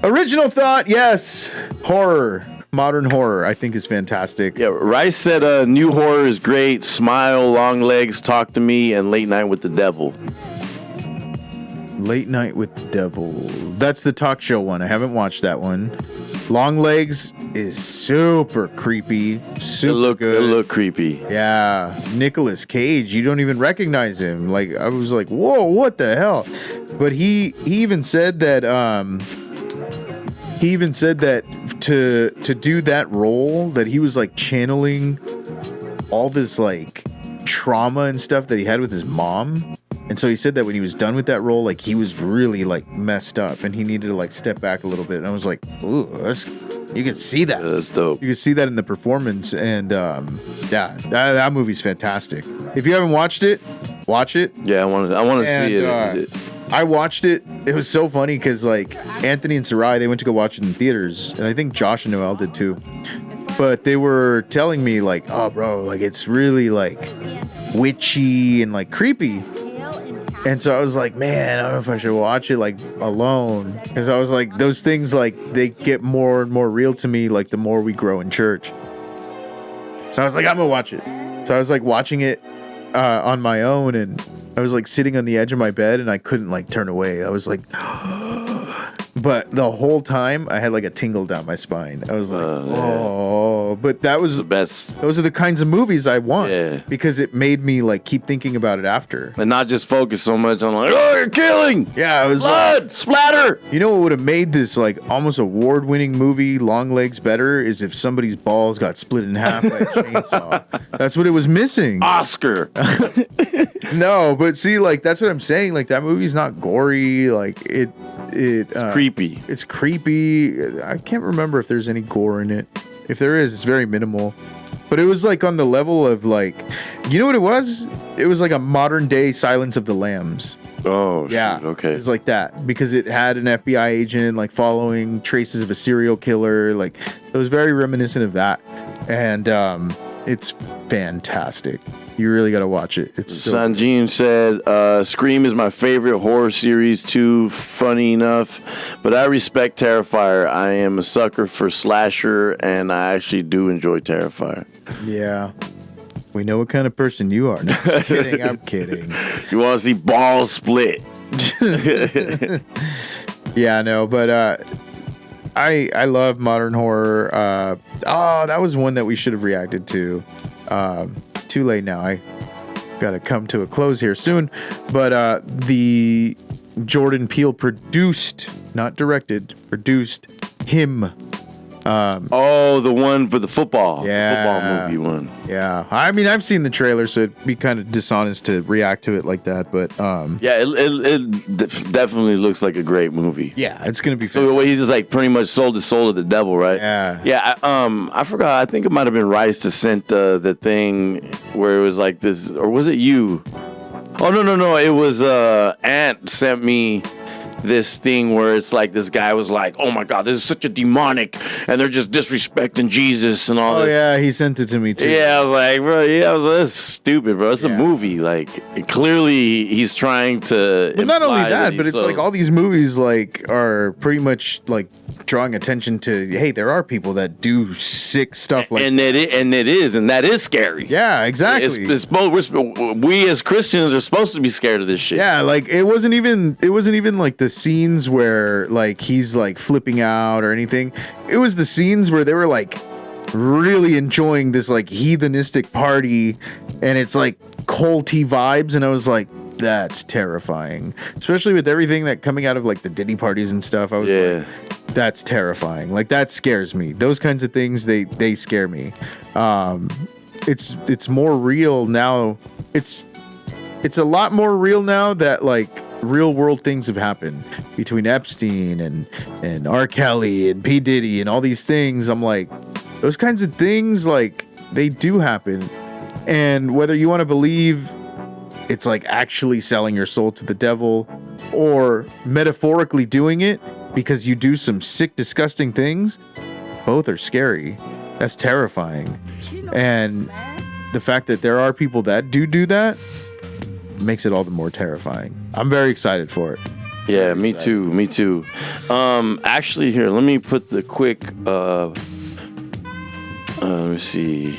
Speaker 3: original thought, yes. Horror. Modern horror, I think, is fantastic.
Speaker 2: Yeah, Rice said new horror is great. Smile, Long Legs, Talk to Me, and Late Night with the Devil.
Speaker 3: Late Night with the Devil. That's the talk show one. I haven't watched that one. Long Legs is super creepy. Super good.
Speaker 2: It look creepy.
Speaker 3: Yeah. Nicolas Cage, you don't even recognize him. Like, I was like, whoa, what the hell? But he even said that to do that role, that he was like channeling all this like trauma and stuff that he had with his mom. And so he said that when he was done with that role, like he was really like messed up, and he needed to like step back a little bit. And I was like, ooh, you can see that.
Speaker 2: That's dope.
Speaker 3: You can see that in the performance. And yeah, that movie's fantastic. If you haven't watched it, watch it.
Speaker 2: Yeah, I want to see it.
Speaker 3: I watched it. It was so funny because like Anthony and Sarai, they went to go watch it in theaters, and I think Josh and Noel did too. But they were telling me like, oh bro, like it's really like witchy and like creepy. And so I was like, man, I don't know if I should watch it like alone, because I was like, those things like they get more and more real to me like the more we grow in church. So I was like, I'm gonna watch it. So I was like watching it on my own, and I was like sitting on the edge of my bed, and I couldn't like turn away. I was like, but the whole time I had like a tingle down my spine. I was like, oh, but that was
Speaker 2: the best.
Speaker 3: Those are the kinds of movies I want, because it made me like keep thinking about it after,
Speaker 2: and not just focus so much on like, oh, you're killing.
Speaker 3: Yeah, it was
Speaker 2: blood,
Speaker 3: like,
Speaker 2: splatter.
Speaker 3: You know what would have made this like almost award-winning movie, Long Legs, better is if somebody's balls got split in half by a chainsaw. That's what it was missing.
Speaker 2: Oscar.
Speaker 3: No, but see, like that's what I'm saying. Like that movie's not gory. Like it's
Speaker 2: creepy.
Speaker 3: It's creepy. I can't remember if there's any gore in it. If there is, it's very minimal. But it was like on the level of like, you know what it was? It was like a modern day Silence of the Lambs.
Speaker 2: Oh,
Speaker 3: yeah.
Speaker 2: Shit. Okay.
Speaker 3: It's like that because it had an FBI agent like following traces of a serial killer. Like it was very reminiscent of that, and it's fantastic. You really got to watch it. It's so
Speaker 2: Sanjeev said, Scream is my favorite horror series too, funny enough, but I respect Terrifier. I am a sucker for slasher, and I actually do enjoy Terrifier.
Speaker 3: Yeah. We know what kind of person you are. No, I'm kidding. I'm kidding.
Speaker 2: You want to see balls split.
Speaker 3: Yeah, no, but I love modern horror. That was one that we should have reacted to. Too late now. I gotta come to a close here soon. But the Jordan Peele produced, not directed, produced Him.
Speaker 2: The one for the football.
Speaker 3: Yeah.
Speaker 2: The football movie one.
Speaker 3: Yeah. I mean, I've seen the trailer, so it'd be kind of dishonest to react to it like that. But
Speaker 2: yeah, it definitely looks like a great movie.
Speaker 3: Yeah, it's gonna be.
Speaker 2: So he's just like pretty much sold his soul to the devil, right?
Speaker 3: Yeah.
Speaker 2: Yeah. I forgot. I think it might have been Rice that sent the thing where it was like this, or was it you? Oh no! It was Ant sent me this thing where it's like this guy was like, oh my god, this is such a demonic, and they're just disrespecting Jesus and all this.
Speaker 3: Oh yeah, he sent it to me too.
Speaker 2: Yeah, I was like, bro, that's stupid, bro. It's a movie. Like clearly he's trying to.
Speaker 3: But not only that, but it's like all these movies like are pretty much like drawing attention to, hey, there are people that do sick stuff like,
Speaker 2: and that is scary.
Speaker 3: Yeah, exactly.
Speaker 2: We as Christians are supposed to be scared of this shit.
Speaker 3: Yeah, like it wasn't even like the scenes where like he's like flipping out or anything. It was the scenes where they were like really enjoying this like heathenistic party, and it's like culty vibes, and I was like, that's terrifying, especially with everything that coming out of like the Diddy parties and stuff. I was like, that's terrifying. Like that scares me. Those kinds of things, they scare me. It's more real now. It's a lot more real now that like real world things have happened between Epstein and R. Kelly and P. Diddy and all these things. I'm like, those kinds of things, like they do happen. And whether you want to believe it's like actually selling your soul to the devil or metaphorically doing it because you do some sick, disgusting things, both are scary. That's terrifying. And the fact that there are people that do that makes it all the more terrifying. I'm very excited for it.
Speaker 2: Yeah, me too. Actually, here, let me put the quick let me see.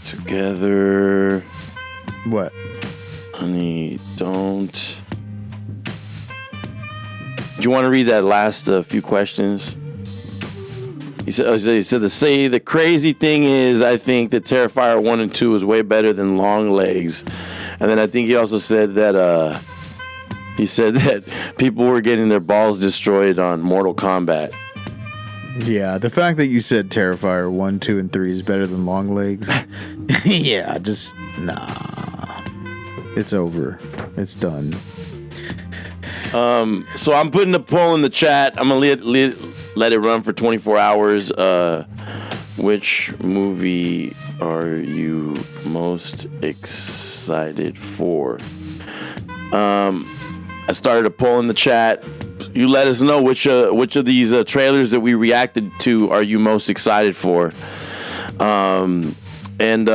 Speaker 2: Together.
Speaker 3: What?
Speaker 2: Honey, don't. Do you want to read that last few questions? He said, the crazy thing is, I think that Terrifier 1 and 2 is way better than Long Legs. And then I think he also said that people were getting their balls destroyed on Mortal Kombat.
Speaker 3: Yeah, the fact that you said Terrifier 1, 2, and 3 is better than Long Legs. Yeah, just nah. It's over. It's done.
Speaker 2: So I'm putting a poll in the chat. I'm gonna let it run for 24 hours. Which movie are you most excited for? I started a poll in the chat. You let us know which of these trailers that we reacted to are you most excited for. And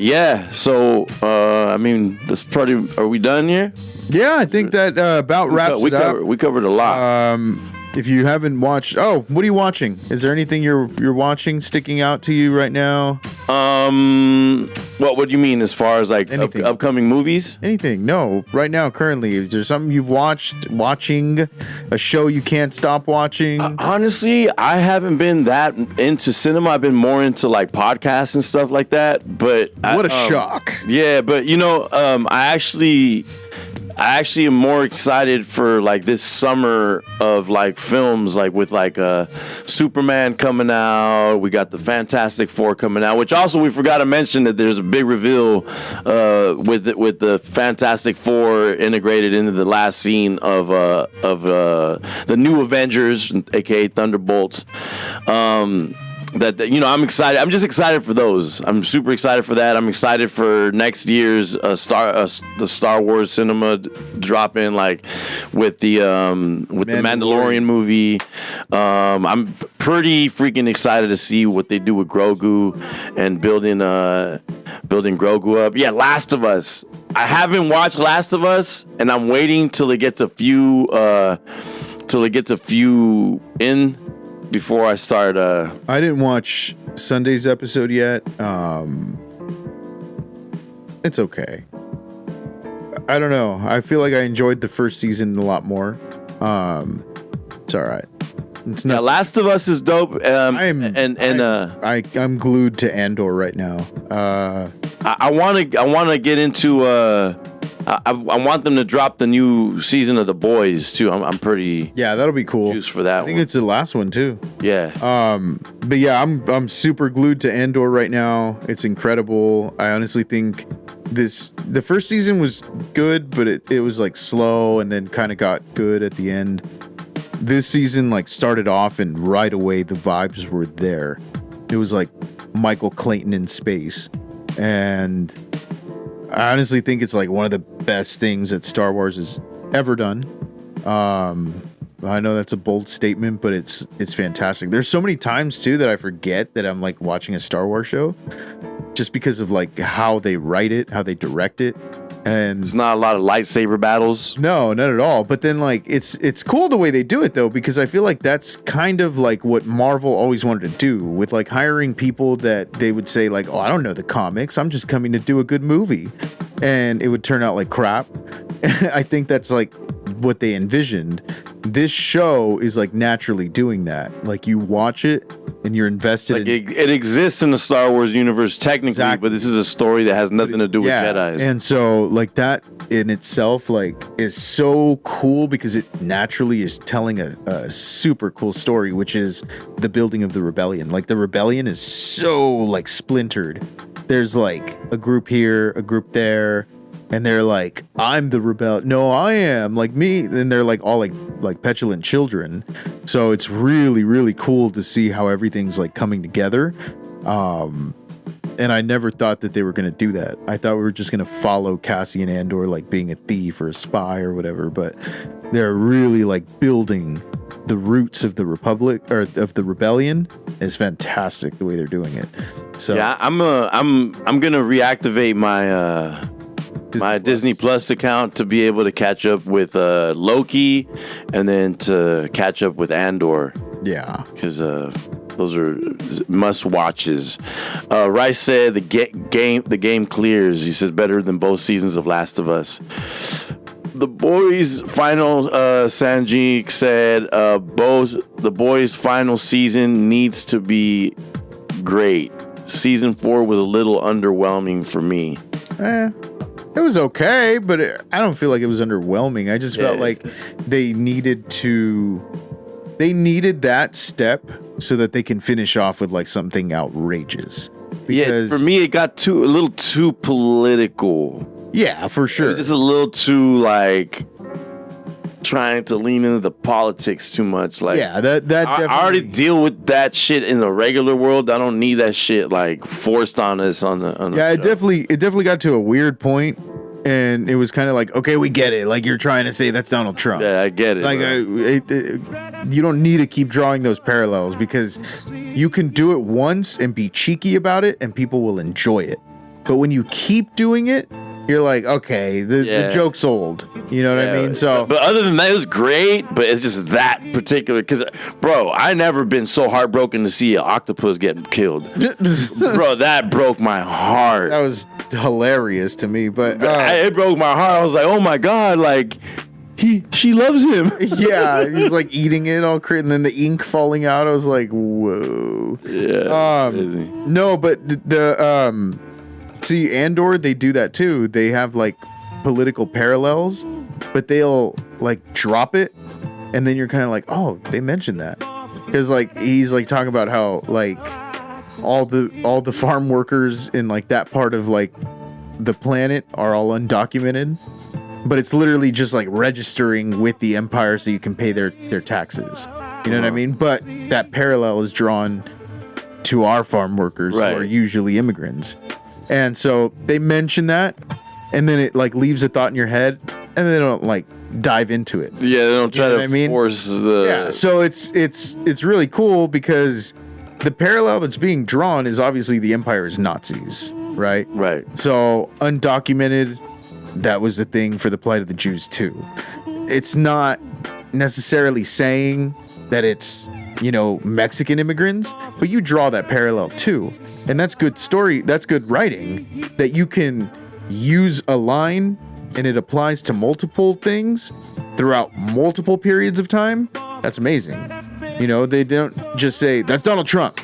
Speaker 2: yeah, so I mean, this probably are we done here?
Speaker 3: Yeah, I think that about wraps it up.
Speaker 2: We covered a lot.
Speaker 3: If you haven't watched, what are you watching? Is there anything you're watching sticking out to you right now?
Speaker 2: What do you mean as far as like upcoming movies?
Speaker 3: Anything? No, right now, currently, is there something you've watching a show you can't stop watching?
Speaker 2: Honestly, I haven't been that into cinema. I've been more into like podcasts and stuff like that. But
Speaker 3: what a shock!
Speaker 2: Yeah, but I actually am more excited for like this summer of like films, like with like Superman coming out. We got the Fantastic Four coming out, which also we forgot to mention that there's a big reveal with the Fantastic Four integrated into the last scene of the new Avengers, aka Thunderbolts. I'm excited. I'm just excited for those. I'm super excited for that. I'm excited for next year's the Star Wars cinema drop in, like with the Mandalorian movie. I'm pretty freaking excited to see what they do with Grogu and building Grogu up. Yeah, Last of Us. I haven't watched Last of Us, and I'm waiting till it gets a few in. Before I start,
Speaker 3: I didn't watch Sunday's episode yet. It's okay. I don't know. I feel like I enjoyed the first season a lot more. It's all right. It's not.
Speaker 2: Yeah, Last of Us is dope.
Speaker 3: I'm glued to Andor right now.
Speaker 2: I want to get into. I want them to drop the new season of The Boys too. I'm pretty
Speaker 3: that'll be cool.
Speaker 2: Juiced for that.
Speaker 3: I think it's the last one too.
Speaker 2: Yeah.
Speaker 3: But yeah, I'm super glued to Andor right now. It's incredible. I honestly think the first season was good, but it was like slow and then kind of got good at the end. This season like started off and right away the vibes were there. It was like Michael Clayton in space, and I honestly think it's like one of the best things that Star Wars has ever done. I know that's a bold statement, but it's fantastic. There's so many times too that I forget that I'm like watching a Star Wars show, just because of like how they write it, how they direct it. And
Speaker 2: there's not a lot of lightsaber battles.
Speaker 3: No, not at all. But then like it's cool the way they do it though, because I feel like that's kind of like what Marvel always wanted to do with like hiring people that they would say like, oh, I don't know the comics, I'm just coming to do a good movie, and it would turn out like crap. I think that's like what they envisioned. This show is like naturally doing that. Like you watch it and you're invested.
Speaker 2: Like it exists in the Star Wars universe technically, but this is a story that has nothing to do with Jedis.
Speaker 3: And so like that in itself like is so cool because it naturally is telling a super cool story, which is the building of the rebellion. Like the rebellion is so like splintered. There's like a group here, a group there. And they're like, I'm the rebel. No, I am like me. And they're like all like petulant children. So it's really, really cool to see how everything's like coming together. And I never thought that they were going to do that. I thought we were just going to follow Cassian Andor like being a thief or a spy or whatever. But they're really like building the roots of the Republic or of the rebellion. Is fantastic the way they're doing it. So
Speaker 2: yeah, I'm gonna reactivate my Disney Plus account to be able to catch up with Loki, and then to catch up with Andor.
Speaker 3: Yeah,
Speaker 2: because those are must watches. Rice said the game clears. He says better than both seasons of Last of Us. The Boys final Sanjik said the Boys final season needs to be great. Season 4 was a little underwhelming for me.
Speaker 3: It was okay, but I don't feel like it was underwhelming. I just felt like they needed that step so that they can finish off with like something outrageous. Because
Speaker 2: for me, it got a little too political.
Speaker 3: Yeah, for sure.
Speaker 2: Just a little too like trying to lean into the politics too much. Like,
Speaker 3: yeah, that definitely.
Speaker 2: I already deal with that shit in the regular world. I don't need that shit like forced on us on the.
Speaker 3: Yeah, it definitely got to a weird point, and it was kind of like, okay, we get it. Like you're trying to say that's Donald Trump.
Speaker 2: Yeah, I get it.
Speaker 3: Like you don't need to keep drawing those parallels because you can do it once and be cheeky about it and people will enjoy it. But when you keep doing it, you're like, okay, the joke's old. You know what I mean? So,
Speaker 2: but other than that, it was great. But it's just that particular because, bro, I never been so heartbroken to see an octopus getting killed. Bro, that broke my heart.
Speaker 3: That was hilarious to me. But
Speaker 2: it broke my heart. I was like, oh my god, like she loves him.
Speaker 3: Yeah, he's like eating it all and then the ink falling out. I was like, whoa.
Speaker 2: Yeah.
Speaker 3: No, but the see, Andor, they do that too. They have like political parallels, but they'll like drop it, and then you're kind of like, oh, they mentioned that because like he's like talking about how like all the farm workers in like that part of like the planet are all undocumented, but it's literally just like registering with the Empire so you can pay their taxes. You know what I mean? But that parallel is drawn to our farm workers who are usually immigrants. And so they mention that, and then it like leaves a thought in your head, and they don't like dive into it.
Speaker 2: Yeah, they don't try to force the.
Speaker 3: Yeah, so it's really cool because the parallel that's being drawn is obviously the Empire's Nazis, right?
Speaker 2: Right.
Speaker 3: So undocumented, that was the thing for the plight of the Jews too. It's not necessarily saying that it's, you know, Mexican immigrants, but you draw that parallel too. And that's good story. That's good writing that you can use a line and it applies to multiple things throughout multiple periods of time. That's amazing. You know, they don't just say that's Donald Trump.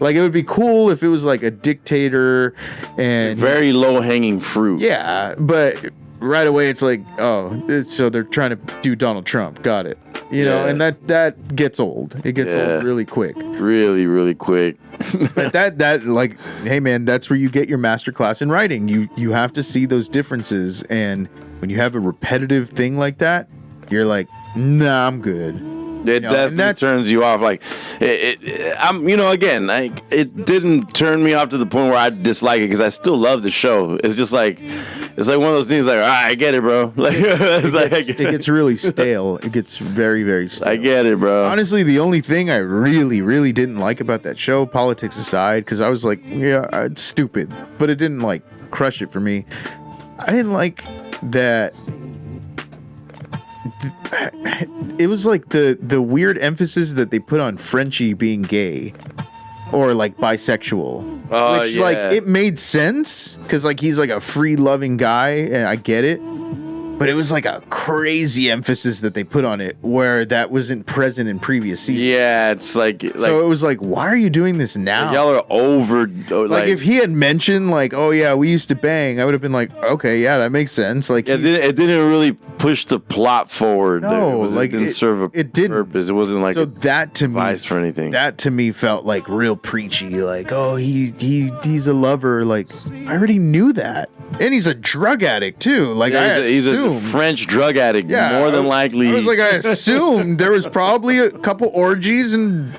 Speaker 3: Like, it would be cool if it was like a dictator and
Speaker 2: very low hanging fruit.
Speaker 3: Yeah, but right away it's like, oh, so they're trying to do Donald Trump. Got it. You know, and that gets old. It gets old really quick.
Speaker 2: Really, really quick.
Speaker 3: But that like, hey man, that's where you get your masterclass in writing. You have to see those differences, and when you have a repetitive thing like that, you're like, nah, I'm good.
Speaker 2: It definitely turns you off. Like, I'm, you know, again, like, it didn't turn me off to the point where I dislike it because I still love the show. It's just like, it's like one of those things. Like, all right, I get it, bro. Like,
Speaker 3: it gets really stale. It gets very, very stale.
Speaker 2: I get it, bro.
Speaker 3: Honestly, the only thing I really, really didn't like about that show, politics aside, because I was like, yeah, it's stupid, but it didn't like crush it for me. I didn't like that. It was like the weird emphasis that they put on Frenchie being gay or like bisexual, which like it made sense because like he's like a free loving guy and I get it, but it was like a crazy emphasis that they put on it where that wasn't present in previous seasons.
Speaker 2: Yeah, it's like
Speaker 3: so it was like, why are you doing this now?
Speaker 2: Like, y'all are over.
Speaker 3: Like if he had mentioned like, oh yeah, we used to bang, I would have been like, okay, yeah, that makes sense. Like,
Speaker 2: it didn't really push the plot forord.
Speaker 3: No,
Speaker 2: like it didn't serve a purpose. It wasn't like
Speaker 3: so that to me
Speaker 2: advice for anything.
Speaker 3: That to me felt like real preachy. Like, oh, he's a lover. Like, I already knew that, and he's a drug addict too. Like,
Speaker 2: he's a French drug addict, more than likely.
Speaker 3: I was like, I assumed there was probably a couple orgies and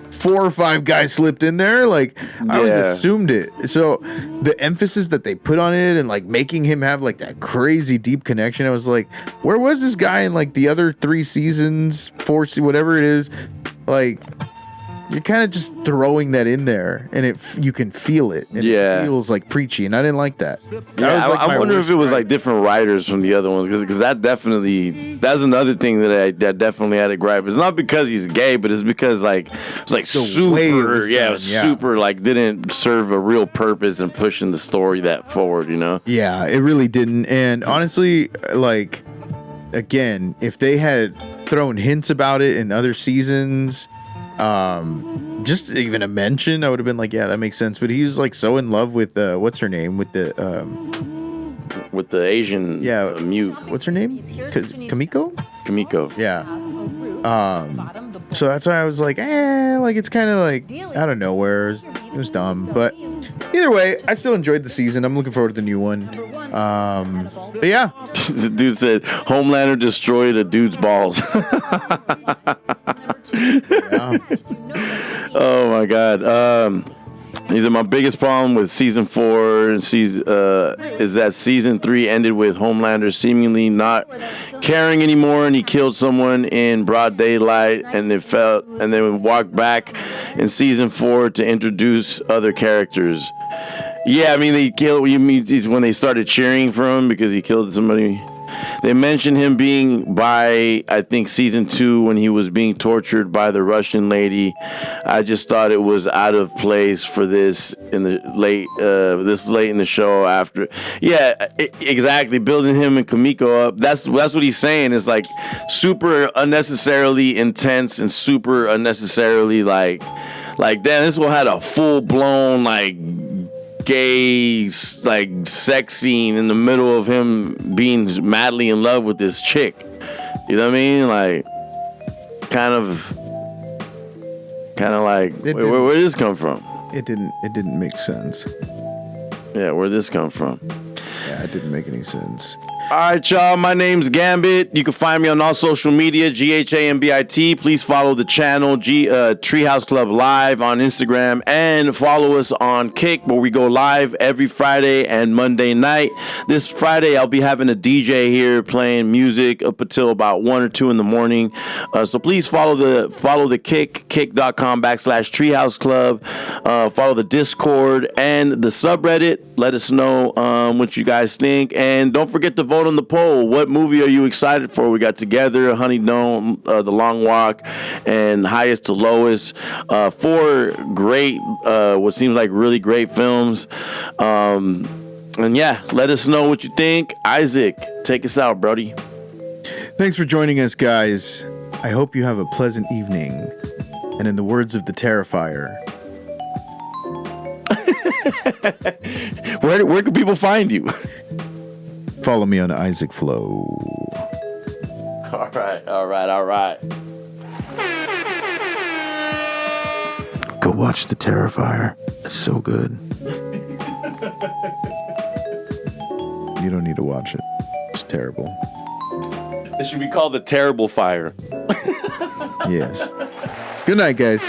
Speaker 3: 4 or 5 guys slipped in there. Like, I always assumed it. So the emphasis that they put on it and like making him have like that crazy deep connection, I was like, where was this guy in like the other 3 seasons, 4, whatever it is? Like, you're kind of just throwing that in there, and you can feel it. And it feels like preachy, and I didn't like that.
Speaker 2: I wonder if it was like different writers from the other ones, because that's another thing that definitely had a gripe. It's not because he's gay, but it's because like it's like super like didn't serve a real purpose in pushing the story that forward. You know?
Speaker 3: Yeah, it really didn't. And honestly, like, again, if they had thrown hints about it in other seasons. Just even a mention, I would have been like, yeah, that makes sense. But he was like so in love with what's her name with the
Speaker 2: Asian mute.
Speaker 3: What's her name? Kamiko. Yeah. So that's why I was like, like it's kind of like out of nowhere. It was dumb, but either way, I still enjoyed the season. I'm looking forward to the new one. But yeah,
Speaker 2: the dude said Homelander destroyed a dude's balls. Oh my god. He said, my biggest problem with season 4 and is that season 3 ended with Homelander seemingly not caring anymore, and he killed someone in broad daylight, and then walked back in season 4 to introduce other characters. Yeah, I mean, when they started cheering for him because he killed somebody. They mentioned him being by, I think, season 2 when he was being tortured by the Russian lady. I just thought it was out of place for this in the late in the show after. Yeah, exactly. Building him and Kamiko up. That's what he's saying. It's like super unnecessarily intense and super unnecessarily like damn, this one had a full blown like gay like sex scene in the middle of him being madly in love with this chick. You know what I mean? Like kind of like where did this come from?
Speaker 3: It didn't make sense.
Speaker 2: Yeah, where'd this come from?
Speaker 3: Yeah, it didn't make any sense.
Speaker 2: All right, y'all. My name's Gambit. You can find me on all social media, GHAMBIT. Please follow the channel, Treehouse Club Live on Instagram, and follow us on Kick, where we go live every Friday and Monday night. This Friday, I'll be having a DJ here playing music up until about 1 or 2 in the morning. So please follow the Kick, kick.com/Treehouse Club. Follow the Discord and the subreddit. Let us know what you guys think, and don't forget to vote on the poll. What movie are you excited for? We got Together, Honey Dome, The Long Walk, and Highest to Lowest. 4 great, what seems like really great films. And yeah, let us know what you think. Isaac, take us out, brody.
Speaker 3: Thanks for joining us, guys. I hope you have a pleasant evening. And in the words of the Terrifier,
Speaker 2: where can people find you?
Speaker 3: Follow me on Isaac Flow.
Speaker 2: All right.
Speaker 3: Go watch The Terrifier. It's so good. You don't need to watch it. It's terrible.
Speaker 2: It should be called The Terrible Fire.
Speaker 3: Yes. Good night, guys.